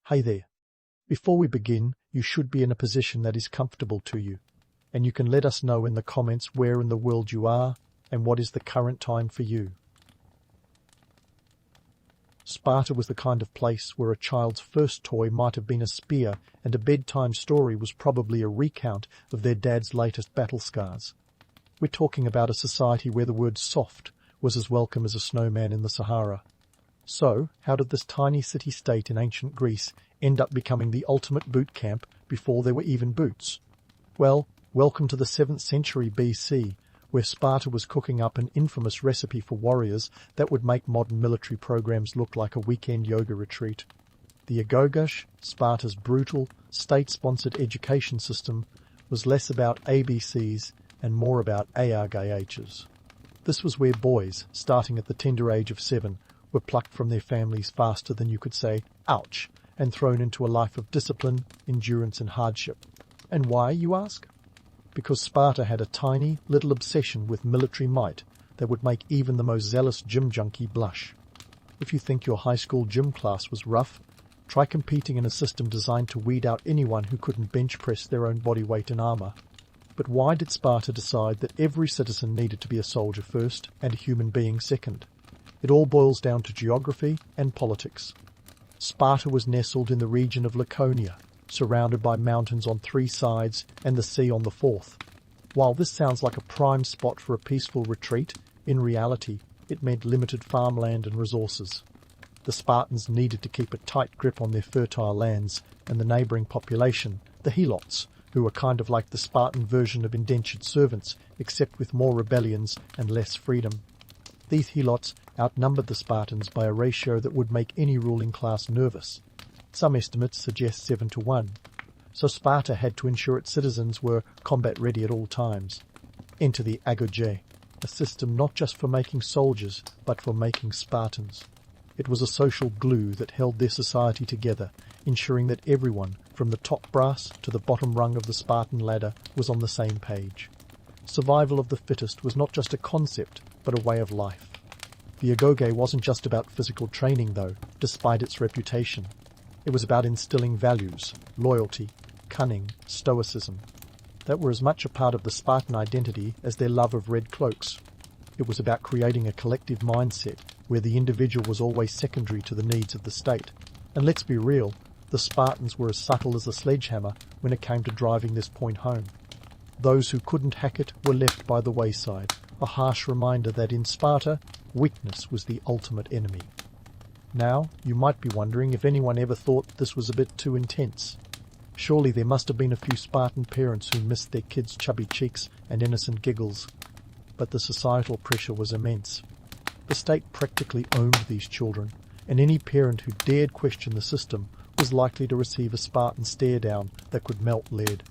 Hey there. Before we begin, you should be in a position that is comfortable to you, and you can let us know in the comments where in the world you are and what is the current time for you. Sparta was the kind of place where a child's first toy might have been a spear, and a bedtime story was probably a recount of their dad's latest battle scars. We're talking about a society where the word soft was as welcome as a snowman in the Sahara. So, how did this tiny city-state in ancient Greece end up becoming the ultimate boot camp before there were even boots? Well, welcome to the 7th century BC, where Sparta was cooking up an infamous recipe for warriors that would make modern military programs look like a weekend yoga retreat. The Agoge, Sparta's brutal, state-sponsored education system, was less about ABCs and more about ARGHs. This was where boys, starting at the tender age of 7, were plucked from their families faster than you could say, ouch, and thrown into a life of discipline, endurance and hardship. And why, you ask? Because Sparta had a tiny, little obsession with military might that would make even the most zealous gym junkie blush. If you think your high school gym class was rough, try competing in a system designed to weed out anyone who couldn't bench press their own body weight in armor. But why did Sparta decide that every citizen needed to be a soldier first and a human being second? It all boils down to geography and politics. Sparta was nestled in the region of Laconia, surrounded by mountains on 3 sides and the sea on the 4th. While this sounds like a prime spot for a peaceful retreat, in reality it meant limited farmland and resources. The Spartans needed to keep a tight grip on their fertile lands, and the neighbouring population, the Helots, who were kind of like the Spartan version of indentured servants, except with more rebellions and less freedom. These Helots outnumbered the Spartans by a ratio that would make any ruling class nervous. Some estimates suggest 7 to 1. So Sparta had to ensure its citizens were combat ready at all times. Enter the Agoge, a system not just for making soldiers, but for making Spartans. It was a social glue that held their society together, ensuring that everyone, from the top brass to the bottom rung of the Spartan ladder, was on the same page. Survival of the fittest was not just a concept, but a way of life. The Agoge wasn't just about physical training, though, despite its reputation. It was about instilling values, loyalty, cunning, stoicism, that were as much a part of the Spartan identity as their love of red cloaks. It was about creating a collective mindset where the individual was always secondary to the needs of the state. And let's be real, the Spartans were as subtle as a sledgehammer when it came to driving this point home. Those who couldn't hack it were left by the wayside, a harsh reminder that in Sparta, weakness was the ultimate enemy. Now, you might be wondering if anyone ever thought this was a bit too intense. Surely there must have been a few Spartan parents who missed their kids' chubby cheeks and innocent giggles. But the societal pressure was immense. The state practically owned these children, and any parent who dared question the system was likely to receive a Spartan stare-down that could melt lead.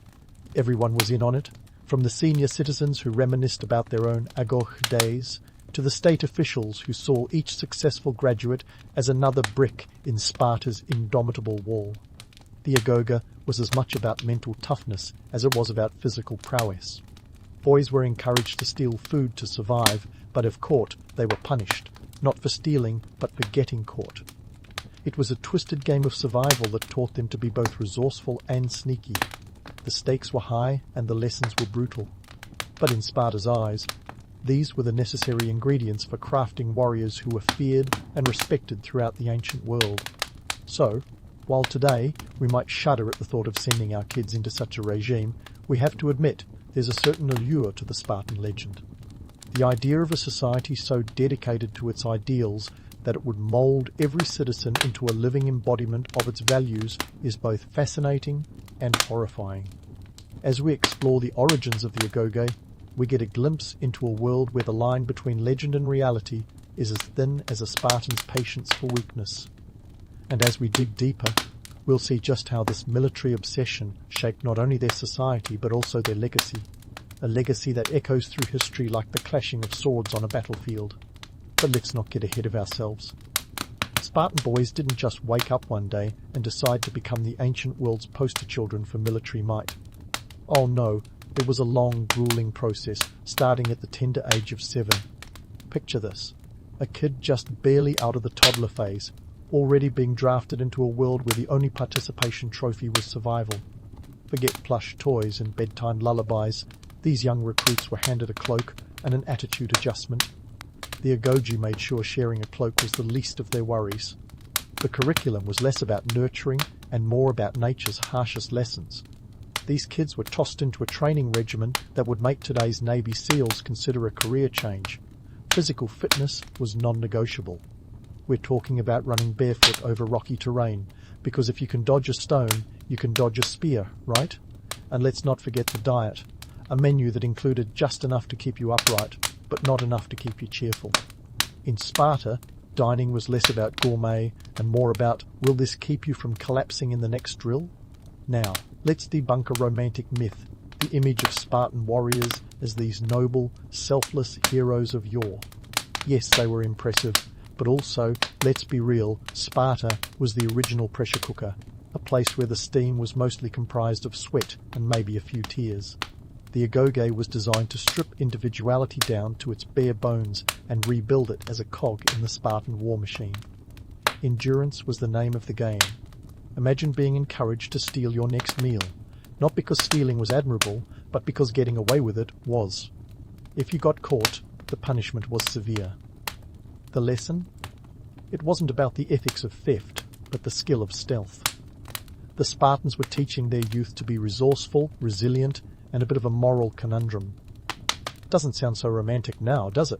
Everyone was in on it, from the senior citizens who reminisced about their own Agoge days, to the state officials who saw each successful graduate as another brick in Sparta's indomitable wall. The Agoge was as much about mental toughness as it was about physical prowess. Boys were encouraged to steal food to survive, but if caught, they were punished, not for stealing, but for getting caught. It was a twisted game of survival that taught them to be both resourceful and sneaky. The stakes were high and the lessons were brutal. But in Sparta's eyes, these were the necessary ingredients for crafting warriors who were feared and respected throughout the ancient world. So, while today we might shudder at the thought of sending our kids into such a regime, we have to admit there's a certain allure to the Spartan legend. The idea of a society so dedicated to its ideals that it would mould every citizen into a living embodiment of its values is both fascinating and horrifying. As we explore the origins of the Agoge, we get a glimpse into a world where the line between legend and reality is as thin as a Spartan's patience for weakness. And as we dig deeper, we'll see just how this military obsession shaped not only their society but also their legacy, a legacy that echoes through history like the clashing of swords on a battlefield. But let's not get ahead of ourselves. Spartan boys didn't just wake up one day and decide to become the ancient world's poster children for military might. Oh no, it was a long, grueling process, starting at the tender age of 7. Picture this. A kid just barely out of the toddler phase, already being drafted into a world where the only participation trophy was survival. Forget plush toys and bedtime lullabies. These young recruits were handed a cloak and an attitude adjustment. The Agoge made sure sharing a cloak was the least of their worries. The curriculum was less about nurturing and more about nature's harshest lessons. These kids were tossed into a training regimen that would make today's Navy SEALs consider a career change. Physical fitness was non-negotiable. We're talking about running barefoot over rocky terrain, because if you can dodge a stone, you can dodge a spear, right? And let's not forget the diet, a menu that included just enough to keep you upright, but not enough to keep you cheerful. In Sparta, dining was less about gourmet and more about, will this keep you from collapsing in the next drill? Now, let's debunk a romantic myth, the image of Spartan warriors as these noble, selfless heroes of yore. Yes, they were impressive, but also, let's be real, Sparta was the original pressure cooker, a place where the steam was mostly comprised of sweat and maybe a few tears. The Agoge was designed to strip individuality down to its bare bones and rebuild it as a cog in the Spartan war machine. Endurance was the name of the game. Imagine being encouraged to steal your next meal, not because stealing was admirable, but because getting away with it was. If you got caught, the punishment was severe. The lesson? It wasn't about the ethics of theft, but the skill of stealth. The Spartans were teaching their youth to be resourceful, resilient, and a bit of a moral conundrum. Doesn't sound so romantic now, does it?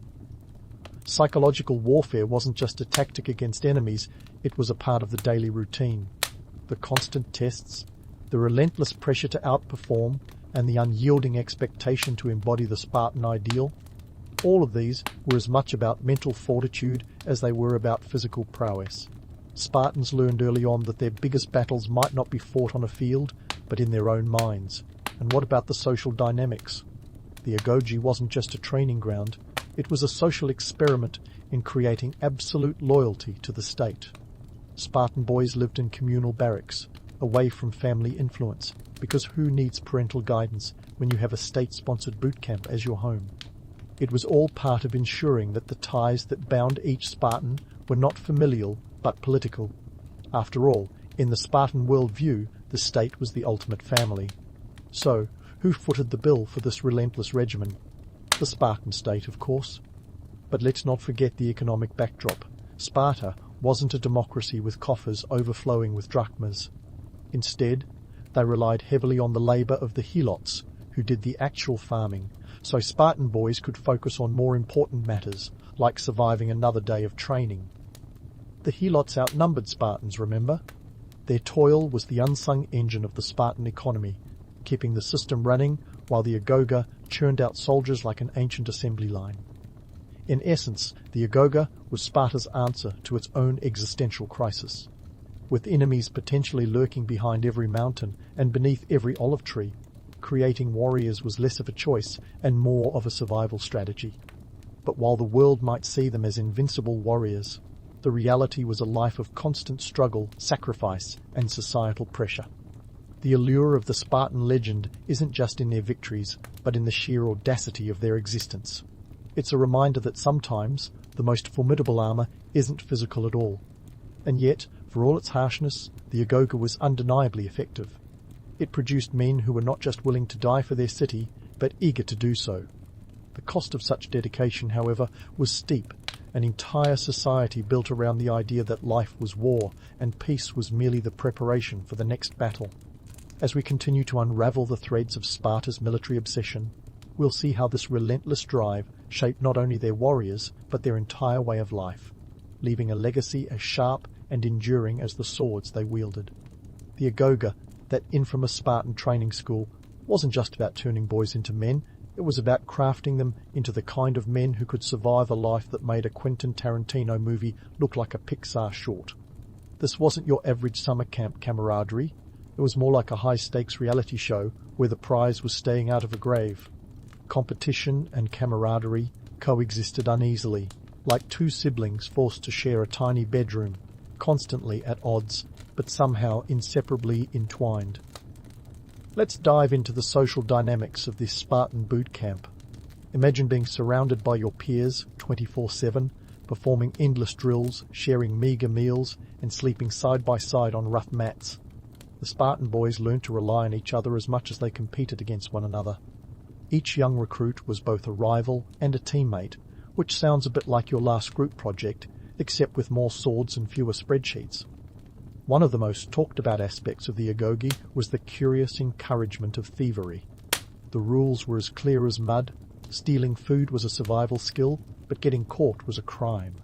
Psychological warfare wasn't just a tactic against enemies, it was a part of the daily routine. The constant tests, the relentless pressure to outperform, and the unyielding expectation to embody the Spartan ideal, all of these were as much about mental fortitude as they were about physical prowess. Spartans learned early on that their biggest battles might not be fought on a field, but in their own minds. And what about the social dynamics? The Agoge wasn't just a training ground, it was a social experiment in creating absolute loyalty to the state. Spartan boys lived in communal barracks, away from family influence, because who needs parental guidance when you have a state-sponsored boot camp as your home? It was all part of ensuring that the ties that bound each Spartan were not familial but political. After all, in the Spartan worldview, the state was the ultimate family. So, who footed the bill for this relentless regimen? The Spartan state, of course. But let's not forget the economic backdrop. Sparta wasn't a democracy with coffers overflowing with drachmas. Instead, they relied heavily on the labour of the helots, who did the actual farming, so Spartan boys could focus on more important matters, like surviving another day of training. The helots outnumbered Spartans, remember? Their toil was the unsung engine of the Spartan economy, keeping the system running while the Agoge churned out soldiers like an ancient assembly line. In essence, the Agoge was Sparta's answer to its own existential crisis. With enemies potentially lurking behind every mountain and beneath every olive tree, creating warriors was less of a choice and more of a survival strategy. But while the world might see them as invincible warriors, the reality was a life of constant struggle, sacrifice, and societal pressure. The allure of the Spartan legend isn't just in their victories, but in the sheer audacity of their existence. It's a reminder that sometimes the most formidable armour isn't physical at all. And yet, for all its harshness, the Agoge was undeniably effective. It produced men who were not just willing to die for their city, but eager to do so. The cost of such dedication, however, was steep. An entire society built around the idea that life was war and peace was merely the preparation for the next battle. As we continue to unravel the threads of Sparta's military obsession, we'll see how this relentless drive shaped not only their warriors, but their entire way of life, leaving a legacy as sharp and enduring as the swords they wielded. The Agoge, that infamous Spartan training school, wasn't just about turning boys into men, it was about crafting them into the kind of men who could survive a life that made a Quentin Tarantino movie look like a Pixar short. This wasn't your average summer camp camaraderie, it was more like a high-stakes reality show where the prize was staying out of a grave. Competition and camaraderie coexisted uneasily, like two siblings forced to share a tiny bedroom, constantly at odds, but somehow inseparably entwined. Let's dive into the social dynamics of this Spartan boot camp. Imagine being surrounded by your peers 24/7, performing endless drills, sharing meagre meals, and sleeping side by side on rough mats. The Spartan boys learned to rely on each other as much as they competed against one another. Each young recruit was both a rival and a teammate, which sounds a bit like your last group project, except with more swords and fewer spreadsheets. One of the most talked about aspects of the agoge was the curious encouragement of thievery. The rules were as clear as mud. Stealing food was a survival skill, but getting caught was a crime.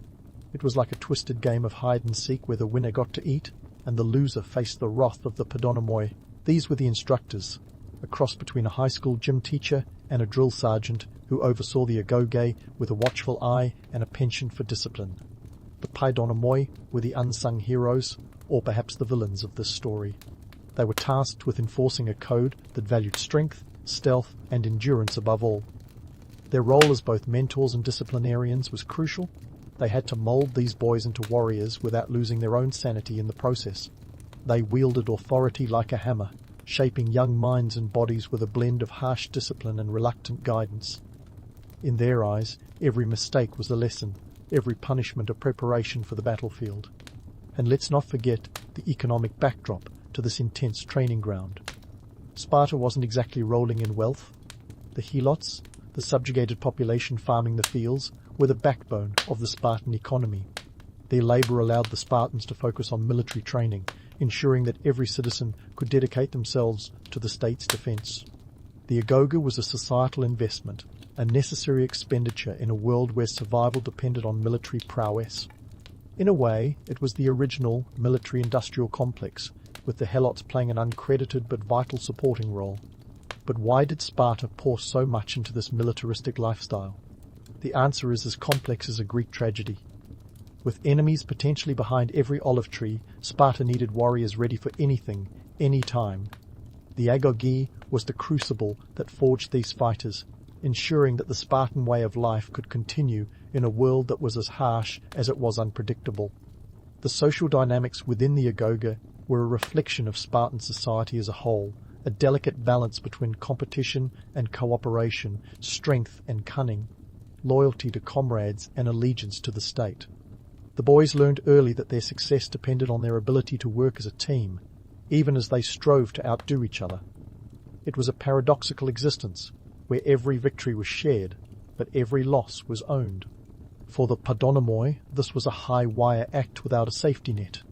It was like a twisted game of hide-and-seek where the winner got to eat, and the loser faced the wrath of the Padonomoi. These were the instructors, a cross between a high school gym teacher and a drill sergeant who oversaw the agoge with a watchful eye and a penchant for discipline. The Padonomoi were the unsung heroes, or perhaps the villains of this story. They were tasked with enforcing a code that valued strength, stealth, and endurance above all. Their role as both mentors and disciplinarians was crucial. They had to mold these boys into warriors without losing their own sanity in the process. They wielded authority like a hammer, shaping young minds and bodies with a blend of harsh discipline and reluctant guidance. In their eyes, every mistake was a lesson, every punishment a preparation for the battlefield. And let's not forget the economic backdrop to this intense training ground. Sparta wasn't exactly rolling in wealth. The helots, the subjugated population farming the fields, were the backbone of the Spartan economy. Their labor allowed the Spartans to focus on military training, ensuring that every citizen could dedicate themselves to the state's defense. The agoge was a societal investment, a necessary expenditure in a world where survival depended on military prowess. In a way, it was the original military-industrial complex, with the helots playing an uncredited but vital supporting role. But why did Sparta pour so much into this militaristic lifestyle? The answer is as complex as a Greek tragedy. With enemies potentially behind every olive tree, Sparta needed warriors ready for anything, any time. The agoge was the crucible that forged these fighters, ensuring that the Spartan way of life could continue in a world that was as harsh as it was unpredictable. The social dynamics within the agoge were a reflection of Spartan society as a whole, a delicate balance between competition and cooperation, strength and cunning, loyalty to comrades and allegiance to the state. The boys learned early that their success depended on their ability to work as a team, even as they strove to outdo each other. It was a paradoxical existence, where every victory was shared, but every loss was owned. For the Padonomoi, this was a high-wire act without a safety net.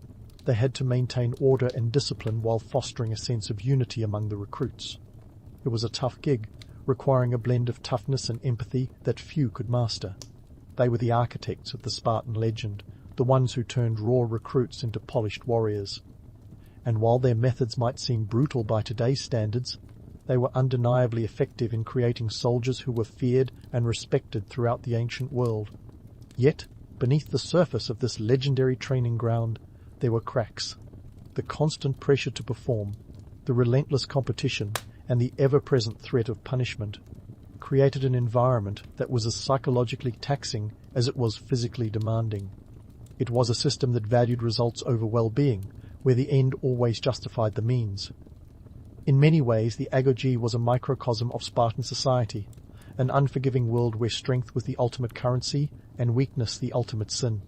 They had to maintain order and discipline while fostering a sense of unity among the recruits. It was a tough gig, requiring a blend of toughness and empathy that few could master. They were the architects of the Spartan legend, the ones who turned raw recruits into polished warriors. And while their methods might seem brutal by today's standards, they were undeniably effective in creating soldiers who were feared and respected throughout the ancient world. Yet, beneath the surface of this legendary training ground, there were cracks. The constant pressure to perform, the relentless competition, and the ever-present threat of punishment created an environment that was as psychologically taxing as it was physically demanding. It was a system that valued results over well-being, where the end always justified the means. In many ways, the agoge was a microcosm of Spartan society, an unforgiving world where strength was the ultimate currency and weakness the ultimate sin.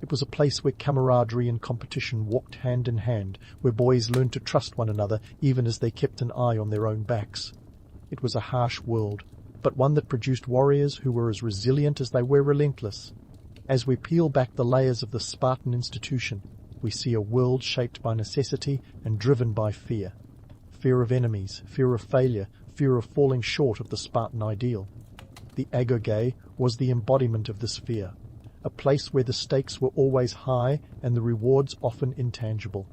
It was a place where camaraderie and competition walked hand in hand, where boys learned to trust one another even as they kept an eye on their own backs. It was a harsh world, but one that produced warriors who were as resilient as they were relentless. As we peel back the layers of the Spartan institution, we see a world shaped by necessity and driven by fear. Fear of enemies, fear of failure, fear of falling short of the Spartan ideal. The agoge was the embodiment of this fear, a place where the stakes were always high and the rewards often intangible.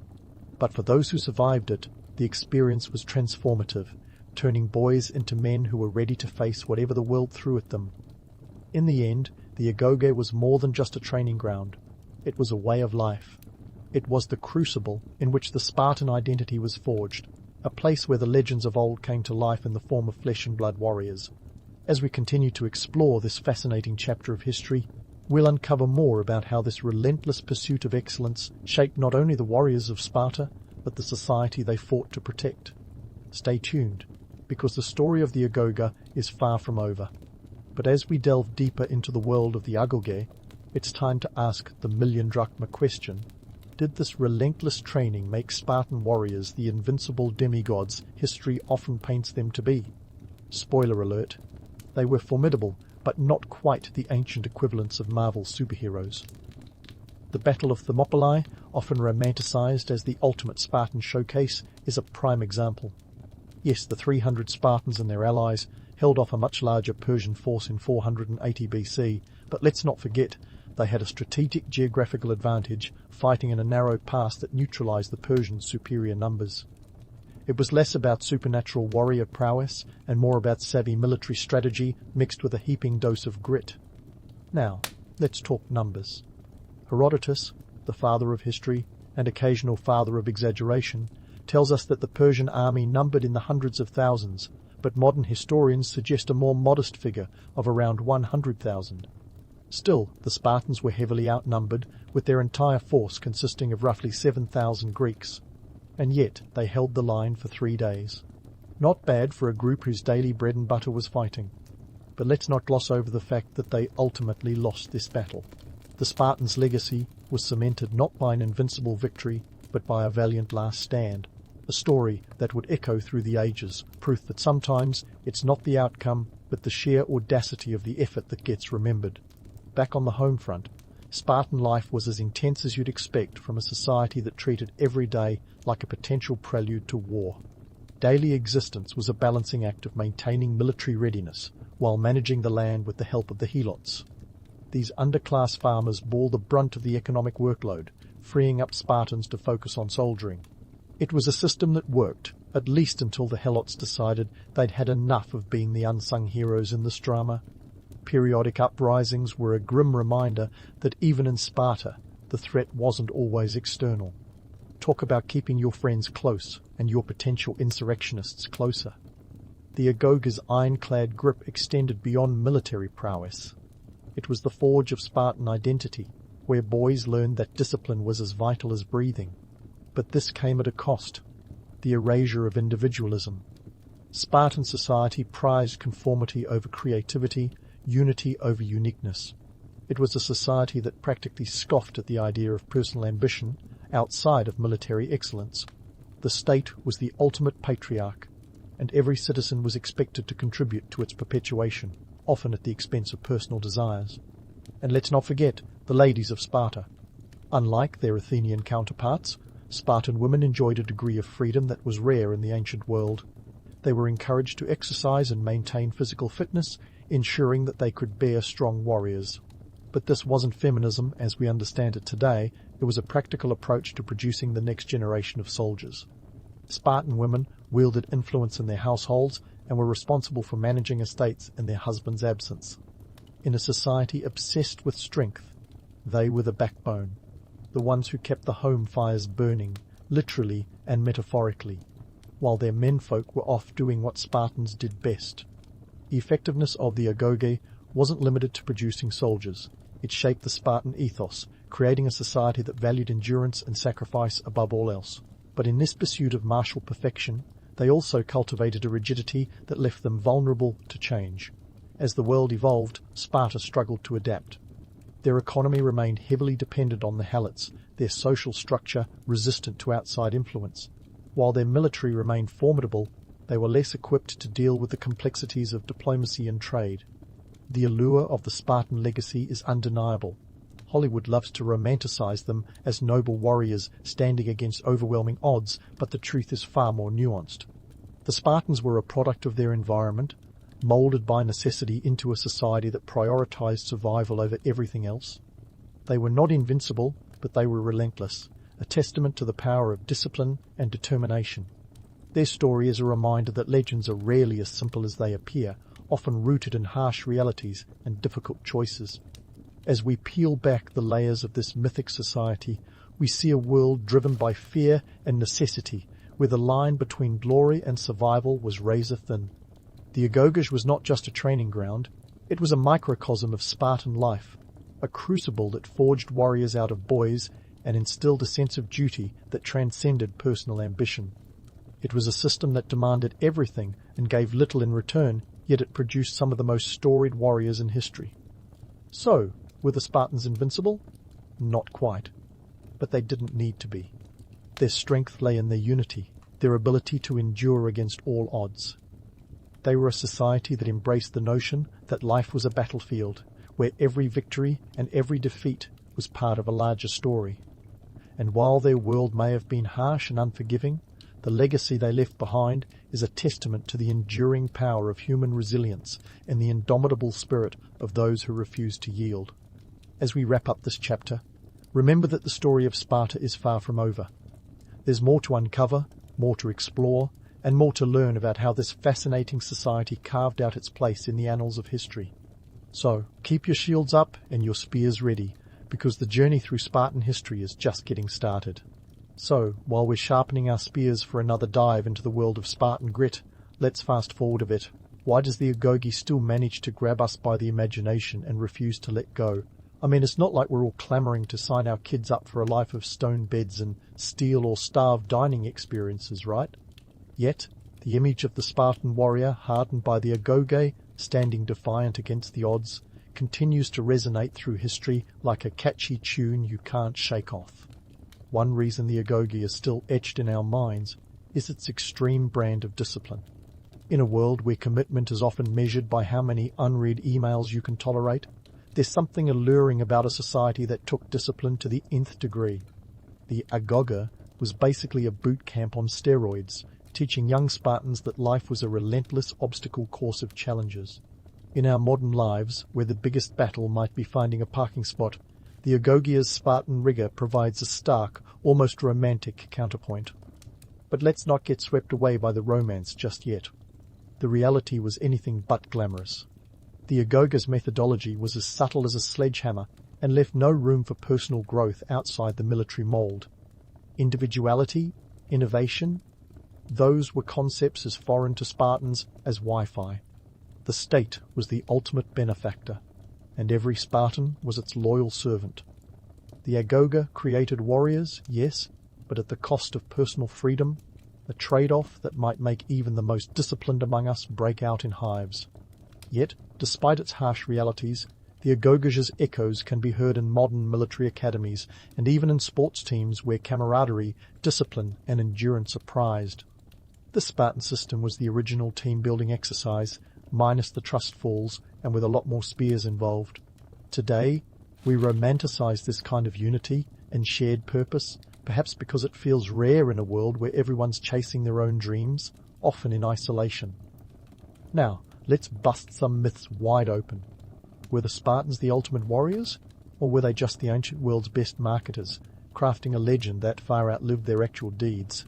But for those who survived it, the experience was transformative, turning boys into men who were ready to face whatever the world threw at them. In the end, the agoge was more than just a training ground. It was a way of life. It was the crucible in which the Spartan identity was forged, a place where the legends of old came to life in the form of flesh and blood warriors. As we continue to explore this fascinating chapter of history, we'll uncover more about how this relentless pursuit of excellence shaped not only the warriors of Sparta, but the society they fought to protect. Stay tuned, because the story of the agoge is far from over. But as we delve deeper into the world of the agoge, It's time to ask the million-drachma question. Did this relentless training make Spartan warriors the invincible demigods history often paints them to be? Spoiler alert, they were formidable, but not quite the ancient equivalents of Marvel superheroes. The Battle of Thermopylae, often romanticized as the ultimate Spartan showcase, is a prime example. Yes, the 300 Spartans and their allies held off a much larger Persian force in 480 BC, but let's not forget they had a strategic geographical advantage fighting in a narrow pass that neutralized the Persians' superior numbers. It was less about supernatural warrior prowess and more about savvy military strategy mixed with a heaping dose of grit. Now, let's talk numbers. Herodotus, the father of history and occasional father of exaggeration, tells us that the Persian army numbered in the hundreds of thousands, but modern historians suggest a more modest figure of around 100,000. Still, the Spartans were heavily outnumbered, with their entire force consisting of roughly 7,000 Greeks. And yet they held the line for 3 days. Not bad for a group whose daily bread and butter was fighting. But let's not gloss over the fact that they ultimately lost this battle. The Spartans' legacy was cemented not by an invincible victory, but by a valiant last stand. A story that would echo through the ages, proof that sometimes it's not the outcome, but the sheer audacity of the effort that gets remembered. Back on the home front, Spartan life was as intense as you'd expect from a society that treated every day like a potential prelude to war. Daily existence was a balancing act of maintaining military readiness while managing the land with the help of the helots. These underclass farmers bore the brunt of the economic workload, freeing up Spartans to focus on soldiering. It was a system that worked, at least until the helots decided they'd had enough of being the unsung heroes in this drama. Periodic uprisings were a grim reminder that even in Sparta, the threat wasn't always external. Talk about keeping your friends close and your potential insurrectionists closer. The Agoga's ironclad grip extended beyond military prowess. It was the forge of Spartan identity, where boys learned that discipline was as vital as breathing. But this came at a cost, the erasure of individualism. Spartan society prized conformity over creativity, unity over uniqueness. It was a society that practically scoffed at the idea of personal ambition outside of military excellence. The state was the ultimate patriarch, and every citizen was expected to contribute to its perpetuation, often at the expense of personal desires. And let's not forget the ladies of Sparta. Unlike their Athenian counterparts, Spartan women enjoyed a degree of freedom that was rare in the ancient world. They were encouraged to exercise and maintain physical fitness, ensuring that they could bear strong warriors. But this wasn't feminism as we understand it today, it was a practical approach to producing the next generation of soldiers. Spartan women wielded influence in their households and were responsible for managing estates in their husband's absence. In a society obsessed with strength, they were the backbone, the ones who kept the home fires burning, literally and metaphorically, while their menfolk were off doing what Spartans did best. The effectiveness of the agoge wasn't limited to producing soldiers. It shaped the Spartan ethos, creating a society that valued endurance and sacrifice above all else. But in this pursuit of martial perfection, they also cultivated a rigidity that left them vulnerable to change. As the world evolved, Sparta struggled to adapt. Their economy remained heavily dependent on the helots, their social structure resistant to outside influence. While their military remained formidable, they were less equipped to deal with the complexities of diplomacy and trade. The allure of the Spartan legacy is undeniable. Hollywood loves to romanticize them as noble warriors standing against overwhelming odds, but the truth is far more nuanced. The Spartans were a product of their environment, molded by necessity into a society that prioritized survival over everything else. They were not invincible, but they were relentless, a testament to the power of discipline and determination. Their story is a reminder that legends are rarely as simple as they appear, often rooted in harsh realities and difficult choices. As we peel back the layers of this mythic society, we see a world driven by fear and necessity, where the line between glory and survival was razor thin. The Agoge was not just a training ground, it was a microcosm of Spartan life, a crucible that forged warriors out of boys and instilled a sense of duty that transcended personal ambition. It was a system that demanded everything and gave little in return, yet it produced some of the most storied warriors in history. So, Were the Spartans invincible? Not quite. But they didn't need to be. Their strength lay in their unity, their ability to endure against all odds. They were a society that embraced the notion that life was a battlefield, where every victory and every defeat was part of a larger story. And while their world may have been harsh and unforgiving, the legacy they left behind is a testament to the enduring power of human resilience and the indomitable spirit of those who refuse to yield. As we wrap up this chapter, remember that the story of Sparta is far from over. There's more to uncover, more to explore, and more to learn about how this fascinating society carved out its place in the annals of history. So, keep your shields up and your spears ready, because the journey through Spartan history is just getting started. So, while we're sharpening our spears for another dive into the world of Spartan grit, let's fast forward a bit. Why does the Agoge still manage to grab us by the imagination and refuse to let go? I mean, it's not like we're all clamouring to sign our kids up for a life of stone beds and steel or starved dining experiences, right? Yet, the image of the Spartan warrior hardened by the Agoge, standing defiant against the odds, continues to resonate through history like a catchy tune you can't shake off. One reason the Agoge is still etched in our minds is its extreme brand of discipline. In a world where commitment is often measured by how many unread emails you can tolerate, there's something alluring about a society that took discipline to the nth degree. The Agoge was basically a boot camp on steroids, teaching young Spartans that life was a relentless obstacle course of challenges. In our modern lives, where the biggest battle might be finding a parking spot, the Agoge's Spartan rigor provides a stark, almost romantic counterpoint. But let's not get swept away by the romance just yet. The reality was anything but glamorous. The Agoge's methodology was as subtle as a sledgehammer and left no room for personal growth outside the military mold. Individuality, innovation, those were concepts as foreign to Spartans as Wi-Fi. The state was the ultimate benefactor, and every Spartan was its loyal servant. The Agoge created warriors, yes, but at the cost of personal freedom, a trade-off that might make even the most disciplined among us break out in hives. Yet, despite its harsh realities, the Agoge's echoes can be heard in modern military academies and even in sports teams where camaraderie, discipline, and endurance are prized. The Spartan system was the original team-building exercise, minus the trust falls and with a lot more spears involved. Today, we romanticize this kind of unity and shared purpose, perhaps because it feels rare in a world where everyone's chasing their own dreams, often in isolation. Now, let's bust some myths wide open. Were the Spartans the ultimate warriors, or were they just the ancient world's best marketers, crafting a legend that far outlived their actual deeds?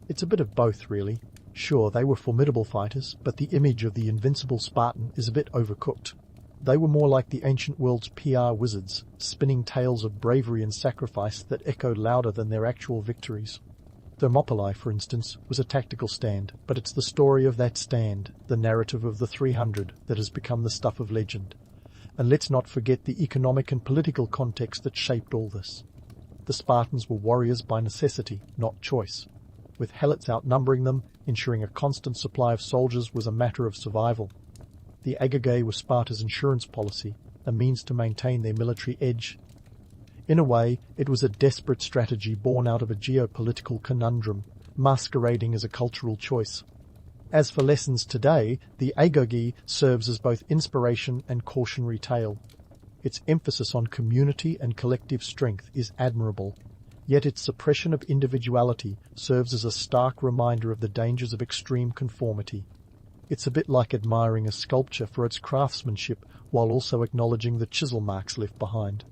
It's a bit of both, really. Sure, they were formidable fighters, but the image of the invincible Spartan is a bit overcooked. They were more like the ancient world's PR wizards, spinning tales of bravery and sacrifice that echoed louder than their actual victories. Thermopylae, for instance, was a tactical stand, but it's the story of that stand, the narrative of the 300, that has become the stuff of legend. And let's not forget the economic and political context that shaped all this. The Spartans were warriors by necessity, not choice. With helots outnumbering them, ensuring a constant supply of soldiers was a matter of survival. The Agoge was Sparta's insurance policy, a means to maintain their military edge. In a way, it was a desperate strategy born out of a geopolitical conundrum, masquerading as a cultural choice. As for lessons today, the Agoge serves as both inspiration and cautionary tale. Its emphasis on community and collective strength is admirable, yet its suppression of individuality serves as a stark reminder of the dangers of extreme conformity. It's a bit like admiring a sculpture for its craftsmanship while also acknowledging the chisel marks left behind.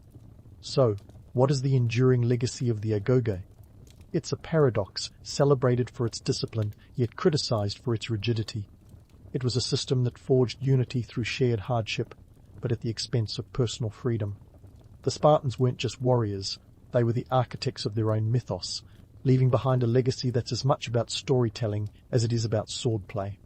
So, what is the enduring legacy of the Agoge? It's a paradox, celebrated for its discipline, yet criticized for its rigidity. It was a system that forged unity through shared hardship, but at the expense of personal freedom. The Spartans weren't just warriors, they were the architects of their own mythos, leaving behind a legacy that's as much about storytelling as it is about swordplay.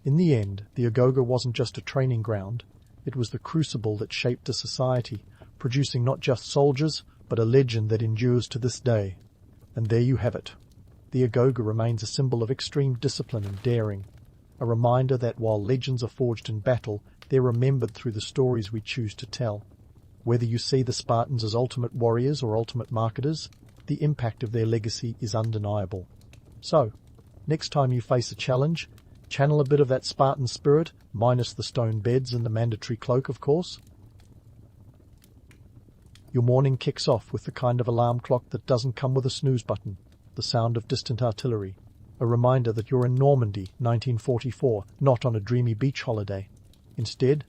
In the end, the Agoge wasn't just a training ground, it was the crucible that shaped a society, producing not just soldiers, but a legend that endures to this day. And there you have it. The Agoge remains a symbol of extreme discipline and daring, a reminder that while legends are forged in battle, they're remembered through the stories we choose to tell. Whether you see the Spartans as ultimate warriors or ultimate marketers, the impact of their legacy is undeniable. So, next time you face a challenge, channel a bit of that Spartan spirit, minus the stone beds and the mandatory cloak, of course. Your morning kicks off with the kind of alarm clock that doesn't come with a snooze button, the sound of distant artillery, a reminder that you're in Normandy, 1944, not on a dreamy beach holiday. Instead,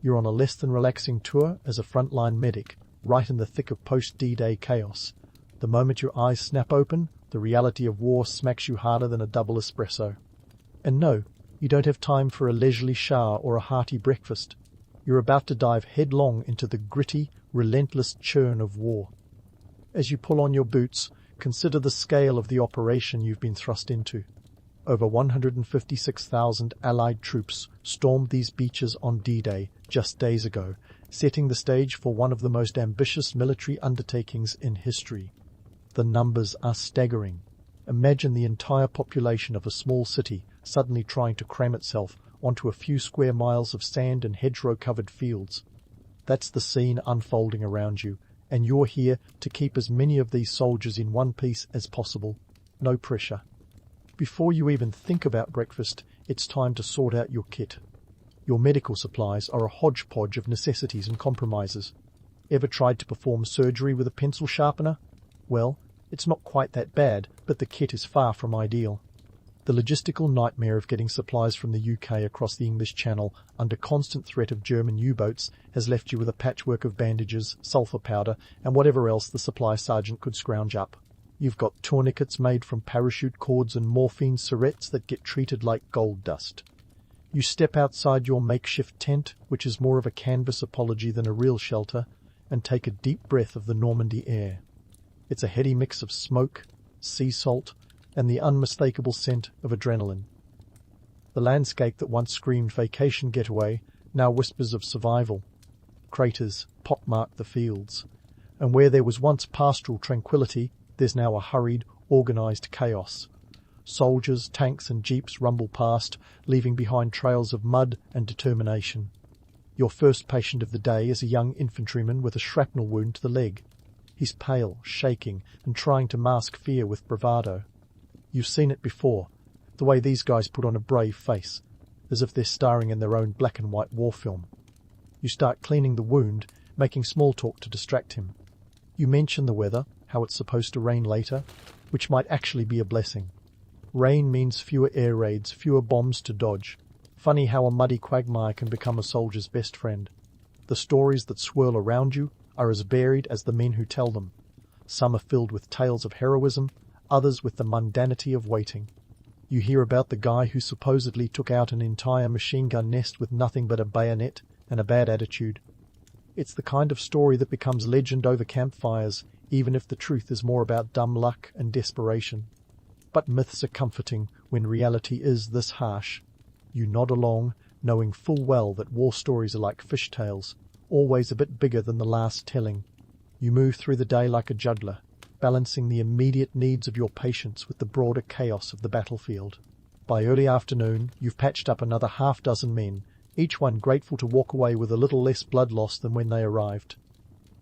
you're on a less than relaxing tour as a frontline medic, right in the thick of post-D-Day chaos. The moment your eyes snap open, the reality of war smacks you harder than a double espresso. And no, you don't have time for a leisurely shower or a hearty breakfast. You're about to dive headlong into the gritty, relentless churn of war. As you pull on your boots, consider the scale of the operation you've been thrust into. Over 156,000 Allied troops stormed these beaches on D-Day just days ago, setting the stage for one of the most ambitious military undertakings in history. The numbers are staggering. Imagine the entire population of a small city suddenly trying to cram itself onto a few square miles of sand and hedgerow-covered fields. That's the scene unfolding around you, and you're here to keep as many of these soldiers in one piece as possible. No pressure. Before you even think about breakfast, it's time to sort out your kit. Your medical supplies are a hodgepodge of necessities and compromises. Ever tried to perform surgery with a pencil sharpener? Well, it's not quite that bad, but the kit is far from ideal. The logistical nightmare of getting supplies from the UK across the English Channel under constant threat of German U-boats has left you with a patchwork of bandages, sulphur powder, and whatever else the supply sergeant could scrounge up. You've got tourniquets made from parachute cords and morphine syrettes that get treated like gold dust. You step outside your makeshift tent, which is more of a canvas apology than a real shelter, and take a deep breath of the Normandy air. It's a heady mix of smoke, sea salt, and the unmistakable scent of adrenaline. The landscape that once screamed vacation getaway now whispers of survival. Craters pockmark the fields, and where there was once pastoral tranquility, there's now a hurried, organized chaos. Soldiers, tanks and jeeps rumble past, leaving behind trails of mud and determination. Your first patient of the day is a young infantryman with a shrapnel wound to the leg. He's pale, shaking, and trying to mask fear with bravado. You've seen it before, the way these guys put on a brave face, as if they're starring in their own black and white war film. You start cleaning the wound, making small talk to distract him. You mention the weather, how it's supposed to rain later, which might actually be a blessing. Rain means fewer air raids, fewer bombs to dodge. Funny how a muddy quagmire can become a soldier's best friend. The stories that swirl around you are as varied as the men who tell them. Some are filled with tales of heroism, others with the mundanity of waiting. You hear about the guy who supposedly took out an entire machine gun nest with nothing but a bayonet and a bad attitude. It's the kind of story that becomes legend over campfires, even if the truth is more about dumb luck and desperation. But myths are comforting when reality is this harsh. You nod along, knowing full well that war stories are like fish tales, always a bit bigger than the last telling. You move through the day like a juggler, balancing the immediate needs of your patients with the broader chaos of the battlefield. By early afternoon, you've patched up another half-dozen men, each one grateful to walk away with a little less blood loss than when they arrived.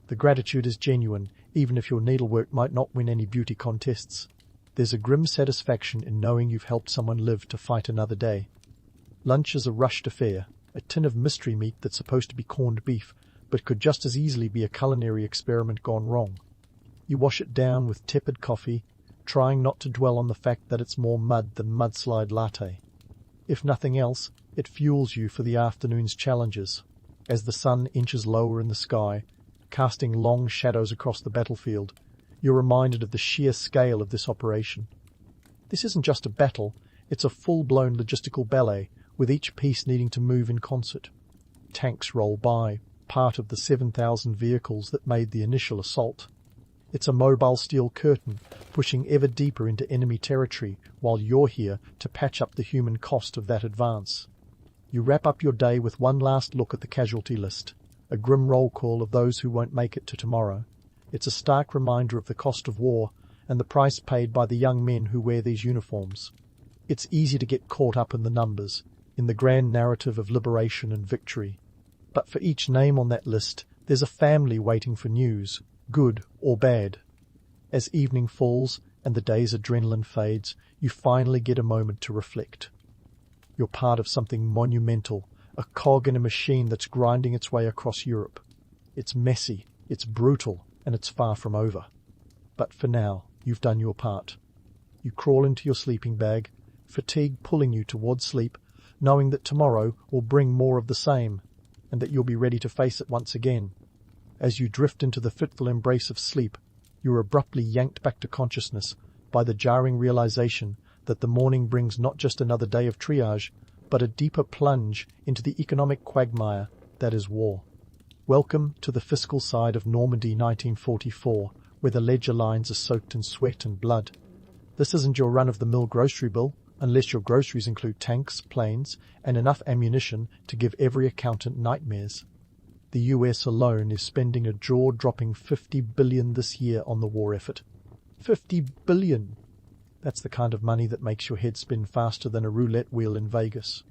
The gratitude is genuine, even if your needlework might not win any beauty contests. There's a grim satisfaction in knowing you've helped someone live to fight another day. Lunch is a rushed affair, a tin of mystery meat that's supposed to be corned beef, but could just as easily be a culinary experiment gone wrong. You wash it down with tepid coffee, trying not to dwell on the fact that it's more mud than mudslide latte. If nothing else, it fuels you for the afternoon's challenges. As the sun inches lower in the sky, casting long shadows across the battlefield, you're reminded of the sheer scale of this operation. This isn't just a battle, it's a full-blown logistical ballet, with each piece needing to move in concert. Tanks roll by, part of the 7,000 vehicles that made the initial assault. It's a mobile steel curtain, pushing ever deeper into enemy territory, while you're here to patch up the human cost of that advance. You wrap up your day with one last look at the casualty list, a grim roll call of those who won't make it to tomorrow. It's a stark reminder of the cost of war and the price paid by the young men who wear these uniforms. It's easy to get caught up in the numbers, in the grand narrative of liberation and victory. But for each name on that list, There's a family waiting for news, good or bad. As evening falls and the day's adrenaline fades, you finally get a moment to reflect. You're part of something monumental, a cog in a machine that's grinding its way across Europe. It's messy, it's brutal, and it's far from over. But for now, you've done your part. You crawl into your sleeping bag, fatigue pulling you towards sleep, knowing that tomorrow will bring more of the same, and that you'll be ready to face it once again. As you drift into the fitful embrace of sleep, you're abruptly yanked back to consciousness by the jarring realization that the morning brings not just another day of triage, but a deeper plunge into the economic quagmire that is war. Welcome to the fiscal side of Normandy 1944, where the ledger lines are soaked in sweat and blood. This isn't your run-of-the-mill grocery bill, unless your groceries include tanks, planes, and enough ammunition to give every accountant nightmares. The US alone is spending a jaw-dropping $50 billion this year on the war effort. $50 billion! That's the kind of money that makes your head spin faster than a roulette wheel in Vegas.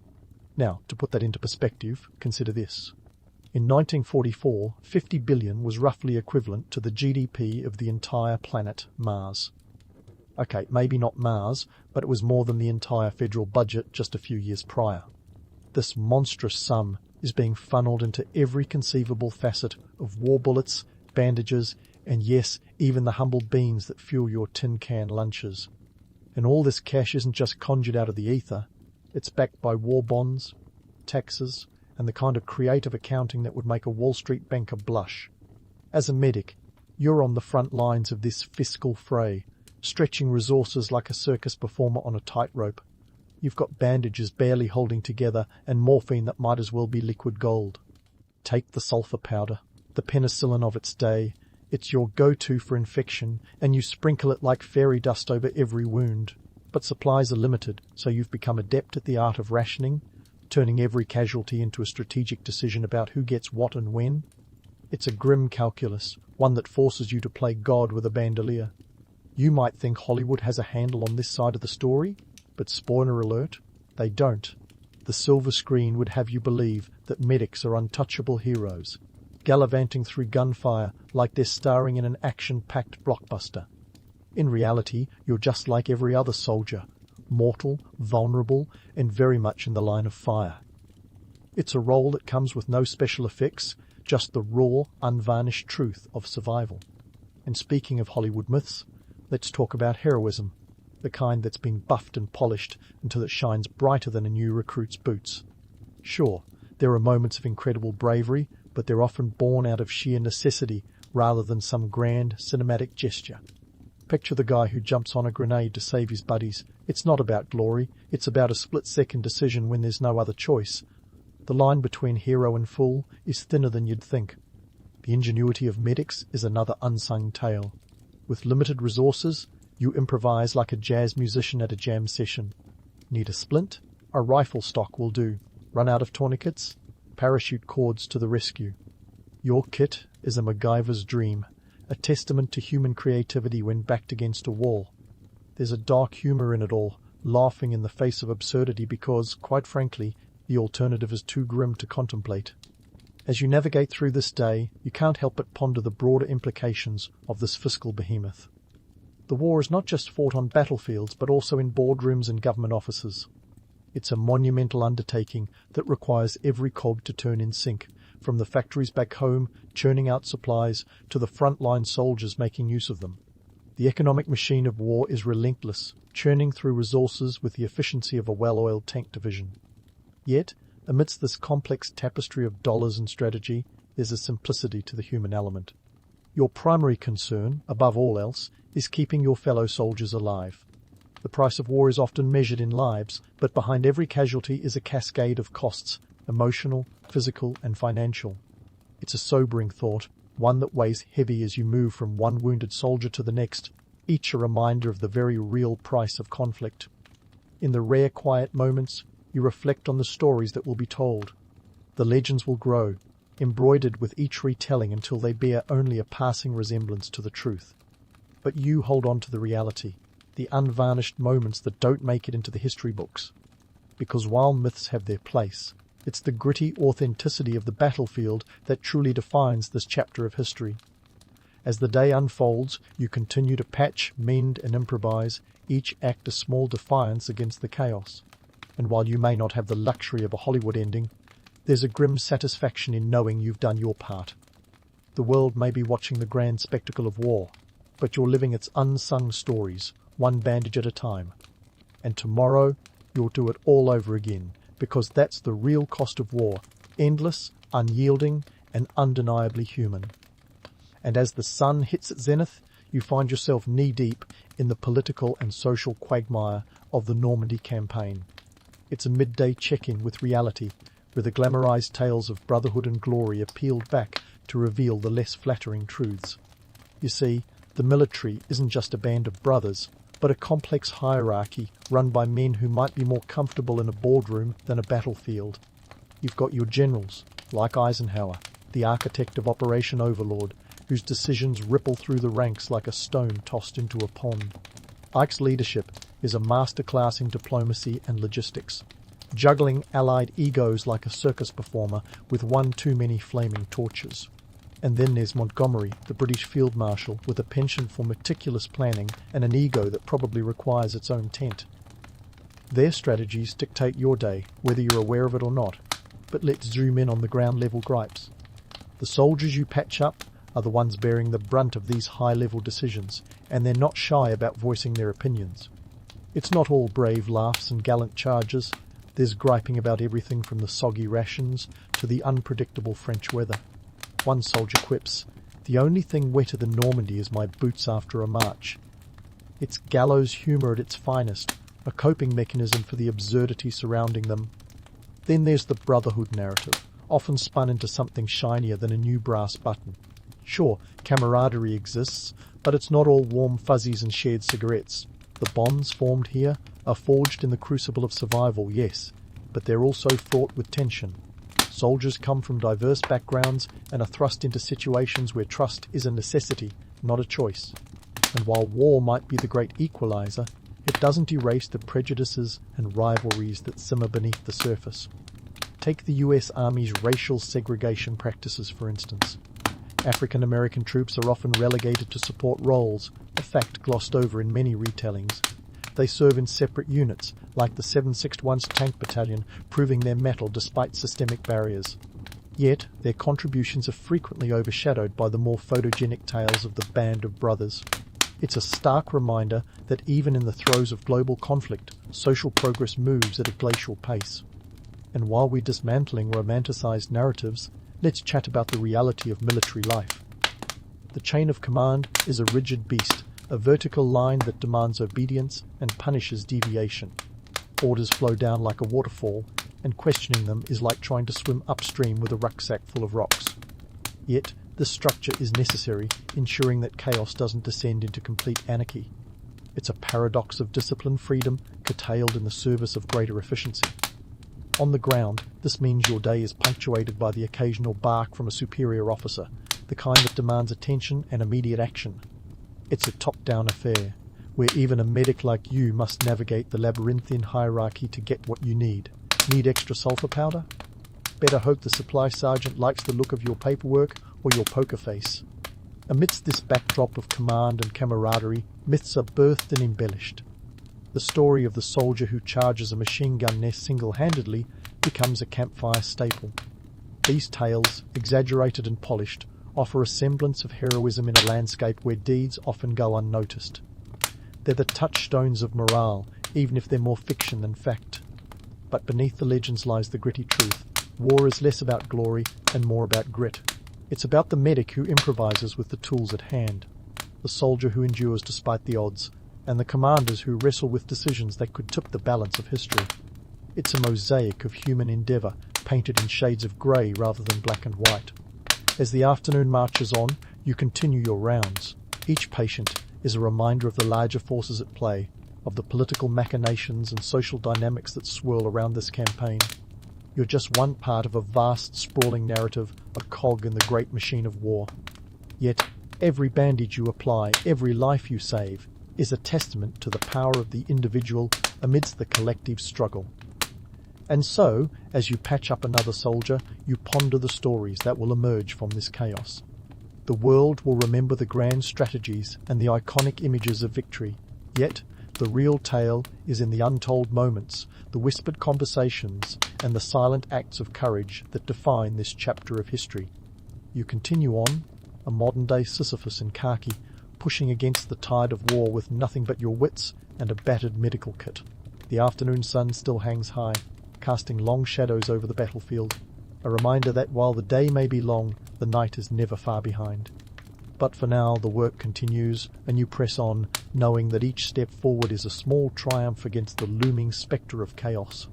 Now, to put that into perspective, consider this. In 1944, $50 billion was roughly equivalent to the GDP of the entire planet Mars. Okay, maybe not Mars, but it was more than the entire federal budget just a few years prior. This monstrous sum is being funneled into every conceivable facet of war bullets, bandages, and yes, even the humble beans that fuel your tin can lunches. And all this cash isn't just conjured out of the ether, it's backed by war bonds, taxes, and the kind of creative accounting that would make a Wall Street banker blush. As a medic, you're on the front lines of this fiscal fray, stretching resources like a circus performer on a tightrope. You've got bandages barely holding together and morphine that might as well be liquid gold. Take the sulfur powder, the penicillin of its day. It's your go-to for infection, and you sprinkle it like fairy dust over every wound. But supplies are limited, so you've become adept at the art of rationing, turning every casualty into a strategic decision about who gets what and when. It's a grim calculus, one that forces you to play God with a bandolier. You might think Hollywood has a handle on this side of the story, but spoiler alert, they don't. The silver screen would have you believe that medics are untouchable heroes, gallivanting through gunfire like they're starring in an action-packed blockbuster. In reality, you're just like every other soldier, mortal, vulnerable, and very much in the line of fire. It's a role that comes with no special effects, just the raw, unvarnished truth of survival. And speaking of Hollywood myths, let's talk about heroism, the kind that's been buffed and polished until it shines brighter than a new recruit's boots. Sure, there are moments of incredible bravery, but they're often born out of sheer necessity rather than some grand cinematic gesture. Picture the guy who jumps on a grenade to save his buddies. It's not about glory, it's about a split-second decision when there's no other choice. The line between hero and fool is thinner than you'd think. The ingenuity of medics is another unsung tale. With limited resources, you improvise like a jazz musician at a jam session. Need a splint? A rifle stock will do. Run out of tourniquets? Parachute cords to the rescue. Your kit is a MacGyver's dream, a testament to human creativity when backed against a wall. There's a dark humor in it all, laughing in the face of absurdity because, quite frankly, the alternative is too grim to contemplate. As you navigate through this day, you can't help but ponder the broader implications of this fiscal behemoth. The war is not just fought on battlefields, but also in boardrooms and government offices. It's a monumental undertaking that requires every cog to turn in sync, from the factories back home churning out supplies to the frontline soldiers making use of them. The economic machine of war is relentless, churning through resources with the efficiency of a well-oiled tank division. Yet, amidst this complex tapestry of dollars and strategy, there's a simplicity to the human element. Your primary concern, above all else, is keeping your fellow soldiers alive. The price of war is often measured in lives, but behind every casualty is a cascade of costs, emotional, physical, and financial. It's a sobering thought, one that weighs heavy as you move from one wounded soldier to the next, each a reminder of the very real price of conflict. In the rare quiet moments, you reflect on the stories that will be told. The legends will grow, embroidered with each retelling until they bear only a passing resemblance to the truth. But you hold on to the reality, the unvarnished moments that don't make it into the history books. Because while myths have their place, It's the gritty authenticity of the battlefield that truly defines this chapter of history. As the day unfolds, you continue to patch, mend, and improvise, each act a small defiance against the chaos. And while you may not have the luxury of a Hollywood ending, there's a grim satisfaction in knowing you've done your part. The world may be watching the grand spectacle of war, but you're living its unsung stories, one bandage at a time. And tomorrow, you'll do it all over again, because that's the real cost of war, endless, unyielding, and undeniably human. And as the sun hits its zenith, you find yourself knee-deep in the political and social quagmire of the Normandy campaign. It's a midday check-in with reality, where the glamorized tales of brotherhood and glory are peeled back to reveal the less flattering truths. You see, the military isn't just a band of brothers, but a complex hierarchy run by men who might be more comfortable in a boardroom than a battlefield. You've got your generals, like Eisenhower, the architect of Operation Overlord, whose decisions ripple through the ranks like a stone tossed into a pond. Ike's leadership is a masterclass in diplomacy and logistics, juggling allied egos like a circus performer with one too many flaming torches. And then there's Montgomery, the British Field Marshal, with a penchant for meticulous planning and an ego that probably requires its own tent. Their strategies dictate your day, whether you're aware of it or not. But let's zoom in on the ground-level gripes. The soldiers you patch up are the ones bearing the brunt of these high-level decisions, and they're not shy about voicing their opinions. It's not all brave laughs and gallant charges. There's griping about everything from the soggy rations to the unpredictable French weather. One soldier quips, "The only thing wetter than Normandy is my boots after a march." It's gallows humour at its finest, a coping mechanism for the absurdity surrounding them. Then there's the brotherhood narrative, often spun into something shinier than a new brass button. Sure, camaraderie exists, but it's not all warm fuzzies and shared cigarettes. The bonds formed here are forged in the crucible of survival, yes, but they're also fraught with tension. Soldiers come from diverse backgrounds and are thrust into situations where trust is a necessity, not a choice. And while war might be the great equalizer, it doesn't erase the prejudices and rivalries that simmer beneath the surface. Take the US Army's racial segregation practices, for instance. African American troops are often relegated to support roles, a fact glossed over in many retellings. They serve in separate units, like the 761st Tank Battalion, proving their mettle despite systemic barriers. Yet, their contributions are frequently overshadowed by the more photogenic tales of the Band of Brothers. It's a stark reminder that even in the throes of global conflict, social progress moves at a glacial pace. And while we're dismantling romanticized narratives, let's chat about the reality of military life. The chain of command is a rigid beast, a vertical line that demands obedience and punishes deviation. Orders flow down like a waterfall, and questioning them is like trying to swim upstream with a rucksack full of rocks. Yet, this structure is necessary, ensuring that chaos doesn't descend into complete anarchy. It's a paradox of disciplined freedom curtailed in the service of greater efficiency. On the ground, this means your day is punctuated by the occasional bark from a superior officer, the kind that demands attention and immediate action. It's a top-down affair, where even a medic like you must navigate the labyrinthine hierarchy to get what you need. Need extra sulfur powder? Better hope the supply sergeant likes the look of your paperwork or your poker face. Amidst this backdrop of command and camaraderie, myths are birthed and embellished. The story of the soldier who charges a machine gun nest single-handedly becomes a campfire staple. These tales, exaggerated and polished, offer a semblance of heroism in a landscape where deeds often go unnoticed. They're the touchstones of morale, even if they're more fiction than fact. But beneath the legends lies the gritty truth. War is less about glory and more about grit. It's about the medic who improvises with the tools at hand, the soldier who endures despite the odds, and the commanders who wrestle with decisions that could tip the balance of history. It's a mosaic of human endeavour, painted in shades of grey rather than black and white. As the afternoon marches on, you continue your rounds. Each patient is a reminder of the larger forces at play, of the political machinations and social dynamics that swirl around this campaign. You're just one part of a vast, sprawling narrative, a cog in the great machine of war. Yet, every bandage you apply, every life you save, is a testament to the power of the individual amidst the collective struggle. And so, as you patch up another soldier, you ponder the stories that will emerge from this chaos. The world will remember the grand strategies and the iconic images of victory. Yet, the real tale is in the untold moments, the whispered conversations, and the silent acts of courage that define this chapter of history. You continue on, a modern-day Sisyphus in khaki, pushing against the tide of war with nothing but your wits and a battered medical kit. The afternoon sun still hangs high, casting long shadows over the battlefield, a reminder that while the day may be long, the night is never far behind. But for now, the work continues, and you press on, knowing that each step forward is a small triumph against the looming spectre of chaos.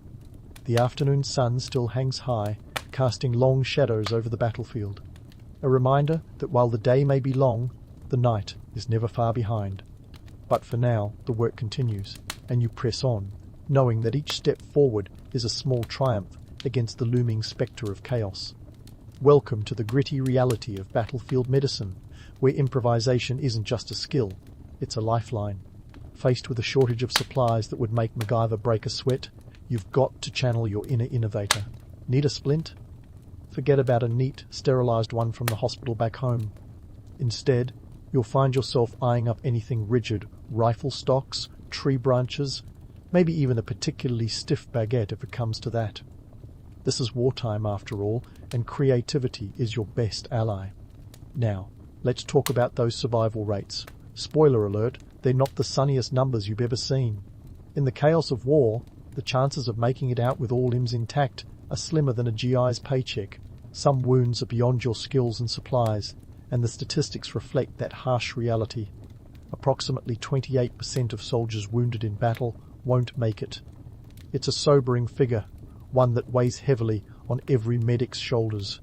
The afternoon sun still hangs high, casting long shadows over the battlefield, a reminder that while the day may be long, the night is never far behind. But for now, the work continues, and you press on, knowing that each step forward is a small triumph against the looming spectre of chaos. Welcome to the gritty reality of battlefield medicine, where improvisation isn't just a skill, it's a lifeline. Faced with a shortage of supplies that would make MacGyver break a sweat, you've got to channel your inner innovator. Need a splint? Forget about a neat, sterilized one from the hospital back home. Instead, you'll find yourself eyeing up anything rigid, rifle stocks, tree branches, maybe even a particularly stiff baguette if it comes to that. This is wartime after all, and creativity is your best ally. Now, let's talk about those survival rates. Spoiler alert, they're not the sunniest numbers you've ever seen. In the chaos of war, the chances of making it out with all limbs intact are slimmer than a GI's paycheck. Some wounds are beyond your skills and supplies, and the statistics reflect that harsh reality. Approximately 28% of soldiers wounded in battle won't make it. It's a sobering figure, one that weighs heavily on every medic's shoulders.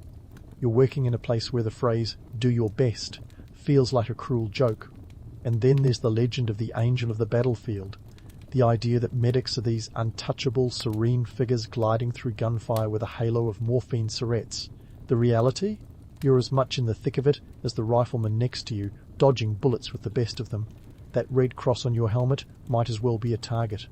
You're working in a place where the phrase, "do your best," feels like a cruel joke. And then there's the legend of the angel of the battlefield, the idea that medics are these untouchable, serene figures gliding through gunfire with a halo of morphine syrettes. The reality? You're as much in the thick of it as the rifleman next to you, dodging bullets with the best of them. That red cross on your helmet might as well be a target.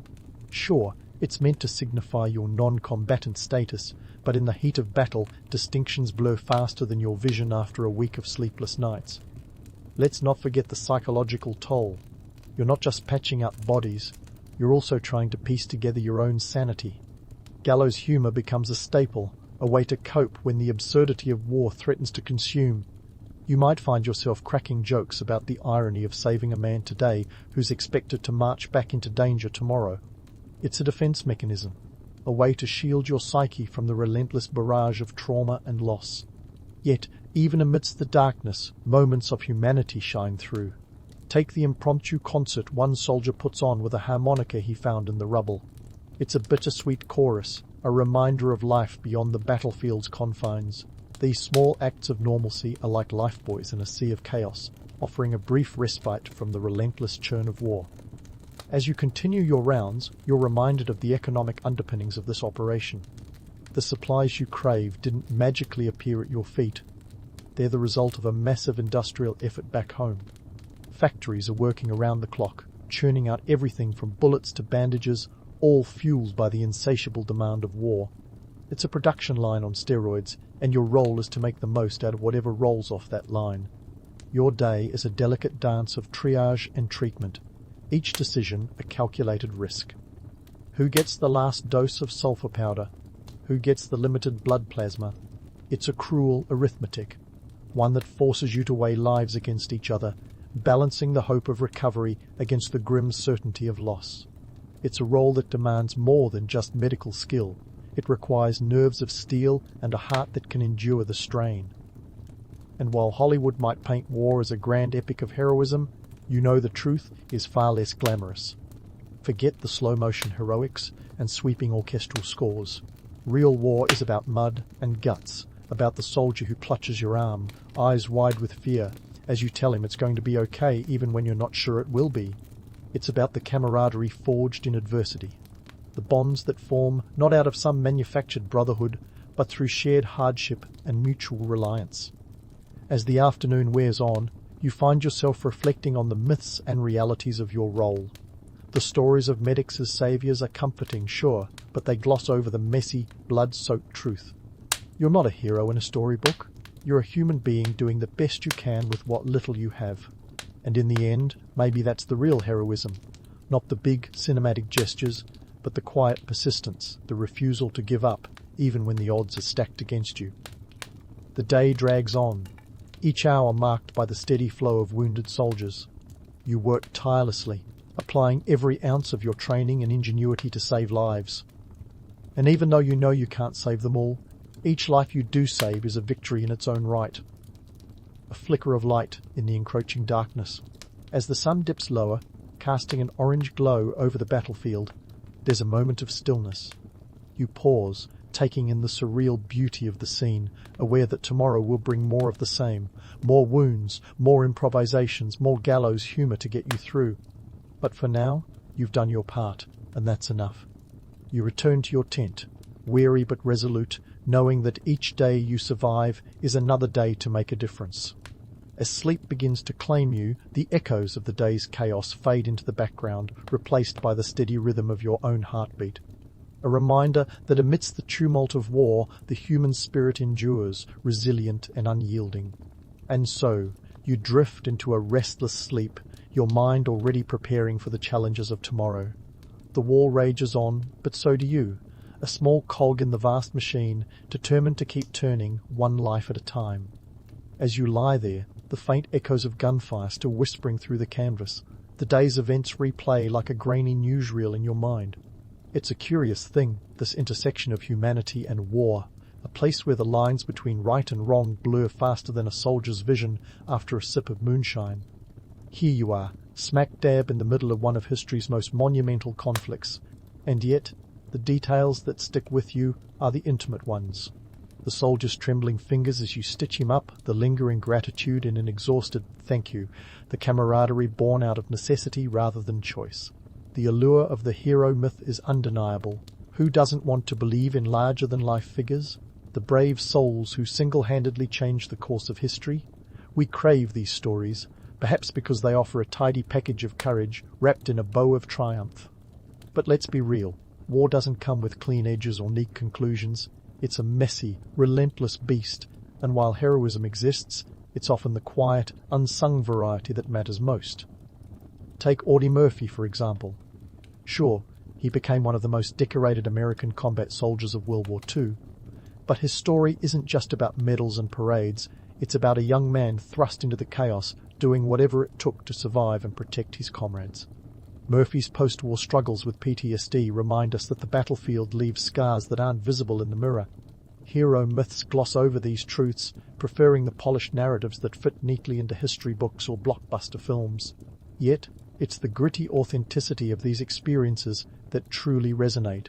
Sure, it's meant to signify your non-combatant status, but in the heat of battle, distinctions blur faster than your vision after a week of sleepless nights. Let's not forget the psychological toll. You're not just patching up bodies, you're also trying to piece together your own sanity. Gallows humor becomes a staple, a way to cope when the absurdity of war threatens to consume. You might find yourself cracking jokes about the irony of saving a man today who's expected to march back into danger tomorrow. It's a defense mechanism, a way to shield your psyche from the relentless barrage of trauma and loss. Yet, even amidst the darkness, moments of humanity shine through. Take the impromptu concert one soldier puts on with a harmonica he found in the rubble. It's a bittersweet chorus, a reminder of life beyond the battlefield's confines. These small acts of normalcy are like lifebuoys in a sea of chaos, offering a brief respite from the relentless churn of war. As you continue your rounds, you're reminded of the economic underpinnings of this operation. The supplies you crave didn't magically appear at your feet. They're the result of a massive industrial effort back home. Factories are working around the clock, churning out everything from bullets to bandages, all fueled by the insatiable demand of war. It's a production line on steroids, and your role is to make the most out of whatever rolls off that line. Your day is a delicate dance of triage and treatment, each decision a calculated risk. Who gets the last dose of sulfur powder? Who gets the limited blood plasma? It's a cruel arithmetic, one that forces you to weigh lives against each other, balancing the hope of recovery against the grim certainty of loss. It's a role that demands more than just medical skill. It requires nerves of steel and a heart that can endure the strain. And while Hollywood might paint war as a grand epic of heroism, you know the truth is far less glamorous. Forget the slow-motion heroics and sweeping orchestral scores. Real war is about mud and guts, about the soldier who clutches your arm, eyes wide with fear, as you tell him it's going to be okay even when you're not sure it will be. It's about the camaraderie forged in adversity, the bonds that form not out of some manufactured brotherhood, but through shared hardship and mutual reliance. As the afternoon wears on, you find yourself reflecting on the myths and realities of your role. The stories of medics as saviors are comforting, sure, but they gloss over the messy, blood-soaked truth. You're not a hero in a storybook. You're a human being doing the best you can with what little you have. And in the end, maybe that's the real heroism. Not the big, cinematic gestures, but the quiet persistence, the refusal to give up, even when the odds are stacked against you. The day drags on, each hour marked by the steady flow of wounded soldiers. You work tirelessly, applying every ounce of your training and ingenuity to save lives. And even though you know you can't save them all, each life you do save is a victory in its own right. A flicker of light in the encroaching darkness. As the sun dips lower, casting an orange glow over the battlefield, there's a moment of stillness. You pause, taking in the surreal beauty of the scene, aware that tomorrow will bring more of the same, more wounds, more improvisations, more gallows humour to get you through. But for now, you've done your part, and that's enough. You return to your tent, weary but resolute, knowing that each day you survive is another day to make a difference. As sleep begins to claim you, the echoes of the day's chaos fade into the background, replaced by the steady rhythm of your own heartbeat. A reminder that amidst the tumult of war, the human spirit endures, resilient and unyielding. And so, you drift into a restless sleep, your mind already preparing for the challenges of tomorrow. The war rages on, but so do you, a small cog in the vast machine, determined to keep turning, one life at a time. As you lie there, the faint echoes of gunfire still whispering through the canvas, the day's events replay like a grainy newsreel in your mind. It's a curious thing, this intersection of humanity and war, a place where the lines between right and wrong blur faster than a soldier's vision after a sip of moonshine. Here you are, smack dab in the middle of one of history's most monumental conflicts, and yet the details that stick with you are the intimate ones. The soldier's trembling fingers as you stitch him up, the lingering gratitude in an exhausted thank you, the camaraderie born out of necessity rather than choice. The allure of the hero myth is undeniable. Who doesn't want to believe in larger-than-life figures? The brave souls who single-handedly changed the course of history? We crave these stories, perhaps because they offer a tidy package of courage wrapped in a bow of triumph. But let's be real. War doesn't come with clean edges or neat conclusions. It's a messy, relentless beast, and while heroism exists, it's often the quiet, unsung variety that matters most. Take Audie Murphy, for example. Sure, he became one of the most decorated American combat soldiers of World War II, but his story isn't just about medals and parades, it's about a young man thrust into the chaos, doing whatever it took to survive and protect his comrades. Murphy's post-war struggles with PTSD remind us that the battlefield leaves scars that aren't visible in the mirror. Hero myths gloss over these truths, preferring the polished narratives that fit neatly into history books or blockbuster films. Yet, it's the gritty authenticity of these experiences that truly resonate.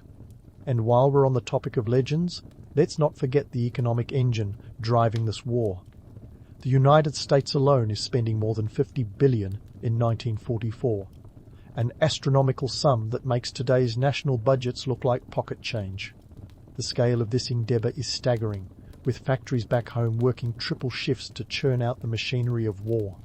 And while we're on the topic of legends, let's not forget the economic engine driving this war. The United States alone is spending more than $50 billion in 1944. An astronomical sum that makes today's national budgets look like pocket change. The scale of this endeavour is staggering, with factories back home working triple shifts to churn out the machinery of war.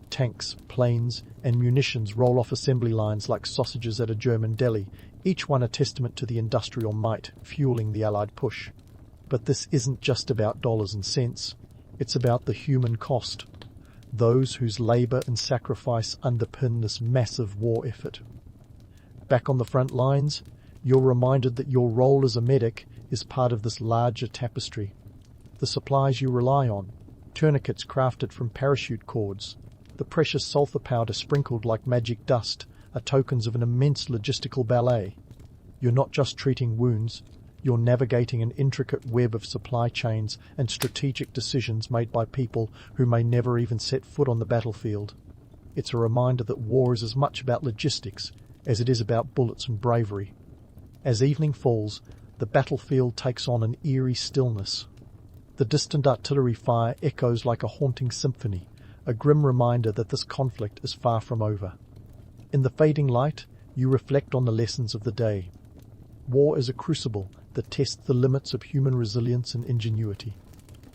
Tanks, planes, and munitions roll off assembly lines like sausages at a German deli, each one a testament to the industrial might fueling the Allied push. But this isn't just about dollars and cents, it's about the human cost. Those whose labour and sacrifice underpin this massive war effort. Back on the front lines, you're reminded that your role as a medic is part of this larger tapestry. The supplies you rely on, tourniquets crafted from parachute cords, the precious sulphur powder sprinkled like magic dust, are tokens of an immense logistical ballet. You're not just treating wounds, you're navigating an intricate web of supply chains and strategic decisions made by people who may never even set foot on the battlefield. It's a reminder that war is as much about logistics as it is about bullets and bravery. As evening falls, the battlefield takes on an eerie stillness. The distant artillery fire echoes like a haunting symphony, a grim reminder that this conflict is far from over. In the fading light, you reflect on the lessons of the day. War is a crucible that tests the limits of human resilience and ingenuity.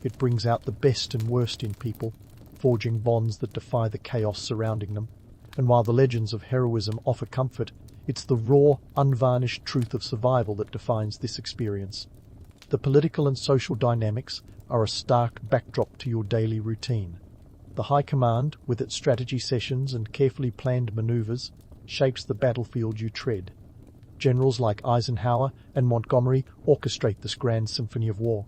It brings out the best and worst in people, forging bonds that defy the chaos surrounding them. And while the legends of heroism offer comfort, It's the raw, unvarnished truth of survival that defines this experience. The political and social dynamics are a stark backdrop to your daily routine. The High Command, with its strategy sessions and carefully planned maneuvers, shapes the battlefield you tread. Generals like Eisenhower and Montgomery orchestrate this grand symphony of war.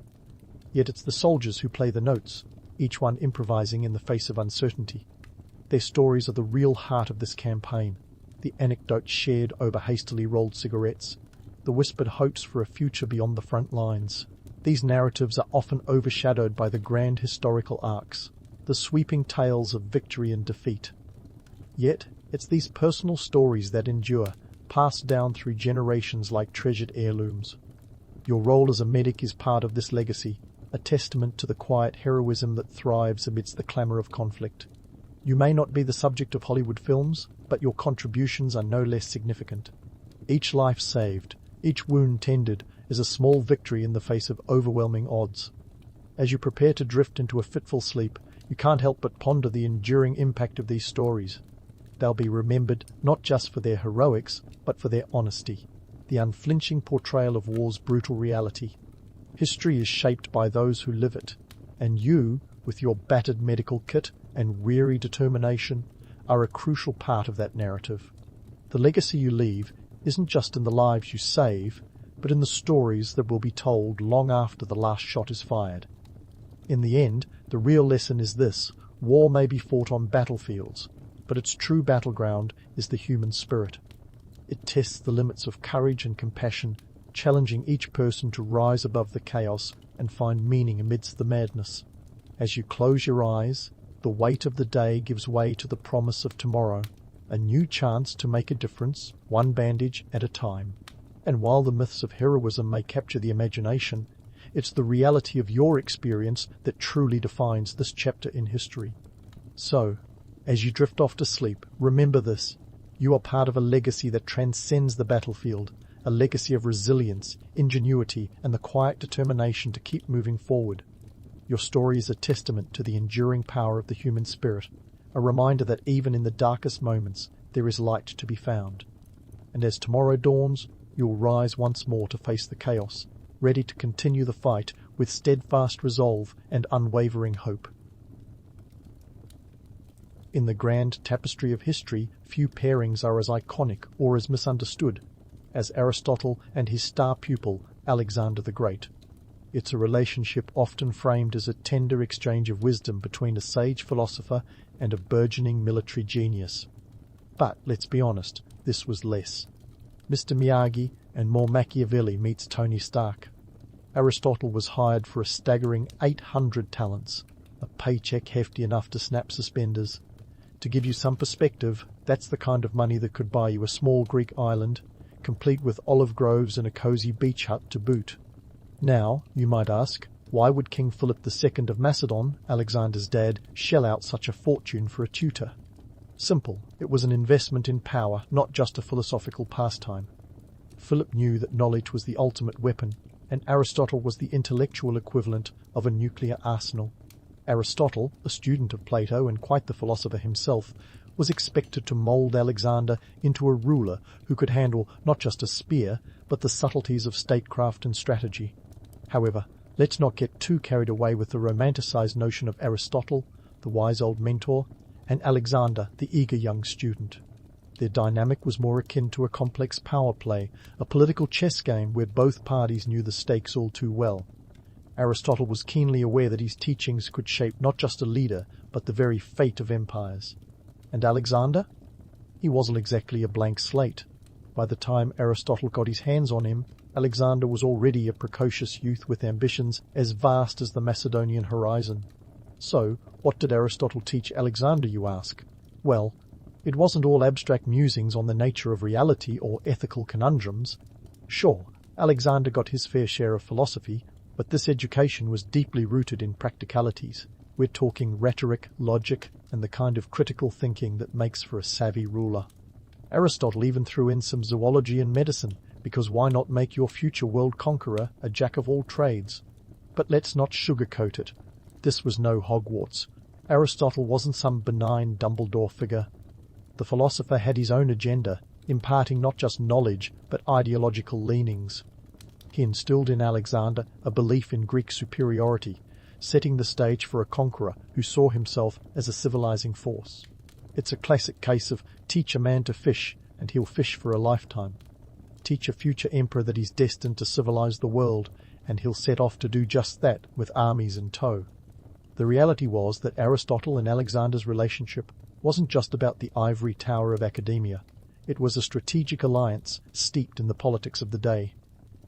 Yet it's the soldiers who play the notes, each one improvising in the face of uncertainty. Their stories are the real heart of this campaign, the anecdotes shared over hastily rolled cigarettes, the whispered hopes for a future beyond the front lines. These narratives are often overshadowed by the grand historical arcs, the sweeping tales of victory and defeat. Yet, it's these personal stories that endure, passed down through generations like treasured heirlooms. Your role as a medic is part of this legacy, a testament to the quiet heroism that thrives amidst the clamour of conflict. You may not be the subject of Hollywood films, but your contributions are no less significant. Each life saved, each wound tended, is a small victory in the face of overwhelming odds. As you prepare to drift into a fitful sleep, you can't help but ponder the enduring impact of these stories. They'll be remembered not just for their heroics, but for their honesty, the unflinching portrayal of war's brutal reality. History is shaped by those who live it, and you, with your battered medical kit and weary determination, are a crucial part of that narrative. The legacy you leave isn't just in the lives you save, but in the stories that will be told long after the last shot is fired. In the end, the real lesson is this: war may be fought on battlefields, but its true battleground is the human spirit. It tests the limits of courage and compassion, challenging each person to rise above the chaos and find meaning amidst the madness. As you close your eyes, the weight of the day gives way to the promise of tomorrow, a new chance to make a difference, one bandage at a time. And while the myths of heroism may capture the imagination, it's the reality of your experience that truly defines this chapter in history. So, as you drift off to sleep, remember this: you are part of a legacy that transcends the battlefield, a legacy of resilience, ingenuity, and the quiet determination to keep moving forward. Your story is a testament to the enduring power of the human spirit, a reminder that even in the darkest moments there is light to be found. And as tomorrow dawns, you'll rise once more to face the chaos, ready to continue the fight with steadfast resolve and unwavering hope. In the grand tapestry of history, few pairings are as iconic or as misunderstood as Aristotle and his star pupil, Alexander the Great. It's a relationship often framed as a tender exchange of wisdom between a sage philosopher and a burgeoning military genius. But, let's be honest, this was less. Mr. Miyagi and more Machiavelli meets Tony Stark. Aristotle was hired for a staggering 800 talents, a paycheck hefty enough to snap suspenders. To give you some perspective, that's the kind of money that could buy you a small Greek island, complete with olive groves and a cozy beach hut to boot. Now, you might ask, why would King Philip II of Macedon, Alexander's dad, shell out such a fortune for a tutor? Simple, it was an investment in power, not just a philosophical pastime. Philip knew that knowledge was the ultimate weapon, and Aristotle was the intellectual equivalent of a nuclear arsenal. Aristotle, a student of Plato and quite the philosopher himself, was expected to mould Alexander into a ruler who could handle not just a spear, but the subtleties of statecraft and strategy. However, let's not get too carried away with the romanticized notion of Aristotle, the wise old mentor, and Alexander, the eager young student. Their dynamic was more akin to a complex power play, a political chess game where both parties knew the stakes all too well. Aristotle was keenly aware that his teachings could shape not just a leader, but the very fate of empires. And Alexander? He wasn't exactly a blank slate. By the time Aristotle got his hands on him, Alexander was already a precocious youth with ambitions as vast as the Macedonian horizon. So, what did Aristotle teach Alexander, you ask? Well, it wasn't all abstract musings on the nature of reality or ethical conundrums. Sure, Alexander got his fair share of philosophy, but this education was deeply rooted in practicalities. We're talking rhetoric, logic, and the kind of critical thinking that makes for a savvy ruler. Aristotle even threw in some zoology and medicine, because why not make your future world conqueror a jack of all trades? But let's not sugarcoat it. This was no Hogwarts. Aristotle wasn't some benign Dumbledore figure. The philosopher had his own agenda, imparting not just knowledge but ideological leanings. He instilled in Alexander a belief in Greek superiority, setting the stage for a conqueror who saw himself as a civilizing force. It's a classic case of teach a man to fish and he'll fish for a lifetime. Teach a future emperor that he's destined to civilize the world and he'll set off to do just that with armies in tow. The reality was that Aristotle and Alexander's relationship wasn't just about the ivory tower of academia. It was a strategic alliance steeped in the politics of the day.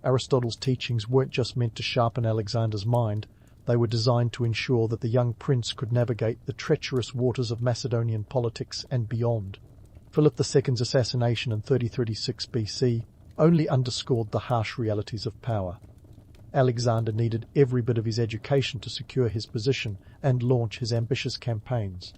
Aristotle's teachings weren't just meant to sharpen Alexander's mind, they were designed to ensure that the young prince could navigate the treacherous waters of Macedonian politics and beyond. Philip II's assassination in 3036 BC only underscored the harsh realities of power. Alexander needed every bit of his education to secure his position and launch his ambitious campaigns.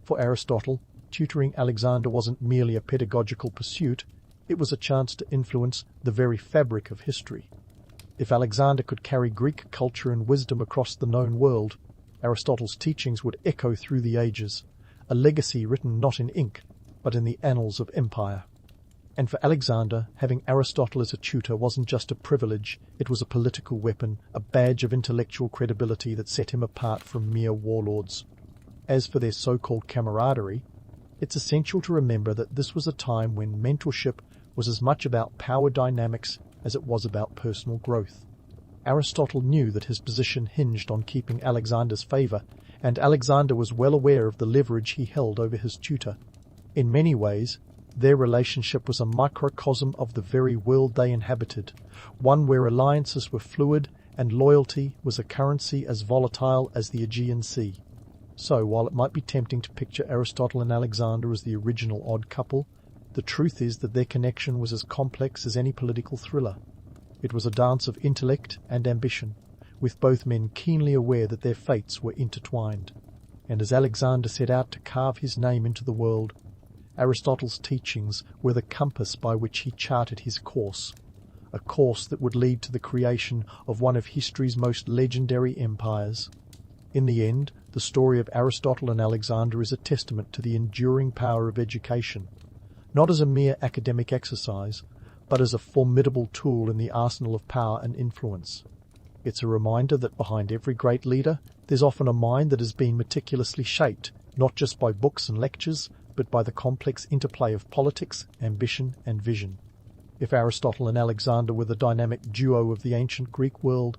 For Aristotle, tutoring Alexander wasn't merely a pedagogical pursuit, it was a chance to influence the very fabric of history. If Alexander could carry Greek culture and wisdom across the known world, Aristotle's teachings would echo through the ages, a legacy written not in ink, but in the annals of empire. And for Alexander, having Aristotle as a tutor wasn't just a privilege, it was a political weapon, a badge of intellectual credibility that set him apart from mere warlords. As for their so-called camaraderie, it's essential to remember that this was a time when mentorship was as much about power dynamics as it was about personal growth. Aristotle knew that his position hinged on keeping Alexander's favor, and Alexander was well aware of the leverage he held over his tutor. In many ways, their relationship was a microcosm of the very world they inhabited, one where alliances were fluid and loyalty was a currency as volatile as the Aegean Sea. So, while it might be tempting to picture Aristotle and Alexander as the original odd couple, the truth is that their connection was as complex as any political thriller. It was a dance of intellect and ambition, with both men keenly aware that their fates were intertwined. And as Alexander set out to carve his name into the world, Aristotle's teachings were the compass by which he charted his course, a course that would lead to the creation of one of history's most legendary empires. In the end, the story of Aristotle and Alexander is a testament to the enduring power of education, not as a mere academic exercise, but as a formidable tool in the arsenal of power and influence. It's a reminder that behind every great leader, there's often a mind that has been meticulously shaped, not just by books and lectures, but by the complex interplay of politics, ambition, and vision. If Aristotle and Alexander were the dynamic duo of the ancient Greek world,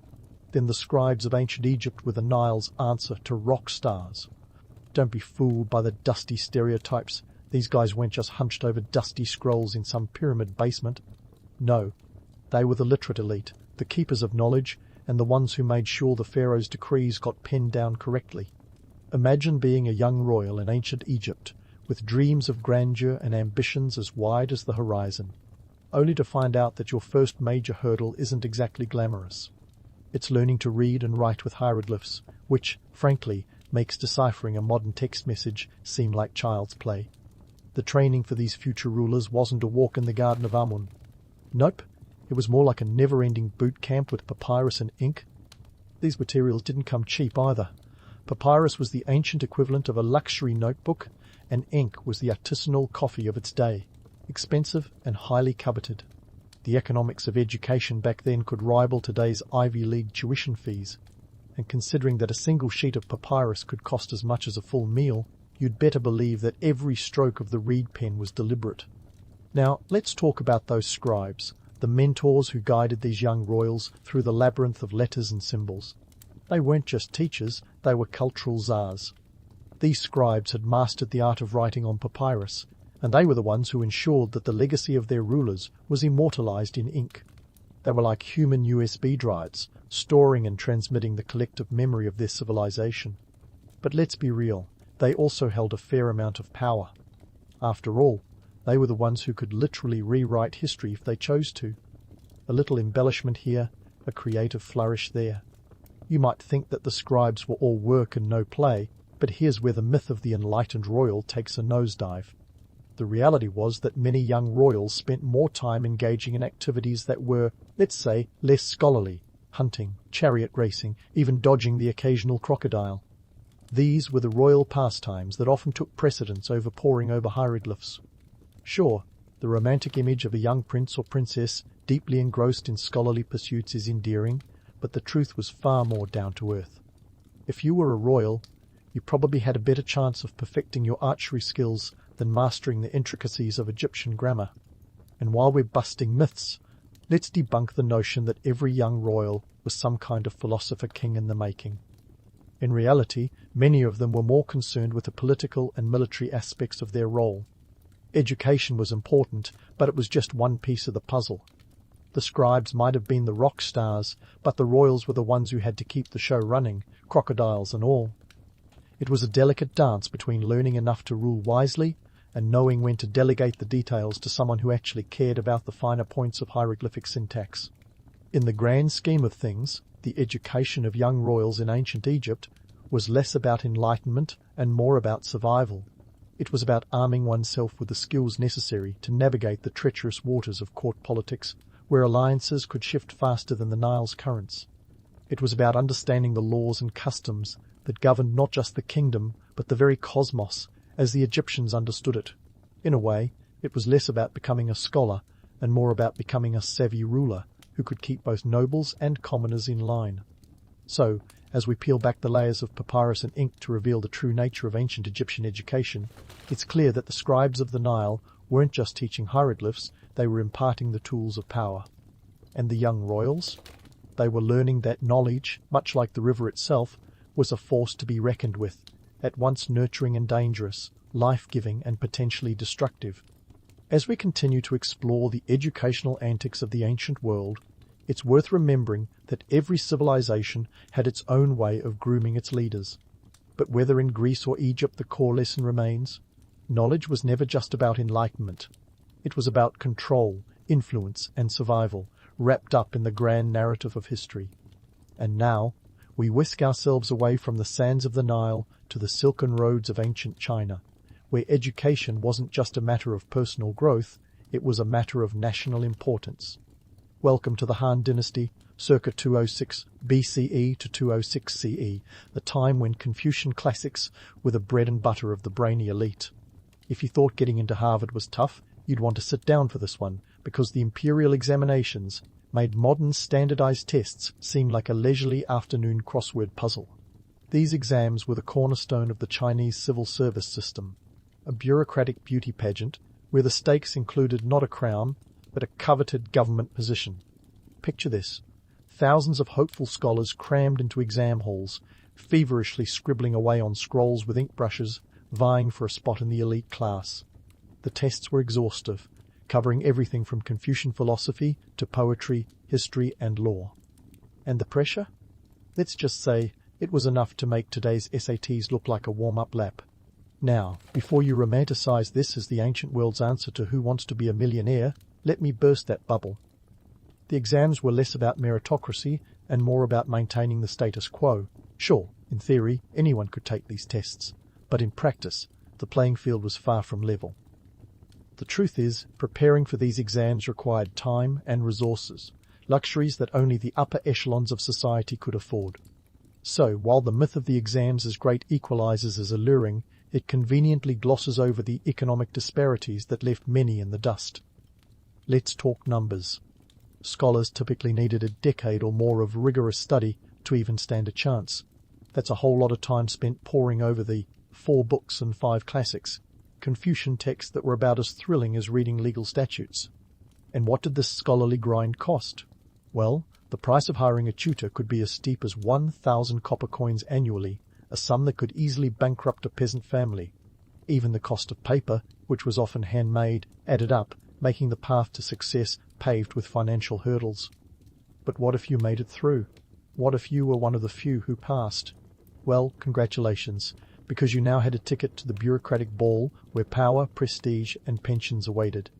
then the scribes of ancient Egypt were the Nile's answer to rock stars. Don't be fooled by the dusty stereotypes. These guys weren't just hunched over dusty scrolls in some pyramid basement. No, they were the literate elite, the keepers of knowledge, and the ones who made sure the pharaoh's decrees got penned down correctly. Imagine being a young royal in ancient Egypt, with dreams of grandeur and ambitions as wide as the horizon, only to find out that your first major hurdle isn't exactly glamorous. It's learning to read and write with hieroglyphs, which, frankly, makes deciphering a modern text message seem like child's play. The training for these future rulers wasn't a walk in the Garden of Amun. Nope, it was more like a never-ending boot camp with papyrus and ink. These materials didn't come cheap either. Papyrus was the ancient equivalent of a luxury notebook, and ink was the artisanal coffee of its day, expensive and highly coveted. The economics of education back then could rival today's Ivy League tuition fees, and considering that a single sheet of papyrus could cost as much as a full meal, you'd better believe that every stroke of the reed pen was deliberate. Now, let's talk about those scribes, the mentors who guided these young royals through the labyrinth of letters and symbols. They weren't just teachers, they were cultural czars. These scribes had mastered the art of writing on papyrus, and they were the ones who ensured that the legacy of their rulers was immortalized in ink. They were like human USB drives, storing and transmitting the collective memory of their civilization. But let's be real, they also held a fair amount of power. After all, they were the ones who could literally rewrite history if they chose to. A little embellishment here, a creative flourish there. You might think that the scribes were all work and no play, but here's where the myth of the enlightened royal takes a nosedive. The reality was that many young royals spent more time engaging in activities that were, let's say, less scholarly: hunting, chariot racing, even dodging the occasional crocodile. These were the royal pastimes that often took precedence over poring over hieroglyphs. Sure, The romantic image of a young prince or princess deeply engrossed in scholarly pursuits is endearing, but the truth was far more down to earth. If you were a royal, you probably had a better chance of perfecting your archery skills than mastering the intricacies of Egyptian grammar. And while we're busting myths, let's debunk the notion that every young royal was some kind of philosopher king in the making. In reality, many of them were more concerned with the political and military aspects of their role. Education was important, but it was just one piece of the puzzle. The scribes might have been the rock stars, but the royals were the ones who had to keep the show running, crocodiles and all. It was a delicate dance between learning enough to rule wisely and knowing when to delegate the details to someone who actually cared about the finer points of hieroglyphic syntax. In the grand scheme of things, the education of young royals in ancient Egypt was less about enlightenment and more about survival. It was about arming oneself with the skills necessary to navigate the treacherous waters of court politics, where alliances could shift faster than the Nile's currents. It was about understanding the laws and customs that governed not just the kingdom, but the very cosmos, as the Egyptians understood it. In a way, it was less about becoming a scholar and more about becoming a savvy ruler who could keep both nobles and commoners in line. So, as we peel back the layers of papyrus and ink to reveal the true nature of ancient Egyptian education, it's clear that the scribes of the Nile weren't just teaching hieroglyphs, they were imparting the tools of power. And the young royals? They were learning that knowledge, much like the river itself, was a force to be reckoned with, at once nurturing and dangerous, life-giving and potentially destructive. As we continue to explore the educational antics of the ancient world, it's worth remembering that every civilization had its own way of grooming its leaders. But whether in Greece or Egypt, the core lesson remains: knowledge was never just about enlightenment. It was about control, influence, and survival, wrapped up in the grand narrative of history. And now, we whisk ourselves away from the sands of the Nile to the silken roads of ancient China, where education wasn't just a matter of personal growth, it was a matter of national importance. Welcome to the Han Dynasty, circa 206 BCE to 206 CE, the time when Confucian classics were the bread and butter of the brainy elite. If you thought getting into Harvard was tough, you'd want to sit down for this one, because the imperial examinations made modern standardized tests seem like a leisurely afternoon crossword puzzle. These exams were the cornerstone of the Chinese civil service system, a bureaucratic beauty pageant where the stakes included not a crown, but a coveted government position. Picture this: thousands of hopeful scholars crammed into exam halls, feverishly scribbling away on scrolls with ink brushes, vying for a spot in the elite class. The tests were exhaustive, covering everything from Confucian philosophy to poetry, history, and law. And the pressure? Let's just say it was enough to make today's SATs look like a warm-up lap. Now, before you romanticize this as the ancient world's answer to Who Wants to Be a Millionaire, let me burst that bubble. The exams were less about meritocracy and more about maintaining the status quo. Sure, in theory, anyone could take these tests, but in practice, the playing field was far from level. The truth is, preparing for these exams required time and resources, luxuries that only the upper echelons of society could afford. So, while the myth of the exams as great equalizers is alluring, it conveniently glosses over the economic disparities that left many in the dust. Let's talk numbers. Scholars typically needed a decade or more of rigorous study to even stand a chance. That's a whole lot of time spent poring over the 4 books and 5 classics, Confucian texts that were about as thrilling as reading legal statutes. And what did this scholarly grind cost? Well, the price of hiring a tutor could be as steep as 1,000 copper coins annually, a sum that could easily bankrupt a peasant family. Even the cost of paper, which was often handmade, added up, making the path to success paved with financial hurdles. But what if you made it through? What if you were one of the few who passed? Well, congratulations, because you now had a ticket to the bureaucratic ball where power, prestige, and pensions awaited.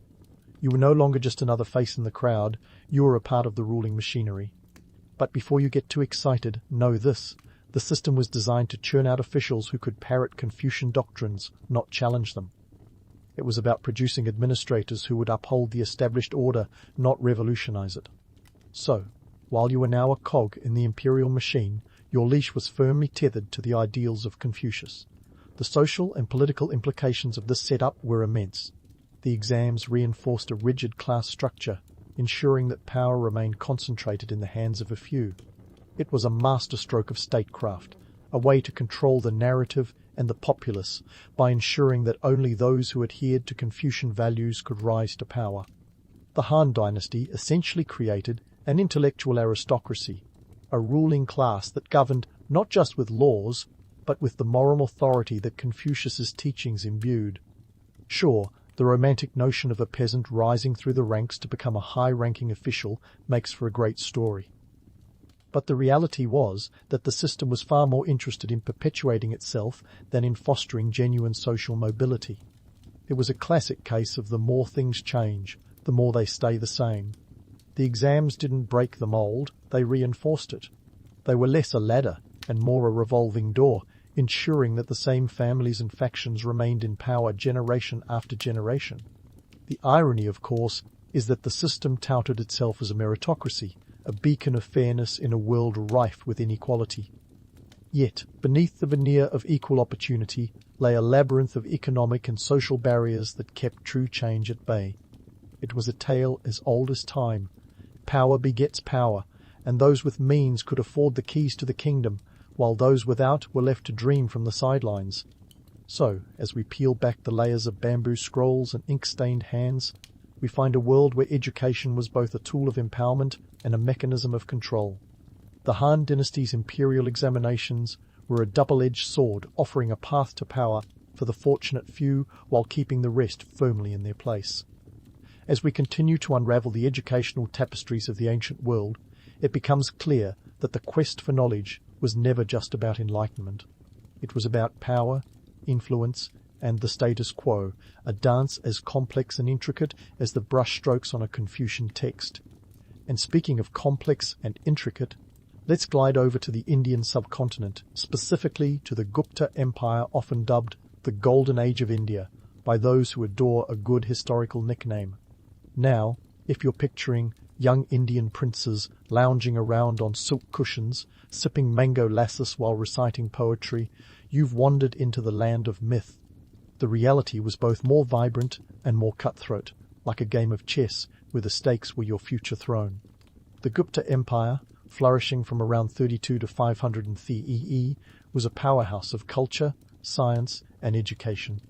You were no longer just another face in the crowd, you were a part of the ruling machinery. But before you get too excited, know this: the system was designed to churn out officials who could parrot Confucian doctrines, not challenge them. It was about producing administrators who would uphold the established order, not revolutionize it. So, while you were now a cog in the imperial machine, your leash was firmly tethered to the ideals of Confucius. The social and political implications of this setup were immense. The The exams reinforced a rigid class structure, ensuring that power remained concentrated in the hands of a few. It was a masterstroke of statecraft, a way to control the narrative and the populace by ensuring that only those who adhered to Confucian values could rise to power. The Han Dynasty essentially created an intellectual aristocracy, a ruling class that governed not just with laws, but with the moral authority that Confucius's teachings imbued. Sure, the romantic notion of a peasant rising through the ranks to become a high-ranking official makes for a great story. But the reality was that the system was far more interested in perpetuating itself than in fostering genuine social mobility. It was a classic case of the more things change, the more they stay the same. The exams didn't break the mold, they reinforced it. They were less a ladder and more a revolving door, ensuring that the same families and factions remained in power generation after generation. The irony, of course, is that the system touted itself as a meritocracy, a beacon of fairness in a world rife with inequality. Yet, beneath the veneer of equal opportunity lay a labyrinth of economic and social barriers that kept true change at bay. It was a tale as old as time. Power begets power, and those with means could afford the keys to the kingdom, while those without were left to dream from the sidelines. So, as we peel back the layers of bamboo scrolls and ink-stained hands, we find a world where education was both a tool of empowerment and a mechanism of control. The Han Dynasty's imperial examinations were a double-edged sword offering a path to power for the fortunate few while keeping the rest firmly in their place. As we continue to unravel the educational tapestries of the ancient world, it becomes clear that the quest for knowledge was never just about enlightenment. It was about power, influence, and the status quo, a dance as complex and intricate as the brushstrokes on a Confucian text. And speaking of complex and intricate, let's glide over to the Indian subcontinent, specifically to the Gupta Empire, often dubbed the Golden Age of India by those who adore a good historical nickname. Now, if you're picturing young Indian princes lounging around on silk cushions, sipping mango lassis while reciting poetry, you've wandered into the land of myth. The reality was both more vibrant and more cutthroat, like a game of chess where the stakes were your future throne. The Gupta Empire, flourishing from around 32 to 500 CEE, was a powerhouse of culture, science, and education.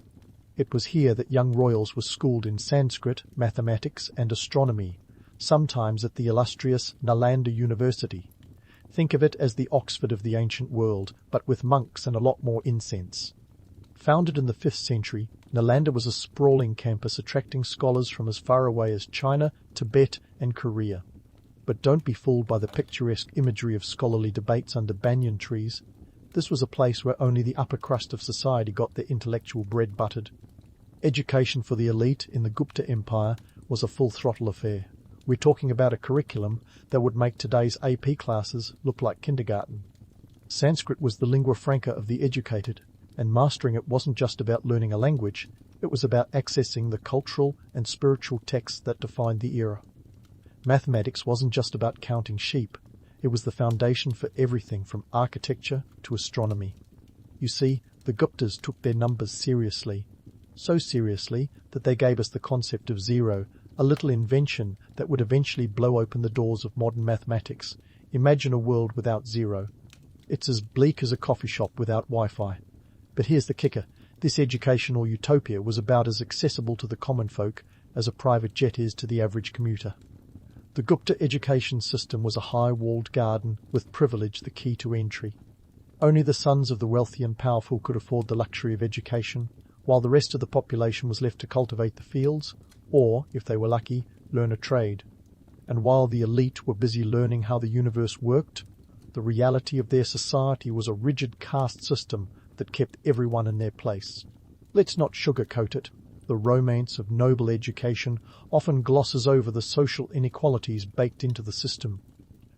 It was here that young royals were schooled in Sanskrit, mathematics, and astronomy, sometimes at the illustrious Nalanda University. Think of it as the Oxford of the ancient world, but with monks and a lot more incense. Founded in the 5th century, Nalanda was a sprawling campus attracting scholars from as far away as China, Tibet, and Korea. But don't be fooled by the picturesque imagery of scholarly debates under banyan trees. This was a place where only the upper crust of society got their intellectual bread buttered. Education for the elite in the Gupta Empire was a full-throttle affair. We're talking about a curriculum that would make today's AP classes look like kindergarten. Sanskrit was the lingua franca of the educated, and mastering it wasn't just about learning a language, it was about accessing the cultural and spiritual texts that defined the era. Mathematics wasn't just about counting sheep, it was the foundation for everything from architecture to astronomy. You see, the Guptas took their numbers seriously, so seriously that they gave us the concept of zero, a little invention that would eventually blow open the doors of modern mathematics. Imagine a world without zero. It's as bleak as a coffee shop without Wi-Fi. But here's the kicker. This educational utopia was about as accessible to the common folk as a private jet is to the average commuter. The Gupta education system was a high-walled garden with privilege the key to entry. Only the sons of the wealthy and powerful could afford the luxury of education, while the rest of the population was left to cultivate the fields, or, if they were lucky, learn a trade. And while the elite were busy learning how the universe worked, the reality of their society was a rigid caste system that kept everyone in their place. Let's not sugarcoat it. The romance of noble education often glosses over the social inequalities baked into the system.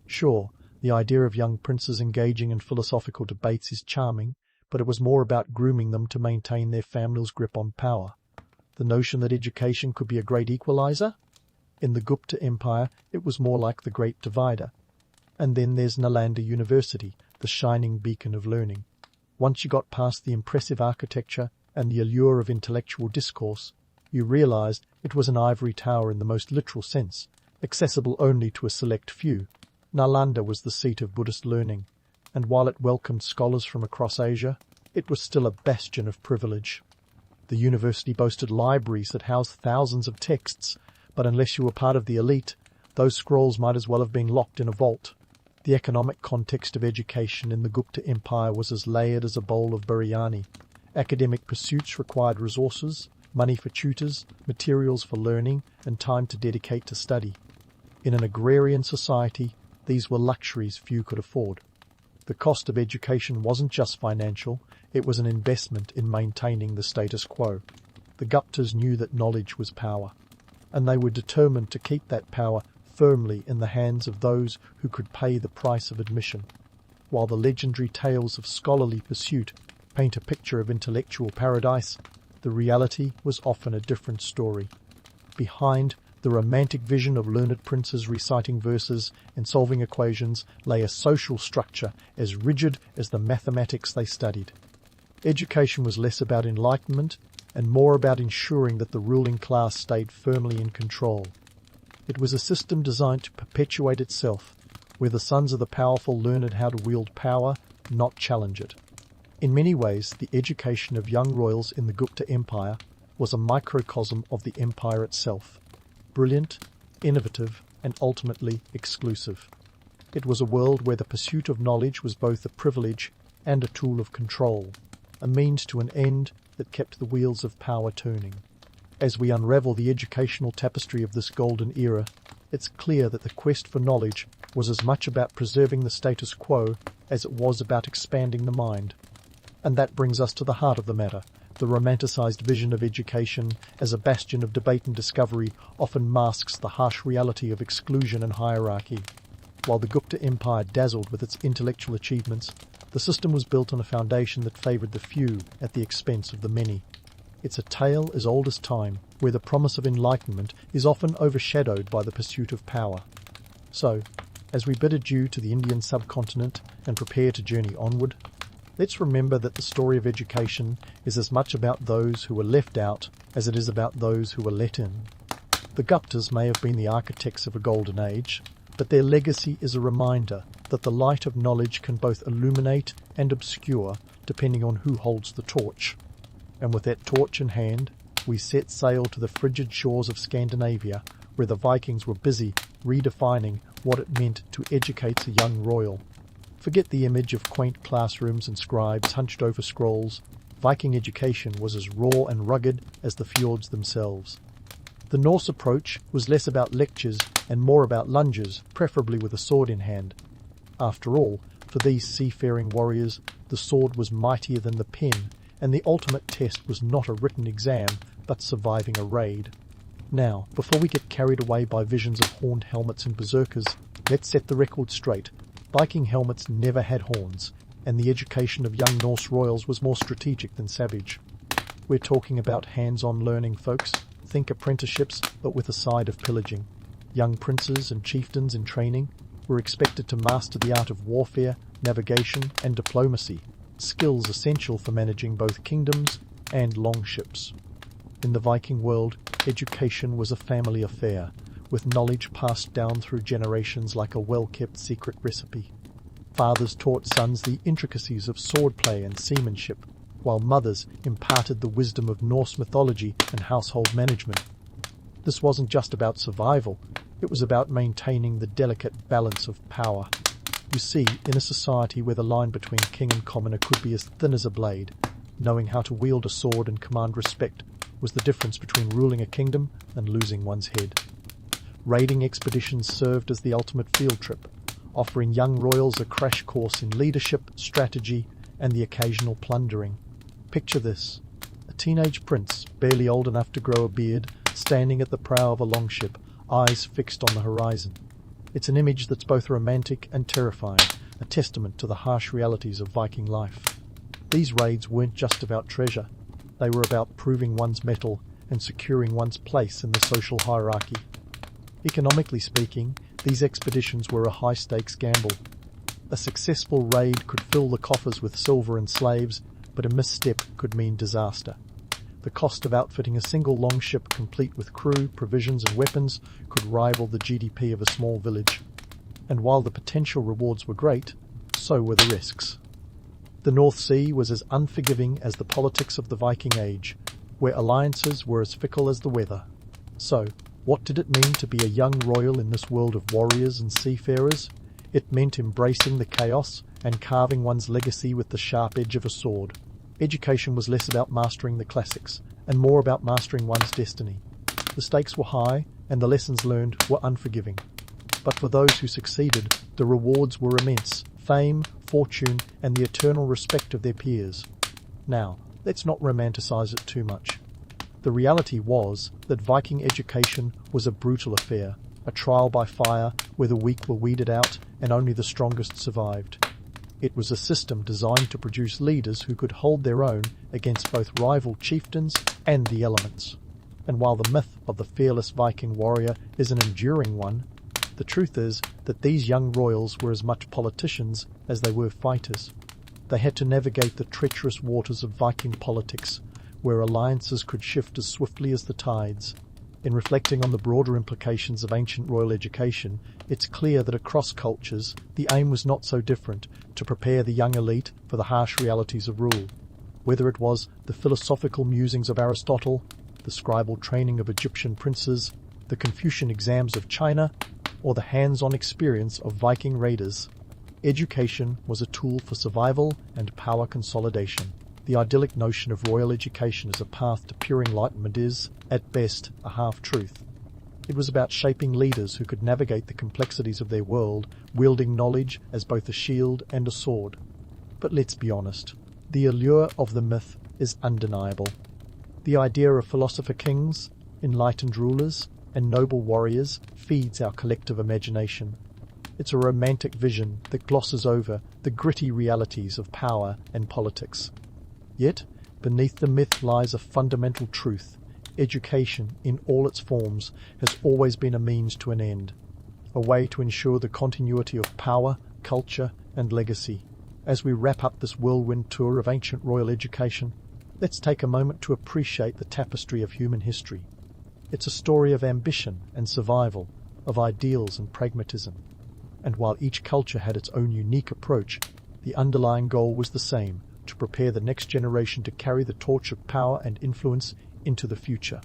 Sure, the idea of young princes engaging in philosophical debates is charming, but it was more about grooming them to maintain their family's grip on power. The notion that education could be a great equalizer? In the Gupta Empire, it was more like the Great Divider. And then there's Nalanda University, the shining beacon of learning. Once you got past the impressive architecture and the allure of intellectual discourse, you realized it was an ivory tower in the most literal sense, accessible only to a select few. Nalanda was the seat of Buddhist learning, and while it welcomed scholars from across Asia, it was still a bastion of privilege. The university boasted libraries that housed thousands of texts, but unless you were part of the elite, those scrolls might as well have been locked in a vault. The economic context of education in the Gupta Empire was as layered as a bowl of biryani. Academic pursuits required resources, money for tutors, materials for learning, and time to dedicate to study. In an agrarian society, these were luxuries few could afford. The cost of education wasn't just financial, it was an investment in maintaining the status quo. The Guptas knew that knowledge was power, and they were determined to keep that power firmly in the hands of those who could pay the price of admission. While the legendary tales of scholarly pursuit paint a picture of intellectual paradise, the reality was often a different story. Behind the romantic vision of learned princes reciting verses and solving equations lay a social structure as rigid as the mathematics they studied. Education was less about enlightenment and more about ensuring that the ruling class stayed firmly in control. It was a system designed to perpetuate itself, where the sons of the powerful learned how to wield power, not challenge it. In many ways, the education of young royals in the Gupta Empire was a microcosm of the empire itself. Brilliant, innovative, and ultimately exclusive. It was a world where the pursuit of knowledge was both a privilege and a tool of control, a means to an end that kept the wheels of power turning. As we unravel the educational tapestry of this golden era, it's clear that the quest for knowledge was as much about preserving the status quo as it was about expanding the mind. And that brings us to the heart of the matter. The romanticized vision of education as a bastion of debate and discovery often masks the harsh reality of exclusion and hierarchy. While the Gupta Empire dazzled with its intellectual achievements, the system was built on a foundation that favored the few at the expense of the many. It's a tale as old as time, where the promise of enlightenment is often overshadowed by the pursuit of power. So, as we bid adieu to the Indian subcontinent and prepare to journey onward, let's remember that the story of education is as much about those who were left out as it is about those who were let in. The Guptas may have been the architects of a golden age, but their legacy is a reminder that the light of knowledge can both illuminate and obscure depending on who holds the torch. And with that torch in hand, we set sail to the frigid shores of Scandinavia, where the Vikings were busy redefining what it meant to educate a young royal. Forget the image of quaint classrooms and scribes hunched over scrolls. Viking education was as raw and rugged as the fjords themselves. The Norse approach was less about lectures and more about lunges, preferably with a sword in hand. After all, for these seafaring warriors, the sword was mightier than the pen, and the ultimate test was not a written exam, but surviving a raid. Now, before we get carried away by visions of horned helmets and berserkers, let's set the record straight. Viking helmets never had horns, and the education of young Norse royals was more strategic than savage. We're talking about hands-on learning, folks. Think apprenticeships, but with a side of pillaging. Young princes and chieftains in training were expected to master the art of warfare, navigation, and diplomacy, skills essential for managing both kingdoms and longships. In the Viking world, education was a family affair, with knowledge passed down through generations like a well-kept secret recipe. Fathers taught sons the intricacies of swordplay and seamanship, while mothers imparted the wisdom of Norse mythology and household management. This wasn't just about survival, it was about maintaining the delicate balance of power. You see, in a society where the line between king and commoner could be as thin as a blade, knowing how to wield a sword and command respect was the difference between ruling a kingdom and losing one's head. Raiding expeditions served as the ultimate field trip, offering young royals a crash course in leadership, strategy, and the occasional plundering. Picture this: a teenage prince, barely old enough to grow a beard, standing at the prow of a longship, eyes fixed on the horizon. It's an image that's both romantic and terrifying, a testament to the harsh realities of Viking life. These raids weren't just about treasure. They were about proving one's mettle and securing one's place in the social hierarchy. Economically speaking, these expeditions were a high-stakes gamble. A successful raid could fill the coffers with silver and slaves, but a misstep could mean disaster. The cost of outfitting a single longship complete with crew, provisions and weapons could rival the GDP of a small village. And while the potential rewards were great, so were the risks. The North Sea was as unforgiving as the politics of the Viking Age, where alliances were as fickle as the weather. So, what did it mean to be a young royal in this world of warriors and seafarers? It meant embracing the chaos and carving one's legacy with the sharp edge of a sword. Education was less about mastering the classics and more about mastering one's destiny. The stakes were high and the lessons learned were unforgiving. But for those who succeeded, the rewards were immense: fame, fortune, and the eternal respect of their peers. Now, let's not romanticize it too much. The reality was that Viking education was a brutal affair, a trial by fire where the weak were weeded out and only the strongest survived. It was a system designed to produce leaders who could hold their own against both rival chieftains and the elements. And while the myth of the fearless Viking warrior is an enduring one, the truth is that these young royals were as much politicians as they were fighters. They had to navigate the treacherous waters of Viking politics, where alliances could shift as swiftly as the tides. In reflecting on the broader implications of ancient royal education, it's clear that across cultures, the aim was not so different: to prepare the young elite for the harsh realities of rule. Whether it was the philosophical musings of Aristotle, the scribal training of Egyptian princes, the Confucian exams of China, or the hands-on experience of Viking raiders, education was a tool for survival and power consolidation. The idyllic notion of royal education as a path to pure enlightenment is, at best, a half-truth. It was about shaping leaders who could navigate the complexities of their world, wielding knowledge as both a shield and a sword. But let's be honest, the allure of the myth is undeniable. The idea of philosopher kings, enlightened rulers, and noble warriors feeds our collective imagination. It's a romantic vision that glosses over the gritty realities of power and politics. Yet, beneath the myth lies a fundamental truth. Education, in all its forms, has always been a means to an end, a way to ensure the continuity of power, culture, and legacy. As we wrap up this whirlwind tour of ancient royal education, let's take a moment to appreciate the tapestry of human history. It's a story of ambition and survival, of ideals and pragmatism. And while each culture had its own unique approach, the underlying goal was the same: to prepare the next generation to carry the torch of power and influence into the future.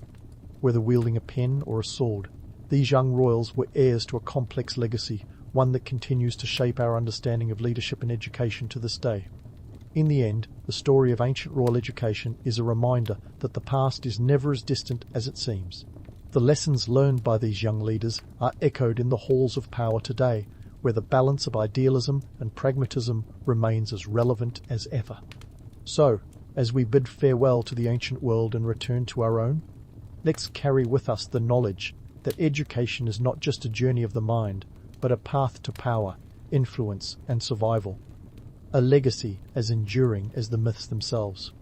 Whether wielding a pen or a sword, these young royals were heirs to a complex legacy, one that continues to shape our understanding of leadership and education to this day. In the end, the story of ancient royal education is a reminder that the past is never as distant as it seems. The lessons learned by these young leaders are echoed in the halls of power today, where the balance of idealism and pragmatism remains as relevant as ever. So, as we bid farewell to the ancient world and return to our own, let's carry with us the knowledge that education is not just a journey of the mind, but a path to power, influence, and survival. A legacy as enduring as the myths themselves.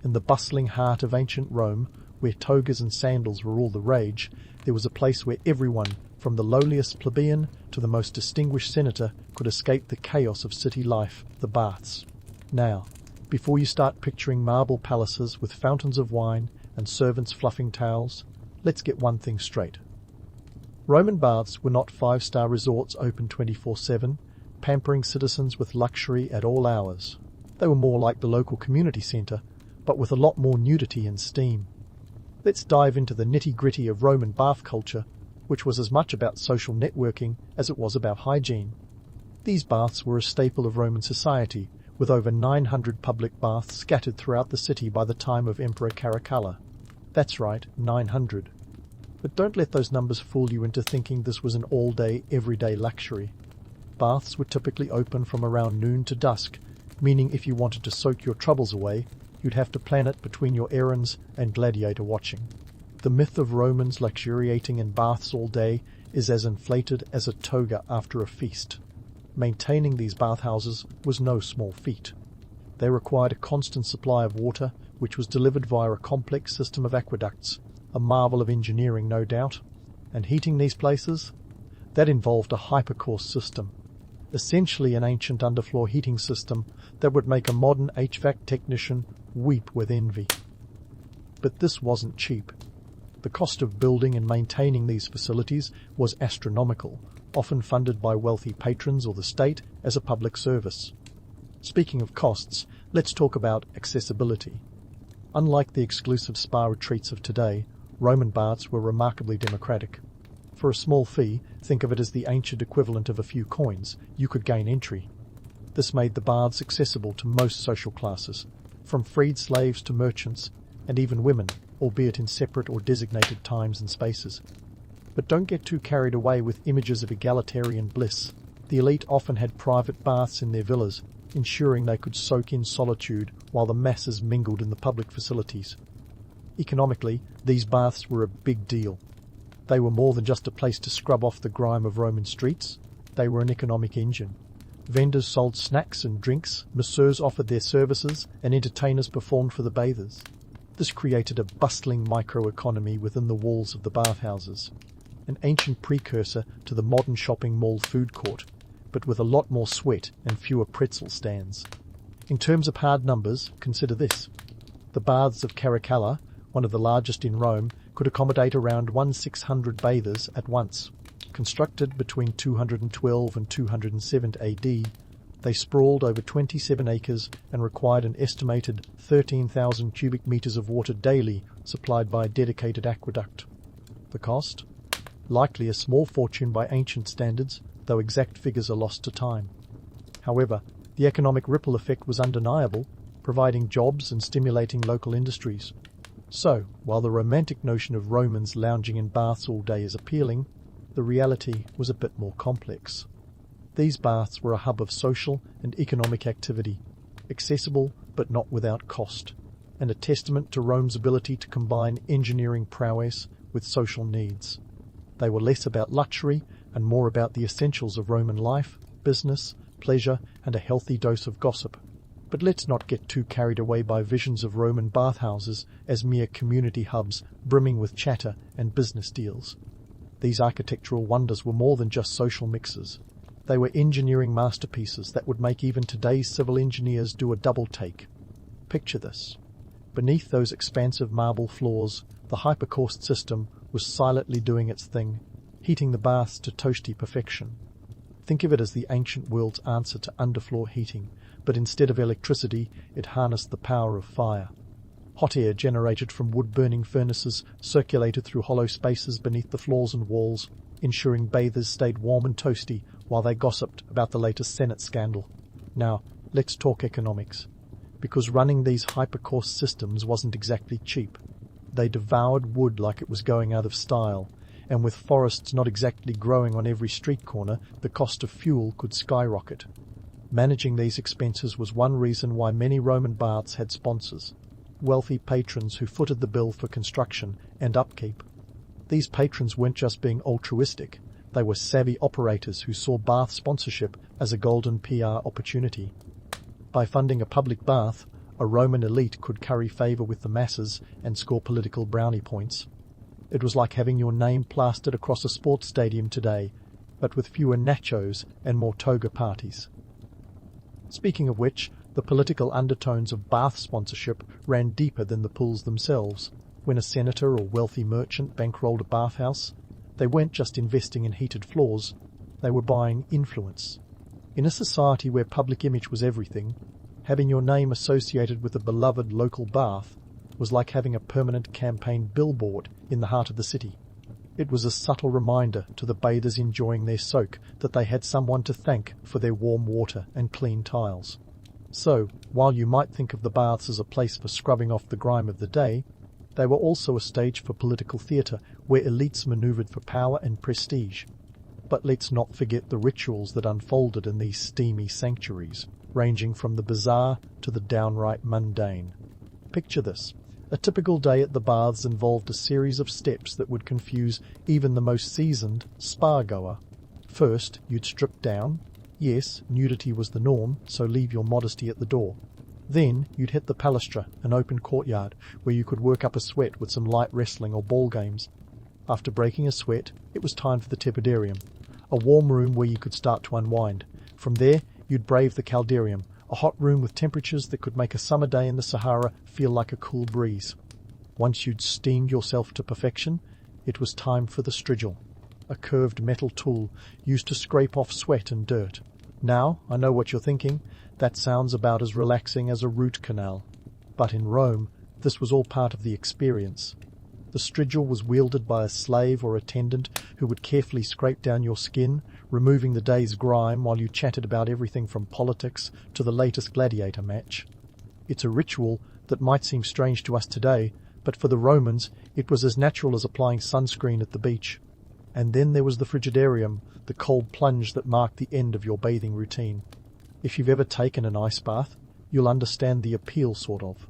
In the bustling heart of ancient Rome, where togas and sandals were all the rage, there was a place where everyone, from the lowliest plebeian to the most distinguished senator, could escape the chaos of city life, the baths. Now, before you start picturing marble palaces with fountains of wine and servants fluffing towels, let's get one thing straight. Roman baths were not five-star resorts open 24/7, pampering citizens with luxury at all hours. They were more like the local community centre, but with a lot more nudity and steam. Let's dive into the nitty-gritty of Roman bath culture, which was as much about social networking as it was about hygiene. These baths were a staple of Roman society, with over 900 public baths scattered throughout the city by the time of Emperor Caracalla. That's right, 900. But don't let those numbers fool you into thinking this was an all-day, everyday luxury. Baths were typically open from around noon to dusk, meaning if you wanted to soak your troubles away, you'd have to plan it between your errands and gladiator watching. The myth of Romans luxuriating in baths all day is as inflated as a toga after a feast. Maintaining these bathhouses was no small feat. They required a constant supply of water, which was delivered via a complex system of aqueducts, a marvel of engineering no doubt. And heating these places? That involved a hypercourse system. essentially an ancient underfloor heating system that would make a modern HVAC technician weep with envy. But this wasn't cheap. The cost of building and maintaining these facilities was astronomical, often funded by wealthy patrons or the state as a public service. Speaking of costs, let's talk about accessibility. Unlike the exclusive spa retreats of today, Roman baths were remarkably democratic. For a small fee, think of it as the ancient equivalent of a few coins, you could gain entry. This made the baths accessible to most social classes, from freed slaves to merchants, and even women, albeit in separate or designated times and spaces. But don't get too carried away with images of egalitarian bliss. The elite often had private baths in their villas, ensuring they could soak in solitude while the masses mingled in the public facilities. Economically, these baths were a big deal. They were more than just a place to scrub off the grime of Roman streets. They were an economic engine. Vendors sold snacks and drinks, masseurs offered their services, and entertainers performed for the bathers. This created a bustling microeconomy within the walls of the bathhouses, an ancient precursor to the modern shopping mall food court, but with a lot more sweat and fewer pretzel stands. In terms of hard numbers, consider this. The baths of Caracalla, one of the largest in Rome, could accommodate around 1,600 bathers at once. Constructed between 212 and 207 AD, they sprawled over 27 acres and required an estimated 13,000 cubic meters of water daily supplied by a dedicated aqueduct. The cost? Likely a small fortune by ancient standards, though exact figures are lost to time. However, the economic ripple effect was undeniable, providing jobs and stimulating local industries. So, while the romantic notion of Romans lounging in baths all day is appealing, the reality was a bit more complex. These baths were a hub of social and economic activity, accessible but not without cost, and a testament to Rome's ability to combine engineering prowess with social needs. They were less about luxury and more about the essentials of Roman life, business, pleasure, and a healthy dose of gossip. But let's not get too carried away by visions of Roman bathhouses as mere community hubs brimming with chatter and business deals. These architectural wonders were more than just social mixes. They were engineering masterpieces that would make even today's civil engineers do a double take. Picture this. Beneath those expansive marble floors, the hypercaust system was silently doing its thing, heating the baths to toasty perfection. Think of it as the ancient world's answer to underfloor heating, but instead of electricity, it harnessed the power of fire. Hot air generated from wood-burning furnaces circulated through hollow spaces beneath the floors and walls, ensuring bathers stayed warm and toasty while they gossiped about the latest Senate scandal. Now, let's talk economics. Because running these hypercaust systems wasn't exactly cheap. They devoured wood like it was going out of style, and with forests not exactly growing on every street corner, the cost of fuel could skyrocket. Managing these expenses was one reason why many Roman baths had sponsors, wealthy patrons who footed the bill for construction and upkeep. These patrons weren't just being altruistic, they were savvy operators who saw bath sponsorship as a golden PR opportunity. By funding a public bath, a Roman elite could curry favour with the masses and score political brownie points. It was like having your name plastered across a sports stadium today, but with fewer nachos and more toga parties. Speaking of which, the political undertones of bath sponsorship ran deeper than the pools themselves. When a senator or wealthy merchant bankrolled a bathhouse, they weren't just investing in heated floors, they were buying influence. In a society where public image was everything, having your name associated with a beloved local bath was like having a permanent campaign billboard in the heart of the city. It was a subtle reminder to the bathers enjoying their soak that they had someone to thank for their warm water and clean tiles. So, while you might think of the baths as a place for scrubbing off the grime of the day, they were also a stage for political theatre where elites manoeuvred for power and prestige. But let's not forget the rituals that unfolded in these steamy sanctuaries, ranging from the bizarre to the downright mundane. Picture this. A typical day at the baths involved a series of steps that would confuse even the most seasoned spa-goer. First, you'd strip down. Yes, nudity was the norm, so leave your modesty at the door. Then, you'd hit the palastra, an open courtyard, where you could work up a sweat with some light wrestling or ball games. After breaking a sweat, it was time for the tepidarium, a warm room where you could start to unwind. From there, you'd brave the caldarium, a hot room with temperatures that could make a summer day in the Sahara feel like a cool breeze. Once you'd steamed yourself to perfection, it was time for the strigil, a curved metal tool used to scrape off sweat and dirt. Now, I know what you're thinking, that sounds about as relaxing as a root canal. But in Rome, this was all part of the experience. The strigil was wielded by a slave or attendant who would carefully scrape down your skin, removing the day's grime while you chatted about everything from politics to the latest gladiator match. It's a ritual that might seem strange to us today, but for the Romans it was as natural as applying sunscreen at the beach. And then there was the frigidarium, the cold plunge that marked the end of your bathing routine. If you've ever taken an ice bath, you'll understand the appeal, sort of.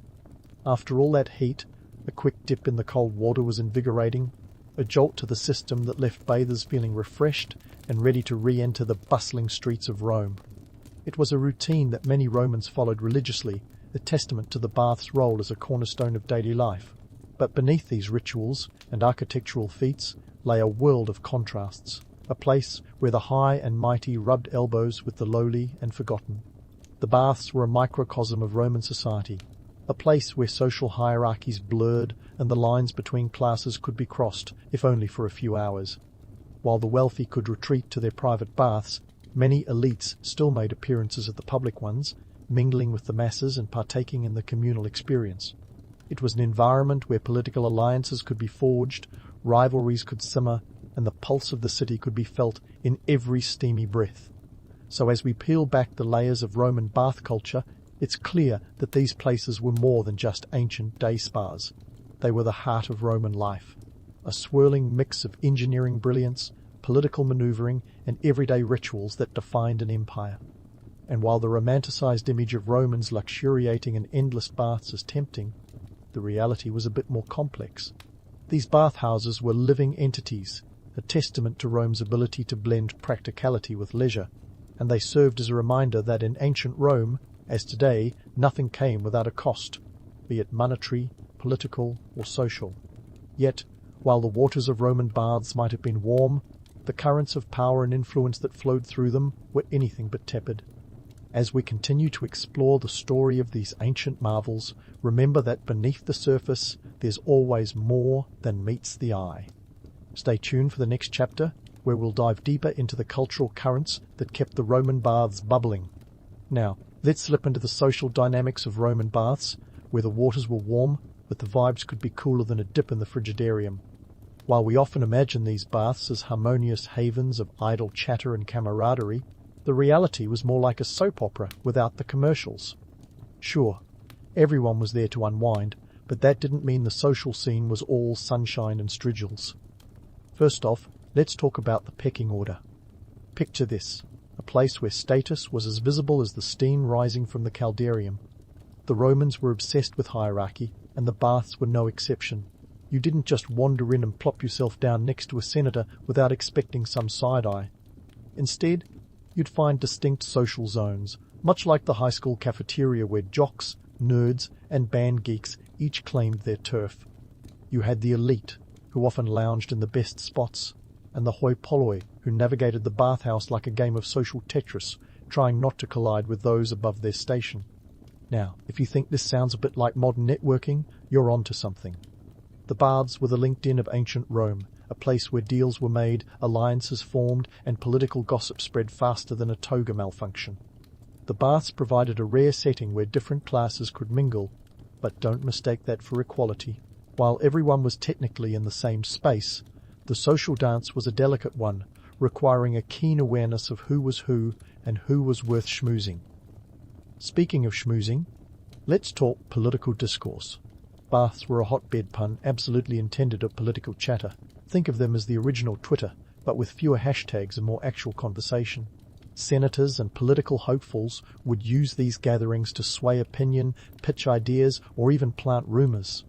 After all that heat, a quick dip in the cold water was invigorating, a jolt to the system that left bathers feeling refreshed and ready to re-enter the bustling streets of Rome. It was a routine that many Romans followed religiously, a testament to the bath's role as a cornerstone of daily life. But beneath these rituals and architectural feats lay a world of contrasts, a place where the high and mighty rubbed elbows with the lowly and forgotten. The baths were a microcosm of Roman society, a place where social hierarchies blurred and the lines between classes could be crossed, if only for a few hours. While the wealthy could retreat to their private baths, many elites still made appearances at the public ones, mingling with the masses and partaking in the communal experience. It was an environment where political alliances could be forged, rivalries could simmer, and the pulse of the city could be felt in every steamy breath. So as we peel back the layers of Roman bath culture, it's clear that these places were more than just ancient day spas. They were the heart of Roman life, a swirling mix of engineering brilliance, political maneuvering, and everyday rituals that defined an empire. And while the romanticized image of Romans luxuriating in endless baths is tempting, the reality was a bit more complex. These bathhouses were living entities, a testament to Rome's ability to blend practicality with leisure, and they served as a reminder that in ancient Rome, as today, nothing came without a cost, be it monetary, political, or social. Yet, while the waters of Roman baths might have been warm, the currents of power and influence that flowed through them were anything but tepid. As we continue to explore the story of these ancient marvels, remember that beneath the surface there's always more than meets the eye. Stay tuned for the next chapter, where we'll dive deeper into the cultural currents that kept the Roman baths bubbling. Now, let's slip into the social dynamics of Roman baths, where the waters were warm, but the vibes could be cooler than a dip in the frigidarium. While we often imagine these baths as harmonious havens of idle chatter and camaraderie, the reality was more like a soap opera without the commercials. Sure, everyone was there to unwind, but that didn't mean the social scene was all sunshine and strigils. First off, let's talk about the pecking order. Picture this, a place where status was as visible as the steam rising from the caldarium. The Romans were obsessed with hierarchy, and the baths were no exception. You didn't just wander in and plop yourself down next to a senator without expecting some side-eye. Instead, you'd find distinct social zones, much like the high school cafeteria where jocks, nerds, and band geeks each claimed their turf. You had the elite, who often lounged in the best spots, and the hoi polloi, who navigated the bathhouse like a game of social Tetris, trying not to collide with those above their station. Now, if you think this sounds a bit like modern networking, you're onto something. The baths were the LinkedIn of ancient Rome, a place where deals were made, alliances formed, and political gossip spread faster than a toga malfunction. The baths provided a rare setting where different classes could mingle, but don't mistake that for equality. While everyone was technically in the same space, the social dance was a delicate one, requiring a keen awareness of who was who and who was worth schmoozing. Speaking of schmoozing, let's talk political discourse. Baths were a hotbed pun absolutely intended of political chatter. Think of them as the original Twitter, but with fewer hashtags and more actual conversation. Senators and political hopefuls would use these gatherings to sway opinion, pitch ideas, or even plant rumors.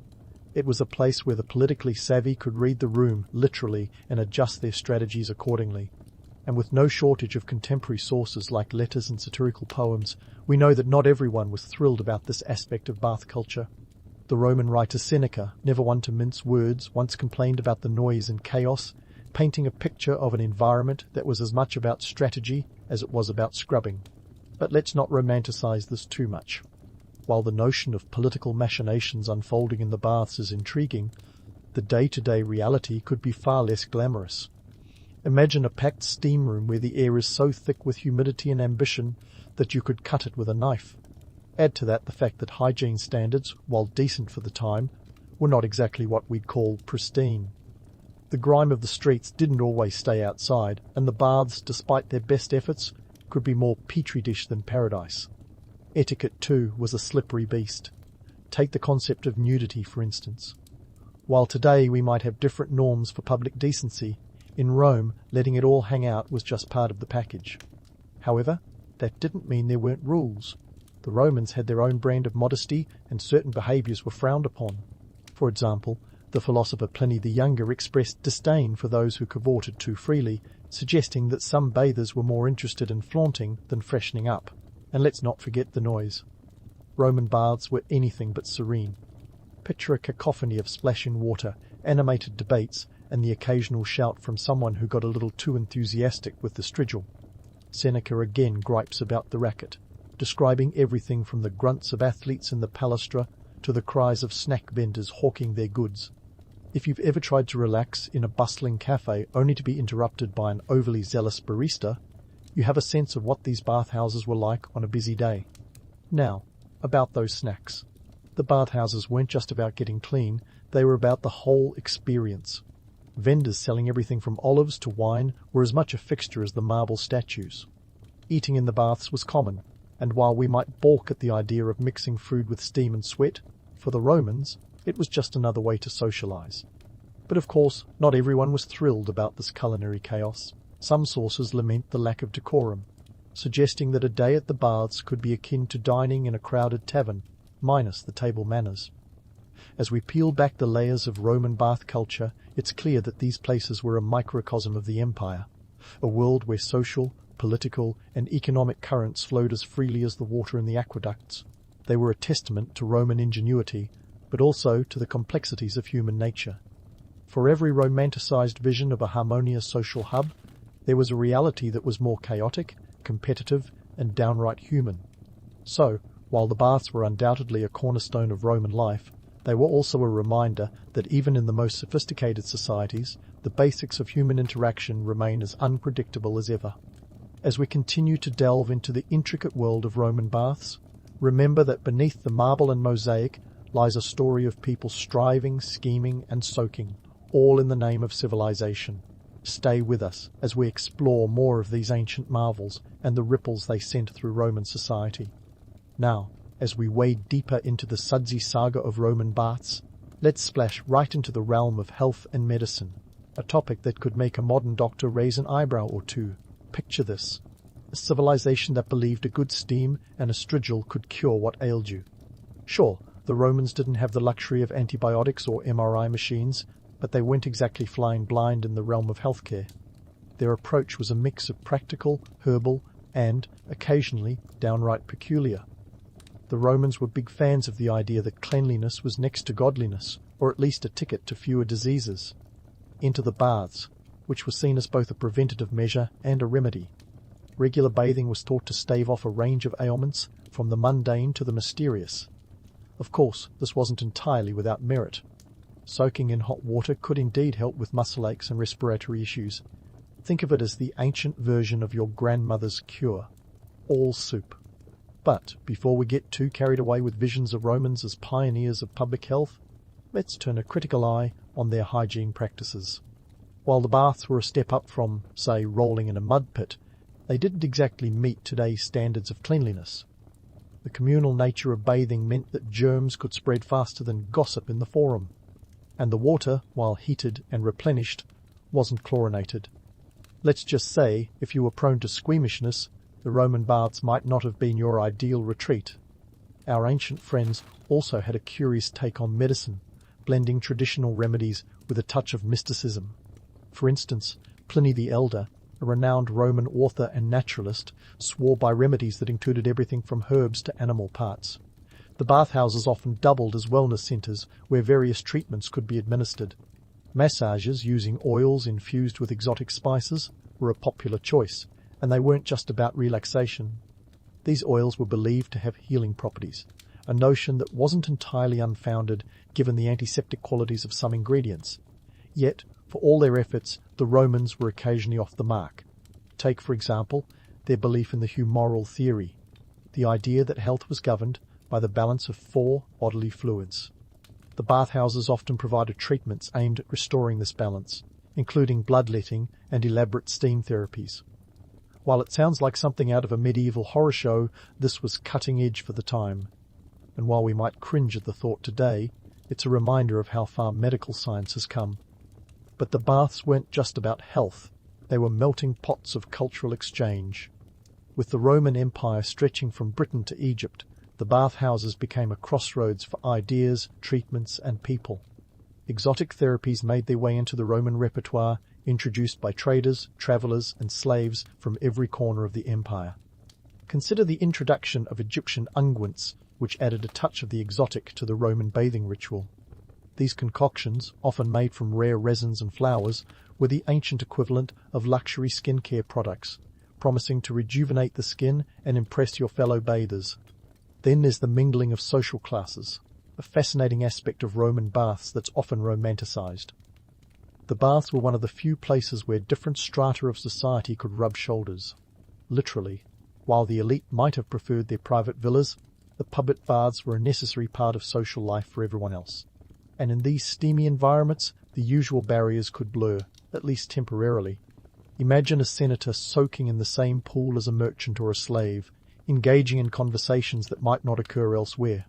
It was a place where the politically savvy could read the room, literally, and adjust their strategies accordingly. And with no shortage of contemporary sources like letters and satirical poems, we know that not everyone was thrilled about this aspect of bath culture. The Roman writer Seneca, never one to mince words, once complained about the noise and chaos, painting a picture of an environment that was as much about strategy as it was about scrubbing. But let's not romanticize this too much. While the notion of political machinations unfolding in the baths is intriguing, the day-to-day reality could be far less glamorous. Imagine a packed steam room where the air is so thick with humidity and ambition that you could cut it with a knife. Add to that the fact that hygiene standards, while decent for the time, were not exactly what we'd call pristine. The grime of the streets didn't always stay outside, and the baths, despite their best efforts, could be more petri dish than paradise. Etiquette, too, was a slippery beast. Take the concept of nudity, for instance. While today we might have different norms for public decency, in Rome, letting it all hang out was just part of the package. However, that didn't mean there weren't rules. The Romans had their own brand of modesty, and certain behaviours were frowned upon. For example, the philosopher Pliny the Younger expressed disdain for those who cavorted too freely, suggesting that some bathers were more interested in flaunting than freshening up. And let's not forget the noise. Roman baths were anything but serene. Picture a cacophony of splashing water, animated debates, and the occasional shout from someone who got a little too enthusiastic with the strigil. Seneca again gripes about the racket, describing everything from the grunts of athletes in the palastra to the cries of snack vendors hawking their goods. If you've ever tried to relax in a bustling cafe only to be interrupted by an overly zealous barista, you have a sense of what these bathhouses were like on a busy day. Now, about those snacks. The bathhouses weren't just about getting clean, they were about the whole experience. Vendors selling everything from olives to wine were as much a fixture as the marble statues. Eating in the baths was common, and while we might balk at the idea of mixing food with steam and sweat, for the Romans it was just another way to socialize. But of course, not everyone was thrilled about this culinary chaos. Some sources lament the lack of decorum, suggesting that a day at the baths could be akin to dining in a crowded tavern, minus the table manners. As we peel back the layers of Roman bath culture, it's clear that these places were a microcosm of the empire, a world where social, political, and economic currents flowed as freely as the water in the aqueducts. They were a testament to Roman ingenuity, but also to the complexities of human nature. For every romanticized vision of a harmonious social hub, there was a reality that was more chaotic, competitive, and downright human. So, while the baths were undoubtedly a cornerstone of Roman life, they were also a reminder that even in the most sophisticated societies, the basics of human interaction remain as unpredictable as ever. As we continue to delve into the intricate world of Roman baths, remember that beneath the marble and mosaic lies a story of people striving, scheming, and soaking, all in the name of civilization. Stay with us as we explore more of these ancient marvels and the ripples they sent through Roman society. Now, as we wade deeper into the sudsy saga of Roman baths, let's splash right into the realm of health and medicine, a topic that could make a modern doctor raise an eyebrow or two. Picture this: a civilization that believed a good steam and a strigil could cure what ailed you. Sure, the Romans didn't have the luxury of antibiotics or MRI machines, but they weren't exactly flying blind in the realm of healthcare. Their approach was a mix of practical, herbal, and, occasionally, downright peculiar. The Romans were big fans of the idea that cleanliness was next to godliness, or at least a ticket to fewer diseases. Enter the baths, which were seen as both a preventative measure and a remedy. Regular bathing was thought to stave off a range of ailments, from the mundane to the mysterious. Of course, this wasn't entirely without merit. Soaking in hot water could indeed help with muscle aches and respiratory issues. Think of it as the ancient version of your grandmother's cure. All soup. But before we get too carried away with visions of Romans as pioneers of public health, let's turn a critical eye on their hygiene practices. While the baths were a step up from, say, rolling in a mud pit, they didn't exactly meet today's standards of cleanliness. The communal nature of bathing meant that germs could spread faster than gossip in the forum, and the water, while heated and replenished, wasn't chlorinated. Let's just say, if you were prone to squeamishness, the Roman baths might not have been your ideal retreat. Our ancient friends also had a curious take on medicine, blending traditional remedies with a touch of mysticism. For instance, Pliny the Elder, a renowned Roman author and naturalist, swore by remedies that included everything from herbs to animal parts. The bathhouses often doubled as wellness centres where various treatments could be administered. Massages using oils infused with exotic spices were a popular choice, and they weren't just about relaxation. These oils were believed to have healing properties, a notion that wasn't entirely unfounded given the antiseptic qualities of some ingredients. Yet, for all their efforts, the Romans were occasionally off the mark. Take, for example, their belief in the humoral theory, the idea that health was governed by the balance of 4 bodily fluids. The bathhouses often provided treatments aimed at restoring this balance, including bloodletting and elaborate steam therapies. While it sounds like something out of a medieval horror show, this was cutting edge for the time. And while we might cringe at the thought today, it's a reminder of how far medical science has come. But the baths weren't just about health, they were melting pots of cultural exchange. With the Roman Empire stretching from Britain to Egypt, the bathhouses became a crossroads for ideas, treatments, and people. Exotic therapies made their way into the Roman repertoire, introduced by traders, travellers, and slaves from every corner of the empire. Consider the introduction of Egyptian unguents, which added a touch of the exotic to the Roman bathing ritual. These concoctions, often made from rare resins and flowers, were the ancient equivalent of luxury skincare products, promising to rejuvenate the skin and impress your fellow bathers. Then there's the mingling of social classes, a fascinating aspect of Roman baths that's often romanticized. The baths were one of the few places where different strata of society could rub shoulders. Literally, while the elite might have preferred their private villas, the public baths were a necessary part of social life for everyone else. And in these steamy environments, the usual barriers could blur, at least temporarily. Imagine a senator soaking in the same pool as a merchant or a slave, engaging in conversations that might not occur elsewhere.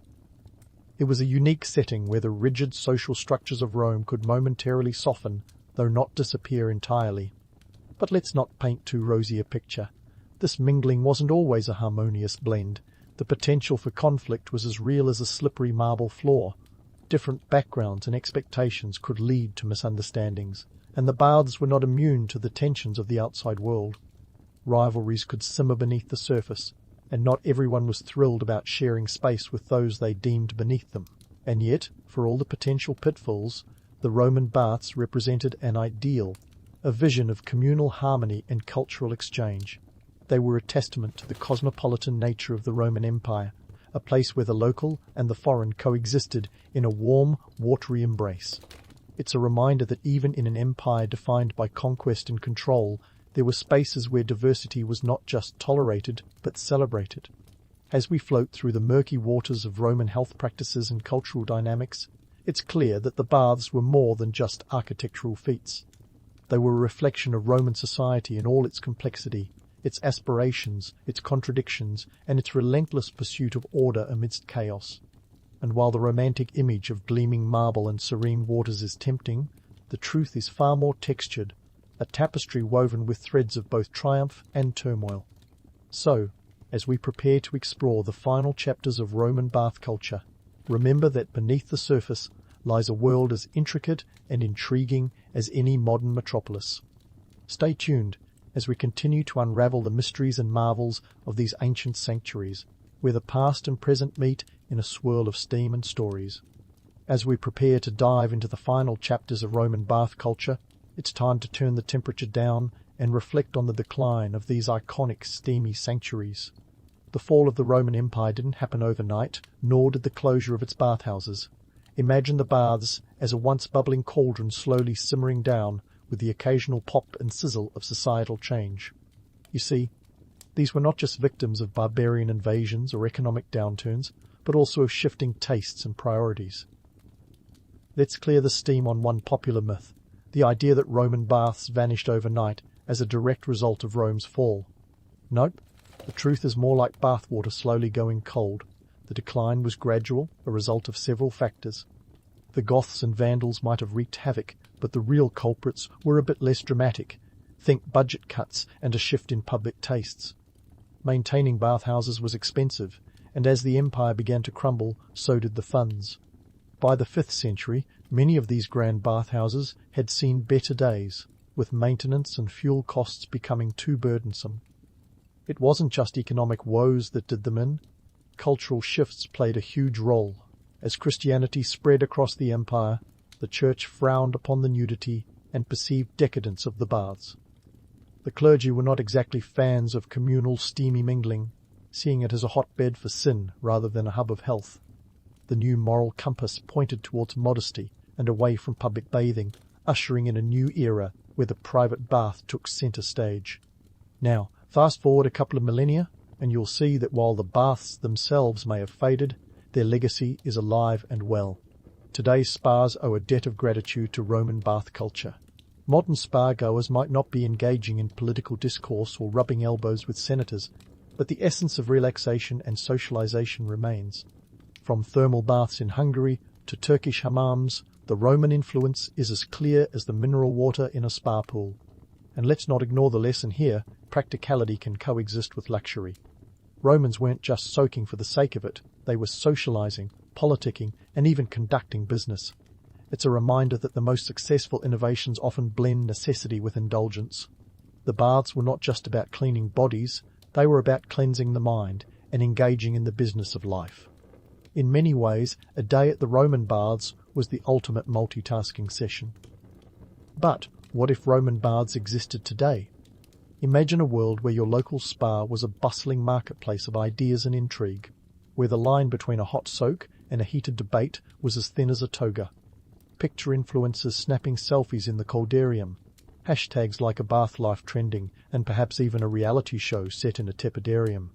It was a unique setting where the rigid social structures of Rome could momentarily soften, though not disappear entirely. But let's not paint too rosy a picture. This mingling wasn't always a harmonious blend. The potential for conflict was as real as a slippery marble floor. Different backgrounds and expectations could lead to misunderstandings, and the baths were not immune to the tensions of the outside world. Rivalries could simmer beneath the surface, and not everyone was thrilled about sharing space with those they deemed beneath them. And yet, for all the potential pitfalls, the Roman baths represented an ideal, a vision of communal harmony and cultural exchange. They were a testament to the cosmopolitan nature of the Roman Empire, a place where the local and the foreign coexisted in a warm, watery embrace. It's a reminder that even in an empire defined by conquest and control, there were spaces where diversity was not just tolerated, but celebrated. As we float through the murky waters of Roman health practices and cultural dynamics, it's clear that the baths were more than just architectural feats. They were a reflection of Roman society in all its complexity, its aspirations, its contradictions, and its relentless pursuit of order amidst chaos. And while the romantic image of gleaming marble and serene waters is tempting, the truth is far more textured, a tapestry woven with threads of both triumph and turmoil. So, as we prepare to explore the final chapters of Roman bath culture, remember that beneath the surface lies a world as intricate and intriguing as any modern metropolis. Stay tuned as we continue to unravel the mysteries and marvels of these ancient sanctuaries, where the past and present meet in a swirl of steam and stories. As we prepare to dive into the final chapters of Roman bath culture, it's time to turn the temperature down and reflect on the decline of these iconic steamy sanctuaries. The fall of the Roman Empire didn't happen overnight, nor did the closure of its bathhouses. Imagine the baths as a once bubbling cauldron slowly simmering down with the occasional pop and sizzle of societal change. You see, these were not just victims of barbarian invasions or economic downturns, but also of shifting tastes and priorities. Let's clear the steam on one popular myth, the idea that Roman baths vanished overnight as a direct result of Rome's fall. Nope, the truth is more like bathwater slowly going cold. The decline was gradual, a result of several factors. The Goths and Vandals might have wreaked havoc, but the real culprits were a bit less dramatic. Think budget cuts and a shift in public tastes. Maintaining bathhouses was expensive, and as the empire began to crumble, so did the funds. By the 5th century, many of these grand bathhouses had seen better days, with maintenance and fuel costs becoming too burdensome. It wasn't just economic woes that did them in. Cultural shifts played a huge role. As Christianity spread across the empire, The church frowned upon the nudity and perceived decadence of the baths. The clergy were not exactly fans of communal steamy mingling, seeing it as a hotbed for sin rather than a hub of health. The new moral compass pointed towards modesty and away from public bathing, ushering in a new era where the private bath took centre stage. Now, fast forward a couple of millennia, and you'll see that while the baths themselves may have faded, their legacy is alive and well. Today's spas owe a debt of gratitude to Roman bath culture. Modern spa-goers might not be engaging in political discourse or rubbing elbows with senators, but the essence of relaxation and socialization remains. From thermal baths in Hungary to Turkish hammams, the Roman influence is as clear as the mineral water in a spa pool. And let's not ignore the lesson here: practicality can coexist with luxury. Romans weren't just soaking for the sake of it, they were socializing, politicking, and even conducting business. It's a reminder that the most successful innovations often blend necessity with indulgence. The baths were not just about cleaning bodies, they were about cleansing the mind and engaging in the business of life. In many ways, a day at the Roman baths was the ultimate multitasking session. But what if Roman baths existed today? Imagine a world where your local spa was a bustling marketplace of ideas and intrigue, where the line between a hot soak and a heated debate was as thin as a toga. Picture influencers snapping selfies in the caldarium, hashtags like a bath life trending, and perhaps even a reality show set in a tepidarium.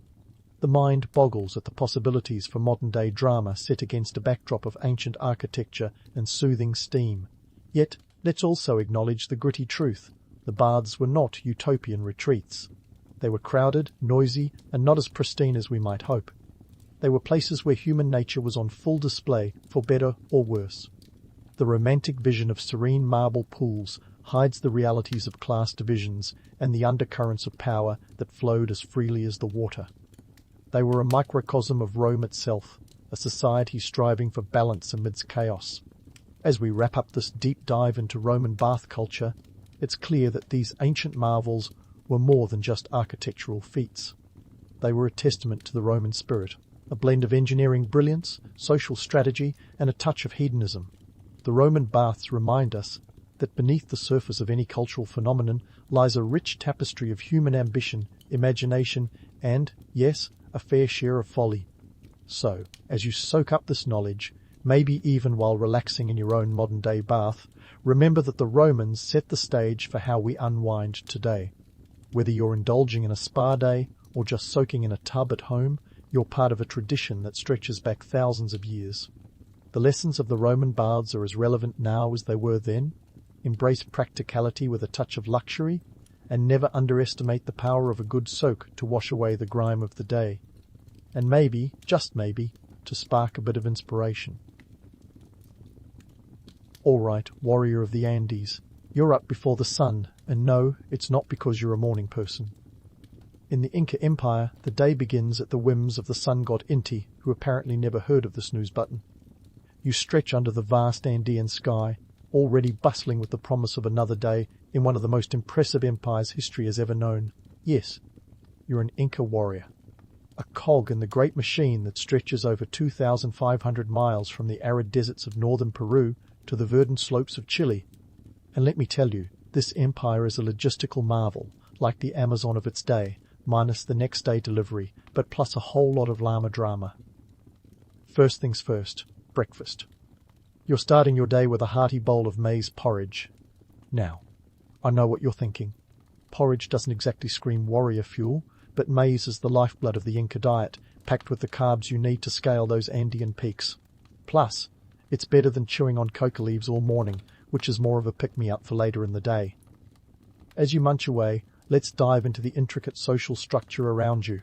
The mind boggles at the possibilities for modern-day drama set against a backdrop of ancient architecture and soothing steam. Yet, let's also acknowledge the gritty truth. The baths were not utopian retreats. They were crowded, noisy, and not as pristine as we might hope. They were places where human nature was on full display, for better or worse. The romantic vision of serene marble pools hides the realities of class divisions and the undercurrents of power that flowed as freely as the water. They were a microcosm of Rome itself, a society striving for balance amidst chaos. As we wrap up this deep dive into Roman bath culture, it's clear that these ancient marvels were more than just architectural feats. They were a testament to the Roman spirit, a blend of engineering brilliance, social strategy, and a touch of hedonism. The Roman baths remind us that beneath the surface of any cultural phenomenon lies a rich tapestry of human ambition, imagination, and, yes, a fair share of folly. So, as you soak up this knowledge, maybe even while relaxing in your own modern-day bath, remember that the Romans set the stage for how we unwind today. Whether you're indulging in a spa day or just soaking in a tub at home, you're part of a tradition that stretches back thousands of years. The lessons of the Roman baths are as relevant now as they were then. Embrace practicality with a touch of luxury, and never underestimate the power of a good soak to wash away the grime of the day. And maybe, just maybe, to spark a bit of inspiration. All right, warrior of the Andes, you're up before the sun, and no, it's not because you're a morning person. In the Inca Empire, the day begins at the whims of the sun god Inti, who apparently never heard of the snooze button. You stretch under the vast Andean sky, already bustling with the promise of another day in one of the most impressive empires history has ever known. Yes, you're an Inca warrior. A cog in the great machine that stretches over 2,500 miles from the arid deserts of northern Peru to the verdant slopes of Chile. And let me tell you, this empire is a logistical marvel, like the Amazon of its day, minus the next day delivery, but plus a whole lot of llama drama. First things first, breakfast. You're starting your day with a hearty bowl of maize porridge. Now, I know what you're thinking. Porridge doesn't exactly scream warrior fuel, but maize is the lifeblood of the Inca diet, packed with the carbs you need to scale those Andean peaks. Plus, it's better than chewing on coca leaves all morning, which is more of a pick-me-up for later in the day. As you munch away, let's dive into the intricate social structure around you.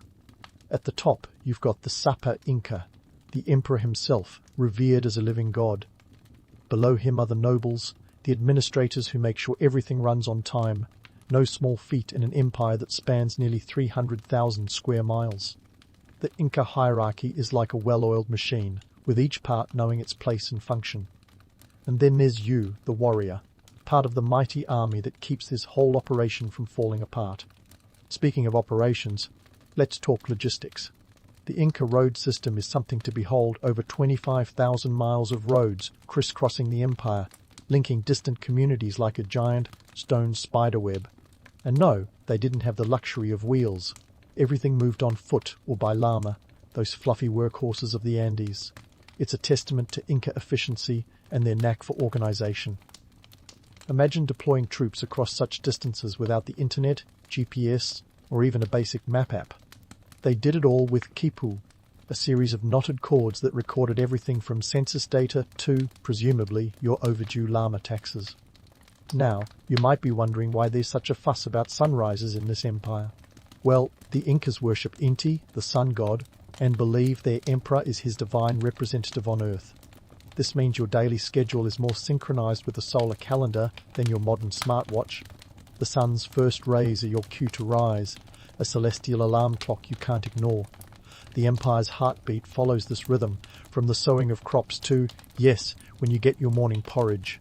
At the top, you've got the Sapa Inca, the emperor himself, revered as a living god. Below him are the nobles, the administrators who make sure everything runs on time, no small feat in an empire that spans nearly 300,000 square miles. The Inca hierarchy is like a well-oiled machine, with each part knowing its place and function. And then there's you, the warrior, part of the mighty army that keeps this whole operation from falling apart. Speaking of operations, let's talk logistics. The Inca road system is something to behold. Over 25,000 miles of roads crisscrossing the empire, linking distant communities like a giant stone spiderweb. And no, they didn't have the luxury of wheels. Everything moved on foot or by llama, those fluffy workhorses of the Andes. It's a testament to Inca efficiency and their knack for organization. Imagine deploying troops across such distances without the internet, GPS, or even a basic map app. They did it all with quipu, a series of knotted cords that recorded everything from census data to, presumably, your overdue llama taxes. Now, you might be wondering why there's such a fuss about sunrises in this empire. Well, the Incas worship Inti, the sun god, and believe their emperor is his divine representative on Earth. This means your daily schedule is more synchronized with the solar calendar than your modern smartwatch. The sun's first rays are your cue to rise, a celestial alarm clock you can't ignore. The empire's heartbeat follows this rhythm, from the sowing of crops to, yes, when you get your morning porridge.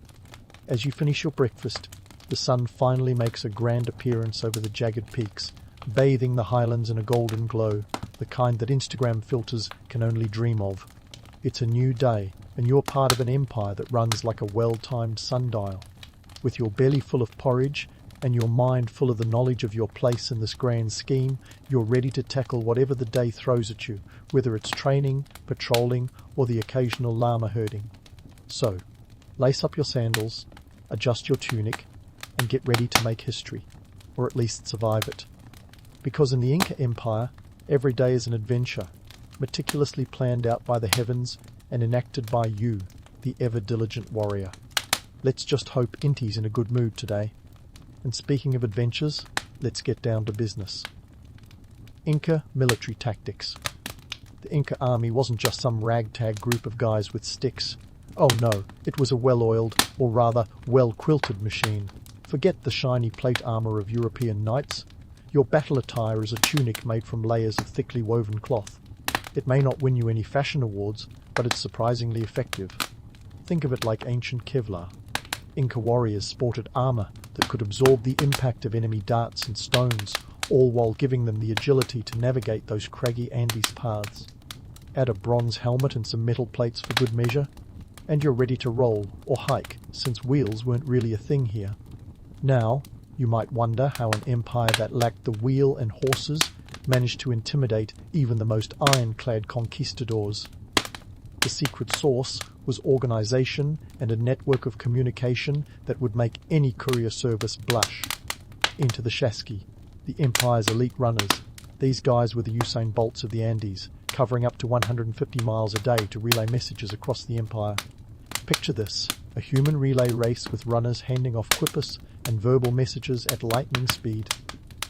As you finish your breakfast, the sun finally makes a grand appearance over the jagged peaks, bathing the highlands in a golden glow, the kind that Instagram filters can only dream of. It's a new day, and you're part of an empire that runs like a well-timed sundial. With your belly full of porridge and your mind full of the knowledge of your place in this grand scheme, you're ready to tackle whatever the day throws at you, whether it's training, patrolling, or the occasional llama herding. So, lace up your sandals, adjust your tunic, and get ready to make history, or at least survive it. Because in the Inca Empire, every day is an adventure, meticulously planned out by the heavens and enacted by you, the ever-diligent warrior. Let's just hope Inti's in a good mood today. And speaking of adventures, let's get down to business. Inca military tactics. The Inca army wasn't just some ragtag group of guys with sticks. Oh no, it was a well-oiled, or rather well-quilted machine. Forget the shiny plate armor of European knights. Your battle attire is a tunic made from layers of thickly woven cloth. It may not win you any fashion awards, but it's surprisingly effective. Think of it like ancient Kevlar. Inca warriors sported armor that could absorb the impact of enemy darts and stones, all while giving them the agility to navigate those craggy Andes paths. Add a bronze helmet and some metal plates for good measure, and you're ready to roll or hike, since wheels weren't really a thing here. Now, you might wonder how an empire that lacked the wheel and horses managed to intimidate even the most ironclad conquistadors. The secret sauce was organization and a network of communication that would make any courier service blush. Enter the Shaski, the empire's elite runners. These guys were the Usain Bolts of the Andes, covering up to 150 miles a day to relay messages across the empire. Picture this, a human relay race with runners handing off quippus and verbal messages at lightning speed.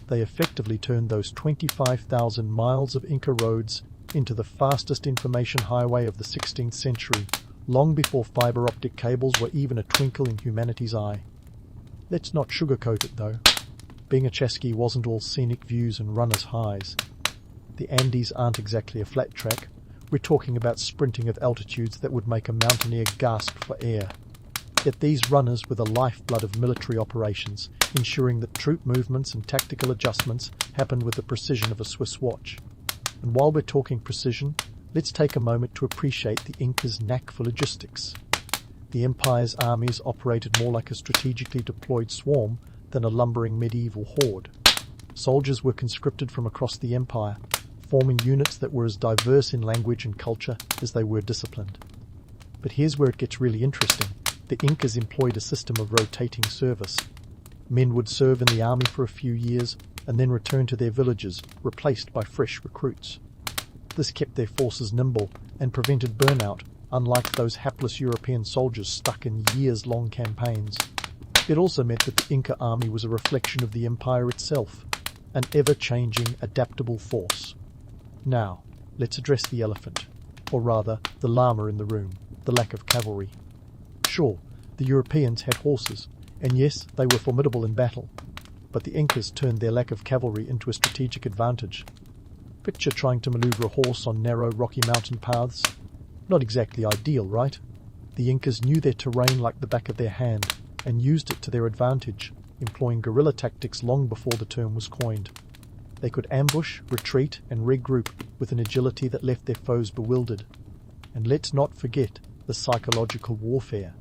They effectively turned those 25,000 miles of Inca roads into the fastest information highway of the 16th century, long before fiber optic cables were even a twinkle in humanity's eye. Let's not sugarcoat it though. Being a Chesky wasn't all scenic views and runners' highs. The Andes aren't exactly a flat track. We're talking about sprinting at altitudes that would make a mountaineer gasp for air. Yet these runners were the lifeblood of military operations, ensuring that troop movements and tactical adjustments happened with the precision of a Swiss watch. And while we're talking precision, let's take a moment to appreciate the Incas' knack for logistics. The empire's armies operated more like a strategically deployed swarm than a lumbering medieval horde. Soldiers were conscripted from across the empire, forming units that were as diverse in language and culture as they were disciplined. But here's where it gets really interesting. The Incas employed a system of rotating service. Men would serve in the army for a few years and then return to their villages, replaced by fresh recruits. This kept their forces nimble and prevented burnout, unlike those hapless European soldiers stuck in years-long campaigns. It also meant that the Inca army was a reflection of the empire itself, an ever-changing, adaptable force. Now, let's address the elephant, or rather, the llama in the room, the lack of cavalry. Sure, the Europeans had horses, and yes, they were formidable in battle, but the Incas turned their lack of cavalry into a strategic advantage. Picture trying to maneuver a horse on narrow, rocky mountain paths. Not exactly ideal, right? The Incas knew their terrain like the back of their hand, and used it to their advantage, employing guerrilla tactics long before the term was coined. They could ambush, retreat, and regroup with an agility that left their foes bewildered. And let's not forget the psychological warfare.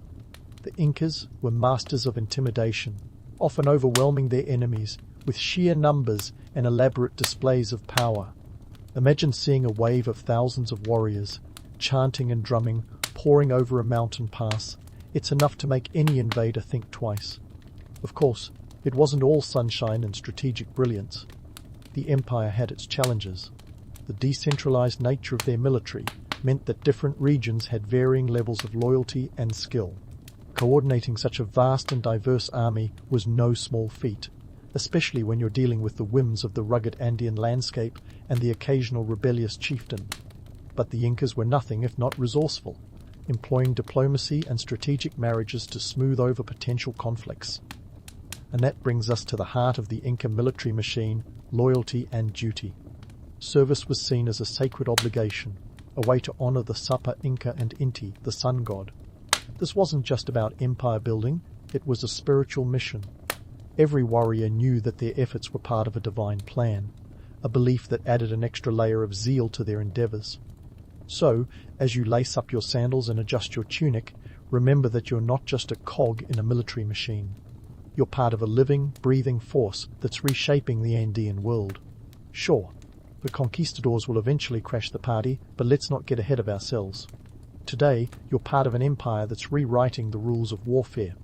The Incas were masters of intimidation, often overwhelming their enemies with sheer numbers and elaborate displays of power. Imagine seeing a wave of thousands of warriors, chanting and drumming, pouring over a mountain pass. It's enough to make any invader think twice. Of course, it wasn't all sunshine and strategic brilliance. The empire had its challenges. The decentralized nature of their military meant that different regions had varying levels of loyalty and skill. Coordinating such a vast and diverse army was no small feat, especially when you're dealing with the whims of the rugged Andean landscape and the occasional rebellious chieftain. But the Incas were nothing if not resourceful, employing diplomacy and strategic marriages to smooth over potential conflicts. And that brings us to the heart of the Inca military machine: loyalty and duty. Service was seen as a sacred obligation, a way to honor the Sapa, Inca, and Inti, the sun god. This wasn't just about empire building, it was a spiritual mission. Every warrior knew that their efforts were part of a divine plan, a belief that added an extra layer of zeal to their endeavors. So, as you lace up your sandals and adjust your tunic, remember that you're not just a cog in a military machine. You're part of a living, breathing force that's reshaping the Andean world. Sure, the conquistadors will eventually crash the party, but let's not get ahead of ourselves. Today, you're part of an empire that's rewriting the rules of warfare.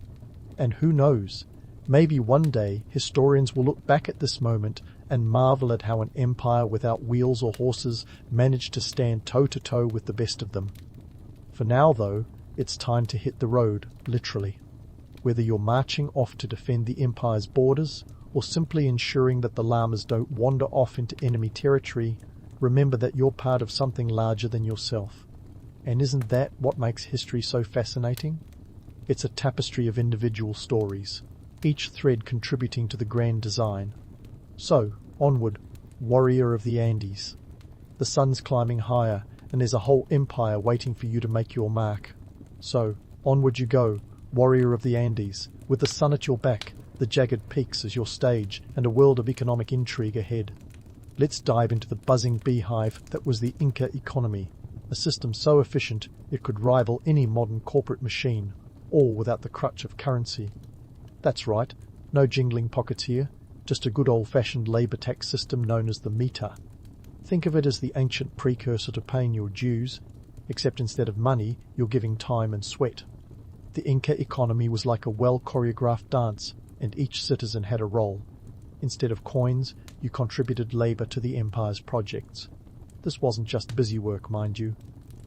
And who knows, maybe one day historians will look back at this moment and marvel at how an empire without wheels or horses managed to stand toe-to-toe with the best of them. For now, though, it's time to hit the road, literally. Whether you're marching off to defend the empire's borders or simply ensuring that the llamas don't wander off into enemy territory, remember that you're part of something larger than yourself. And isn't that what makes history so fascinating? It's a tapestry of individual stories, each thread contributing to the grand design. So, onward, warrior of the Andes. The sun's climbing higher, and there's a whole empire waiting for you to make your mark. So, onward you go, warrior of the Andes, with the sun at your back, the jagged peaks as your stage, and a world of economic intrigue ahead. Let's dive into the buzzing beehive that was the Inca economy, a system so efficient it could rival any modern corporate machine, all without the crutch of currency. That's right, no jingling pockets here, just a good old-fashioned labour tax system known as the meter. Think of it as the ancient precursor to paying your dues, except instead of money, you're giving time and sweat. The Inca economy was like a well-choreographed dance, and each citizen had a role. Instead of coins, you contributed labour to the empire's projects. This wasn't just busy work, mind you.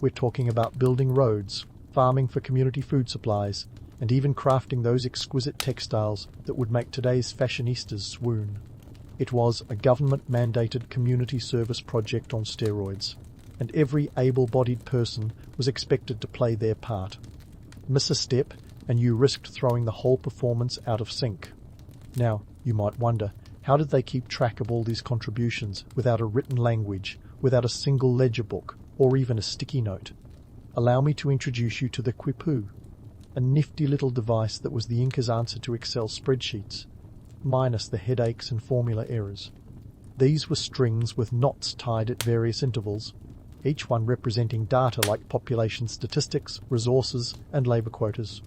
We're talking about building roads, farming for community food supplies, and even crafting those exquisite textiles that would make today's fashionistas swoon. It was a government-mandated community service project on steroids, and every able-bodied person was expected to play their part. Miss a step, and you risked throwing the whole performance out of sync. Now, you might wonder, how did they keep track of all these contributions without a written language, without a single ledger book, or even a sticky note? Allow me to introduce you to the quipu, a nifty little device that was the Inca's answer to Excel spreadsheets, minus the headaches and formula errors. These were strings with knots tied at various intervals, each one representing data like population statistics, resources, and labour quotas.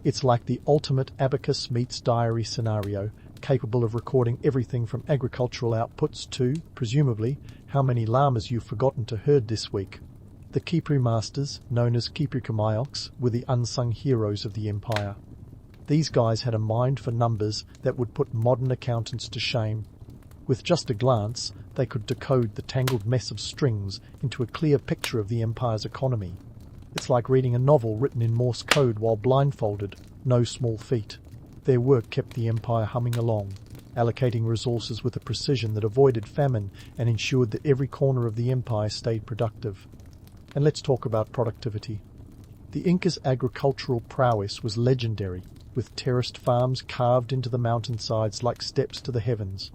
It's like the ultimate abacus meets diary scenario, capable of recording everything from agricultural outputs to, presumably, how many llamas you've forgotten to herd this week. The Kipru masters, known as Kipru were the unsung heroes of the empire. These guys had a mind for numbers that would put modern accountants to shame. With just a glance, they could decode the tangled mess of strings into a clear picture of the empire's economy. It's like reading a novel written in Morse code while blindfolded, no small feat. Their work kept the empire humming along, allocating resources with a precision that avoided famine and ensured that every corner of the empire stayed productive. And let's talk about productivity. The Inca's agricultural prowess was legendary, with terraced farms carved into the mountainsides like steps to the heavens.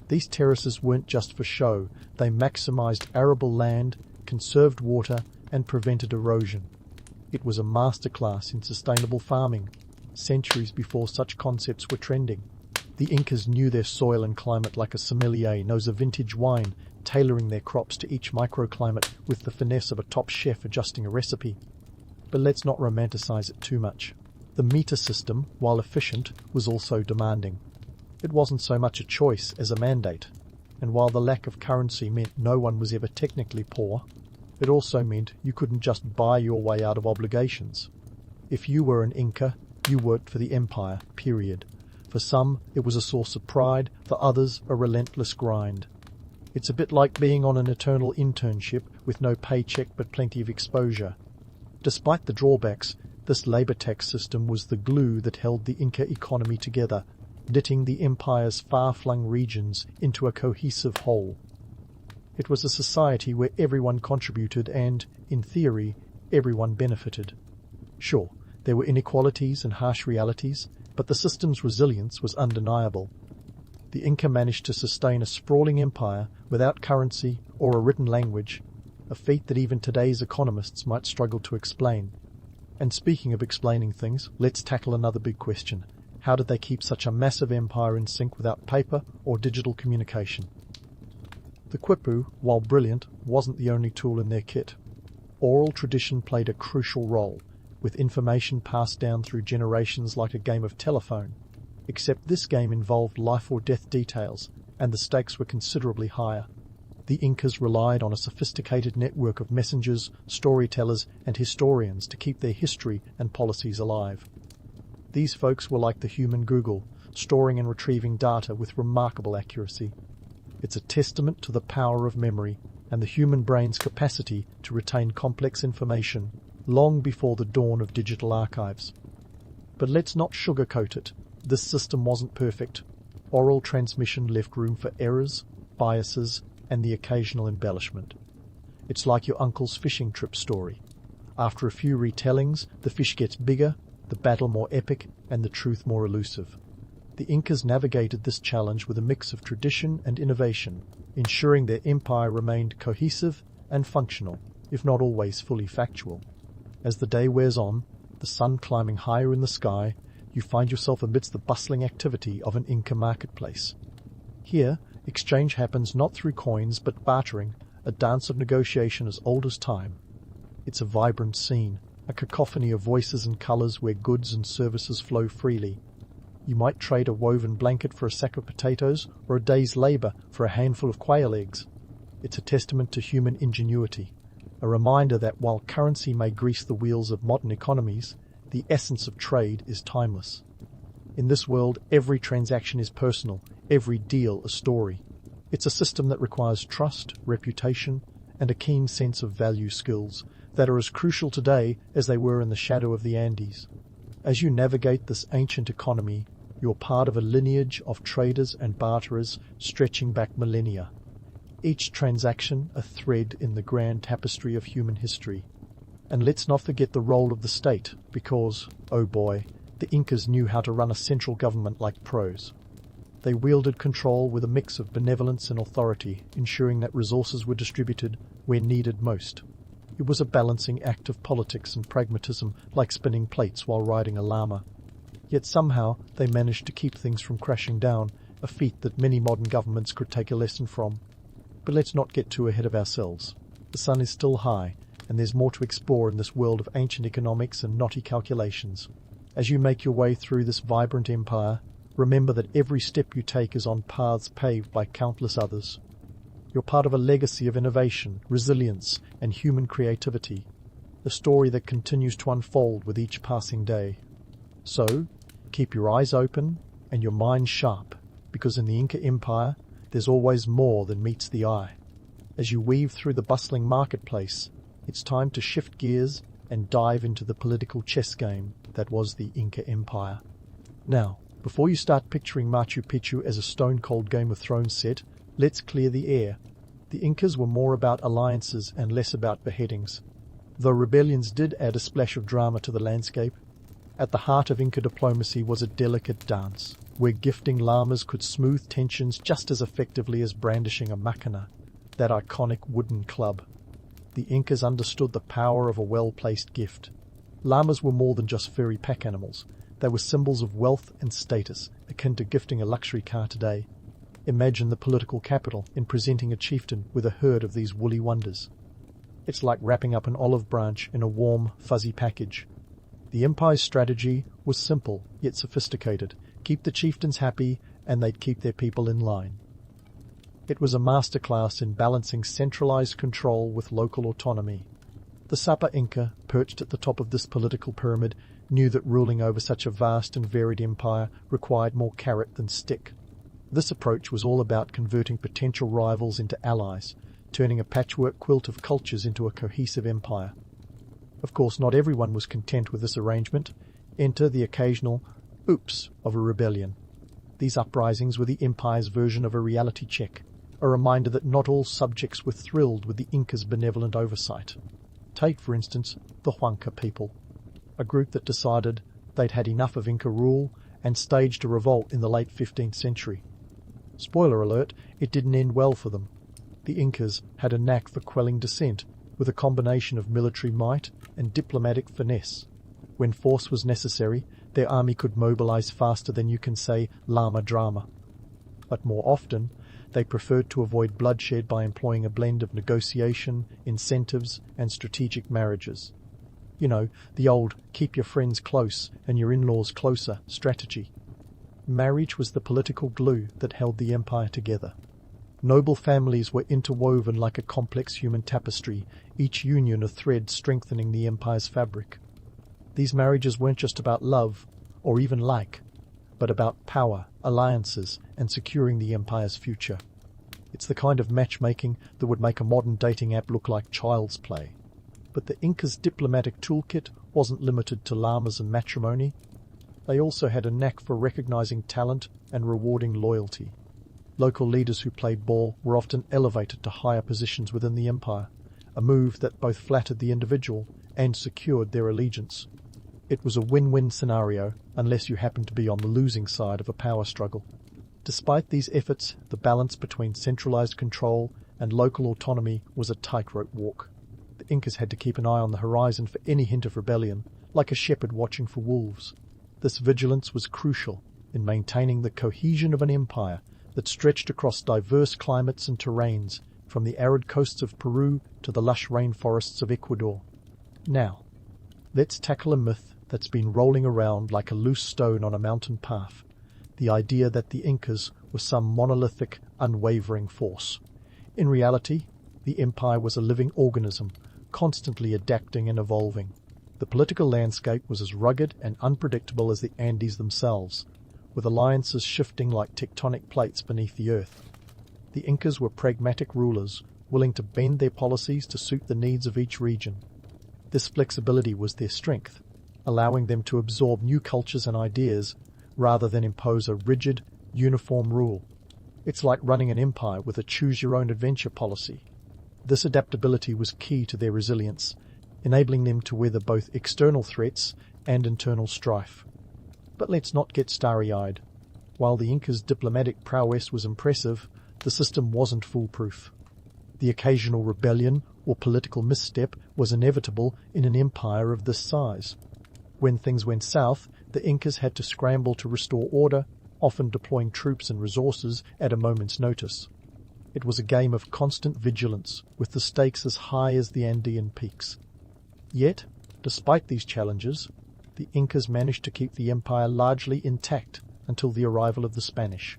These terraces weren't just for show, they maximized arable land, conserved water, and prevented erosion. It was a masterclass in sustainable farming, centuries before such concepts were trending. The Incas knew their soil and climate like a sommelier knows a vintage wine, tailoring their crops to each microclimate with the finesse of a top chef adjusting a recipe. But let's not romanticize it too much. The meter system, while efficient, was also demanding. It wasn't so much a choice as a mandate, and while the lack of currency meant no one was ever technically poor, it also meant you couldn't just buy your way out of obligations. If you were an Inca, you worked for the empire, period. For some, it was a source of pride, for others, a relentless grind. It's a bit like being on an eternal internship with no paycheck but plenty of exposure. Despite the drawbacks, this labor tax system was the glue that held the Inca economy together, knitting the empire's far-flung regions into a cohesive whole. It was a society where everyone contributed and, in theory, everyone benefited. Sure, there were inequalities and harsh realities, but the system's resilience was undeniable. The Inca managed to sustain a sprawling empire without currency or a written language, a feat that even today's economists might struggle to explain. And speaking of explaining things, let's tackle another big question. How did they keep such a massive empire in sync without paper or digital communication? The quipu, while brilliant, wasn't the only tool in their kit. Oral tradition played a crucial role, with information passed down through generations like a game of telephone, except this game involved life or death details, and the stakes were considerably higher. The Incas relied on a sophisticated network of messengers, storytellers, and historians to keep their history and policies alive. These folks were like the human Google, storing and retrieving data with remarkable accuracy. It's a testament to the power of memory and the human brain's capacity to retain complex information long before the dawn of digital archives. But let's not sugarcoat it. This system wasn't perfect. Oral transmission left room for errors, biases, and the occasional embellishment. It's like your uncle's fishing trip story. After a few retellings, the fish gets bigger, the battle more epic, and the truth more elusive. The Incas navigated this challenge with a mix of tradition and innovation, ensuring their empire remained cohesive and functional, if not always fully factual. As the day wears on, the sun climbing higher in the sky, you find yourself amidst the bustling activity of an Inca marketplace. Here, exchange happens not through coins but bartering, a dance of negotiation as old as time. It's a vibrant scene, a cacophony of voices and colors where goods and services flow freely. You might trade a woven blanket for a sack of potatoes or a day's labor for a handful of quail eggs. It's a testament to human ingenuity, a reminder that while currency may grease the wheels of modern economies, the essence of trade is timeless. In this world, every transaction is personal, every deal a story. It's a system that requires trust, reputation, and a keen sense of value skills that are as crucial today as they were in the shadow of the Andes. As you navigate this ancient economy, you're part of a lineage of traders and barterers stretching back millennia. Each transaction a thread in the grand tapestry of human history. And let's not forget the role of the state, because, oh boy, the Incas knew how to run a central government like pros. They wielded control with a mix of benevolence and authority, ensuring that resources were distributed where needed most. It was a balancing act of politics and pragmatism, like spinning plates while riding a llama. Yet somehow they managed to keep things from crashing down, a feat that many modern governments could take a lesson from. But let's not get too ahead of ourselves. The sun is still high, and there's more to explore in this world of ancient economics and knotty calculations. As you make your way through this vibrant empire, remember that every step you take is on paths paved by countless others. You're part of a legacy of innovation, resilience, and human creativity, a story that continues to unfold with each passing day. So, keep your eyes open and your mind sharp, because in the Inca Empire, there's always more than meets the eye. As you weave through the bustling marketplace, it's time to shift gears and dive into the political chess game that was the Inca Empire. Now, before you start picturing Machu Picchu as a stone-cold Game of Thrones set, let's clear the air. The Incas were more about alliances and less about beheadings. Though rebellions did add a splash of drama to the landscape, at the heart of Inca diplomacy was a delicate dance, where gifting llamas could smooth tensions just as effectively as brandishing a makana, that iconic wooden club. The Incas understood the power of a well-placed gift. Llamas were more than just furry pack animals. They were symbols of wealth and status, akin to gifting a luxury car today. Imagine the political capital in presenting a chieftain with a herd of these woolly wonders. It's like wrapping up an olive branch in a warm, fuzzy package. The empire's strategy was simple yet sophisticated. Keep the chieftains happy and they'd keep their people in line. It was a masterclass in balancing centralized control with local autonomy. The Sapa Inca, perched at the top of this political pyramid, knew that ruling over such a vast and varied empire required more carrot than stick. This approach was all about converting potential rivals into allies, turning a patchwork quilt of cultures into a cohesive empire. Of course, not everyone was content with this arrangement. Enter the occasional oops of a rebellion. These uprisings were the empire's version of a reality check, a reminder that not all subjects were thrilled with the Inca's benevolent oversight. Take, for instance, the Huanca people, a group that decided they'd had enough of Inca rule and staged a revolt in the late 15th century. Spoiler alert, it didn't end well for them. The Incas had a knack for quelling dissent with a combination of military might and diplomatic finesse. When force was necessary, their army could mobilize faster than you can say llama drama. But more often, they preferred to avoid bloodshed by employing a blend of negotiation, incentives, and strategic marriages. You know, the old keep your friends close and your in-laws closer strategy. Marriage was the political glue that held the empire together. Noble families were interwoven like a complex human tapestry, each union a thread strengthening the empire's fabric. These marriages weren't just about love, or even like, but about power, alliances, and securing the empire's future. It's the kind of matchmaking that would make a modern dating app look like child's play. But the Inca's diplomatic toolkit wasn't limited to llamas and matrimony. They also had a knack for recognizing talent and rewarding loyalty. Local leaders who played ball were often elevated to higher positions within the empire, a move that both flattered the individual and secured their allegiance. It was a win-win scenario, unless you happened to be on the losing side of a power struggle. Despite these efforts, the balance between centralized control and local autonomy was a tightrope walk. The Incas had to keep an eye on the horizon for any hint of rebellion, like a shepherd watching for wolves. This vigilance was crucial in maintaining the cohesion of an empire that stretched across diverse climates and terrains, from the arid coasts of Peru to the lush rainforests of Ecuador. Now, let's tackle a myth that's been rolling around like a loose stone on a mountain path, the idea that the Incas were some monolithic, unwavering force. In reality, the empire was a living organism, constantly adapting and evolving. The political landscape was as rugged and unpredictable as the Andes themselves, with alliances shifting like tectonic plates beneath the earth. The Incas were pragmatic rulers, willing to bend their policies to suit the needs of each region. This flexibility was their strength, allowing them to absorb new cultures and ideas rather than impose a rigid, uniform rule. It's like running an empire with a choose-your-own-adventure policy. This adaptability was key to their resilience, enabling them to weather both external threats and internal strife. But let's not get starry-eyed. While the Inca's diplomatic prowess was impressive, the system wasn't foolproof. The occasional rebellion or political misstep was inevitable in an empire of this size. When things went south, the Incas had to scramble to restore order, often deploying troops and resources at a moment's notice. It was a game of constant vigilance, with the stakes as high as the Andean peaks. Yet, despite these challenges, the Incas managed to keep the empire largely intact until the arrival of the Spanish.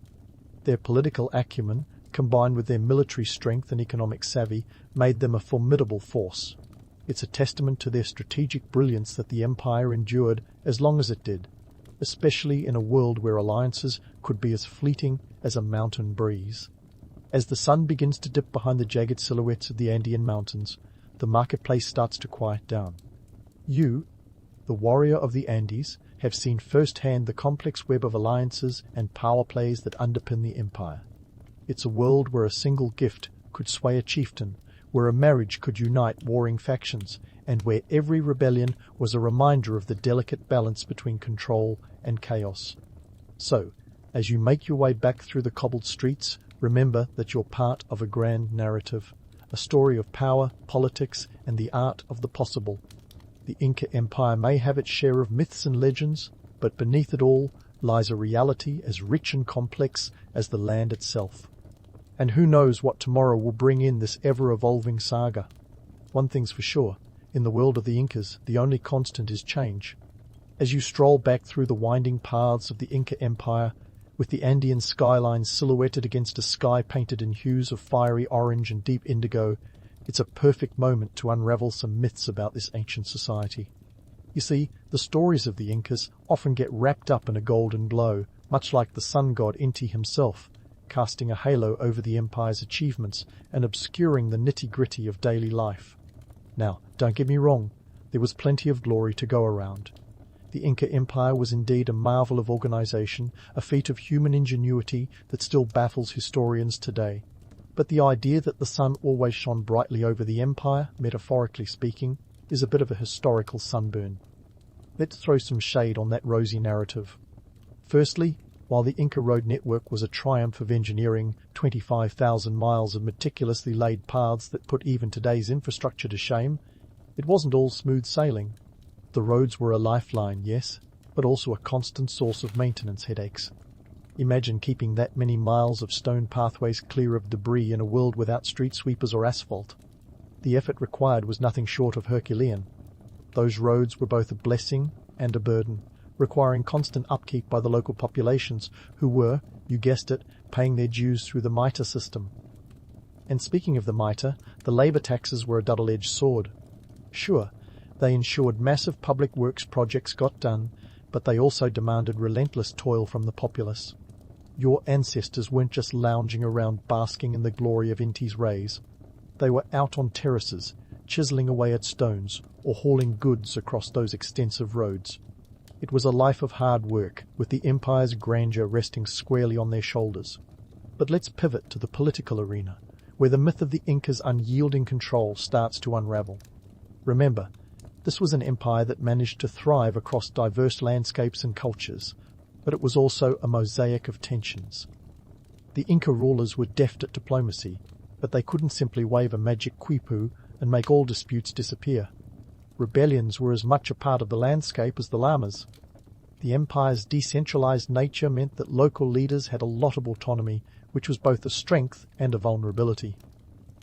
Their political acumen, combined with their military strength and economic savvy, made them a formidable force. It's a testament to their strategic brilliance that the empire endured as long as it did, especially in a world where alliances could be as fleeting as a mountain breeze. As the sun begins to dip behind the jagged silhouettes of the Andean mountains, the marketplace starts to quiet down. You, the warrior of the Andes, have seen firsthand the complex web of alliances and power plays that underpin the empire. It's a world where a single gift could sway a chieftain, where a marriage could unite warring factions, and where every rebellion was a reminder of the delicate balance between control and chaos. So, as you make your way back through the cobbled streets, remember that you're part of a grand narrative, a story of power, politics, and the art of the possible. The Inca Empire may have its share of myths and legends, but beneath it all lies a reality as rich and complex as the land itself. And who knows what tomorrow will bring in this ever-evolving saga. One thing's for sure, in the world of the Incas, the only constant is change. As you stroll back through the winding paths of the Inca Empire, with the Andean skyline silhouetted against a sky painted in hues of fiery orange and deep indigo, it's a perfect moment to unravel some myths about this ancient society. You see, the stories of the Incas often get wrapped up in a golden glow, much like the sun god Inti himself, casting a halo over the empire's achievements and obscuring the nitty-gritty of daily life. Now, don't get me wrong, there was plenty of glory to go around. The Inca Empire was indeed a marvel of organization, a feat of human ingenuity that still baffles historians today. But the idea that the sun always shone brightly over the empire, metaphorically speaking, is a bit of a historical sunburn. Let's throw some shade on that rosy narrative. Firstly, while the Inca road network was a triumph of engineering, 25,000 miles of meticulously laid paths that put even today's infrastructure to shame, it wasn't all smooth sailing. The roads were a lifeline, yes, but also a constant source of maintenance headaches. Imagine keeping that many miles of stone pathways clear of debris in a world without street sweepers or asphalt. The effort required was nothing short of Herculean. Those roads were both a blessing and a burden, requiring constant upkeep by the local populations who were, you guessed it, paying their dues through the mitre system. And speaking of the mitre, the labour taxes were a double-edged sword. Sure, they ensured massive public works projects got done, but they also demanded relentless toil from the populace. Your ancestors weren't just lounging around basking in the glory of Inti's rays. They were out on terraces, chiseling away at stones, or hauling goods across those extensive roads. It was a life of hard work, with the empire's grandeur resting squarely on their shoulders. But let's pivot to the political arena, where the myth of the Inca's unyielding control starts to unravel. Remember, this was an empire that managed to thrive across diverse landscapes and cultures, but it was also a mosaic of tensions. The Inca rulers were deft at diplomacy, but they couldn't simply wave a magic quipu and make all disputes disappear. Rebellions were as much a part of the landscape as the llamas. The empire's decentralized nature meant that local leaders had a lot of autonomy, which was both a strength and a vulnerability.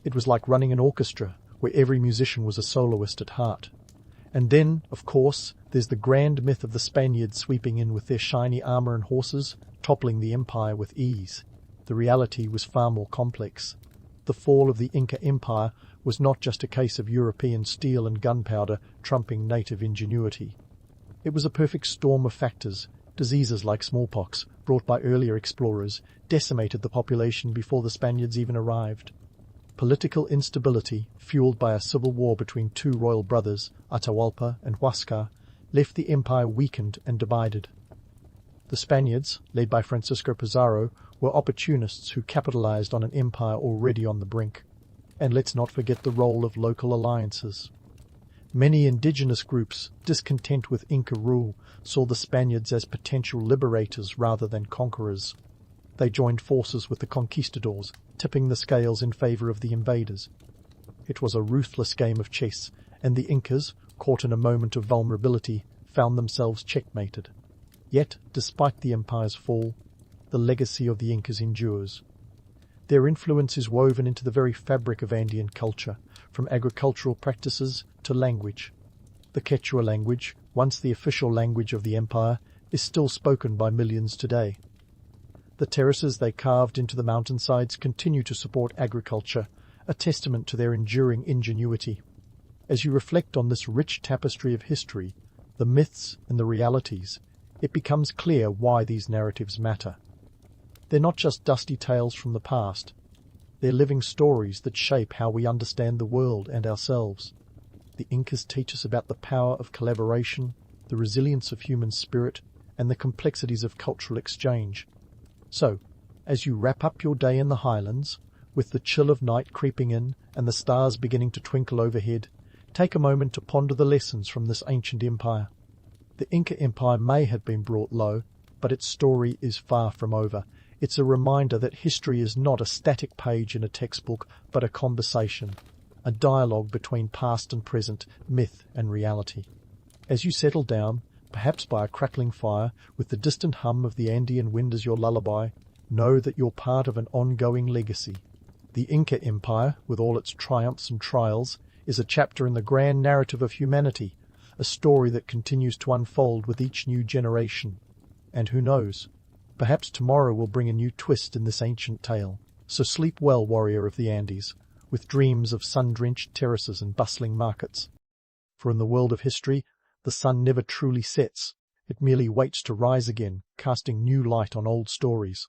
It was like running an orchestra, where every musician was a soloist at heart. And then, of course, there's the grand myth of the Spaniards sweeping in with their shiny armor and horses, toppling the empire with ease. The reality was far more complex. The fall of the Inca Empire was not just a case of European steel and gunpowder trumping native ingenuity. It was a perfect storm of factors. Diseases like smallpox, brought by earlier explorers, decimated the population before the Spaniards even arrived. Political instability, fueled by a civil war between two royal brothers, Atahualpa and Huáscar, left the empire weakened and divided. The Spaniards, led by Francisco Pizarro, were opportunists who capitalized on an empire already on the brink. And let's not forget the role of local alliances. Many indigenous groups, discontent with Inca rule, saw the Spaniards as potential liberators rather than conquerors. They joined forces with the conquistadors, tipping the scales in favor of the invaders. It was a ruthless game of chess, and the Incas, caught in a moment of vulnerability, found themselves checkmated. Yet, despite the empire's fall, the legacy of the Incas endures. Their influence is woven into the very fabric of Andean culture, from agricultural practices to language. The Quechua language, once the official language of the empire, is still spoken by millions today. The terraces they carved into the mountainsides continue to support agriculture, a testament to their enduring ingenuity. As you reflect on this rich tapestry of history, the myths and the realities, it becomes clear why these narratives matter. They're not just dusty tales from the past. They're living stories that shape how we understand the world and ourselves. The Incas teach us about the power of collaboration, the resilience of human spirit, and the complexities of cultural exchange. So, as you wrap up your day in the highlands, with the chill of night creeping in and the stars beginning to twinkle overhead, take a moment to ponder the lessons from this ancient empire. The Inca Empire may have been brought low, but its story is far from over. It's a reminder that history is not a static page in a textbook, but a conversation, a dialogue between past and present, myth and reality. As you settle down, perhaps by a crackling fire, with the distant hum of the Andean wind as your lullaby, know that you're part of an ongoing legacy. The Inca Empire, with all its triumphs and trials, is a chapter in the grand narrative of humanity, a story that continues to unfold with each new generation. And who knows, perhaps tomorrow will bring a new twist in this ancient tale. So sleep well, warrior of the Andes, with dreams of sun-drenched terraces and bustling markets. For in the world of history, the sun never truly sets. It merely waits to rise again, casting new light on old stories.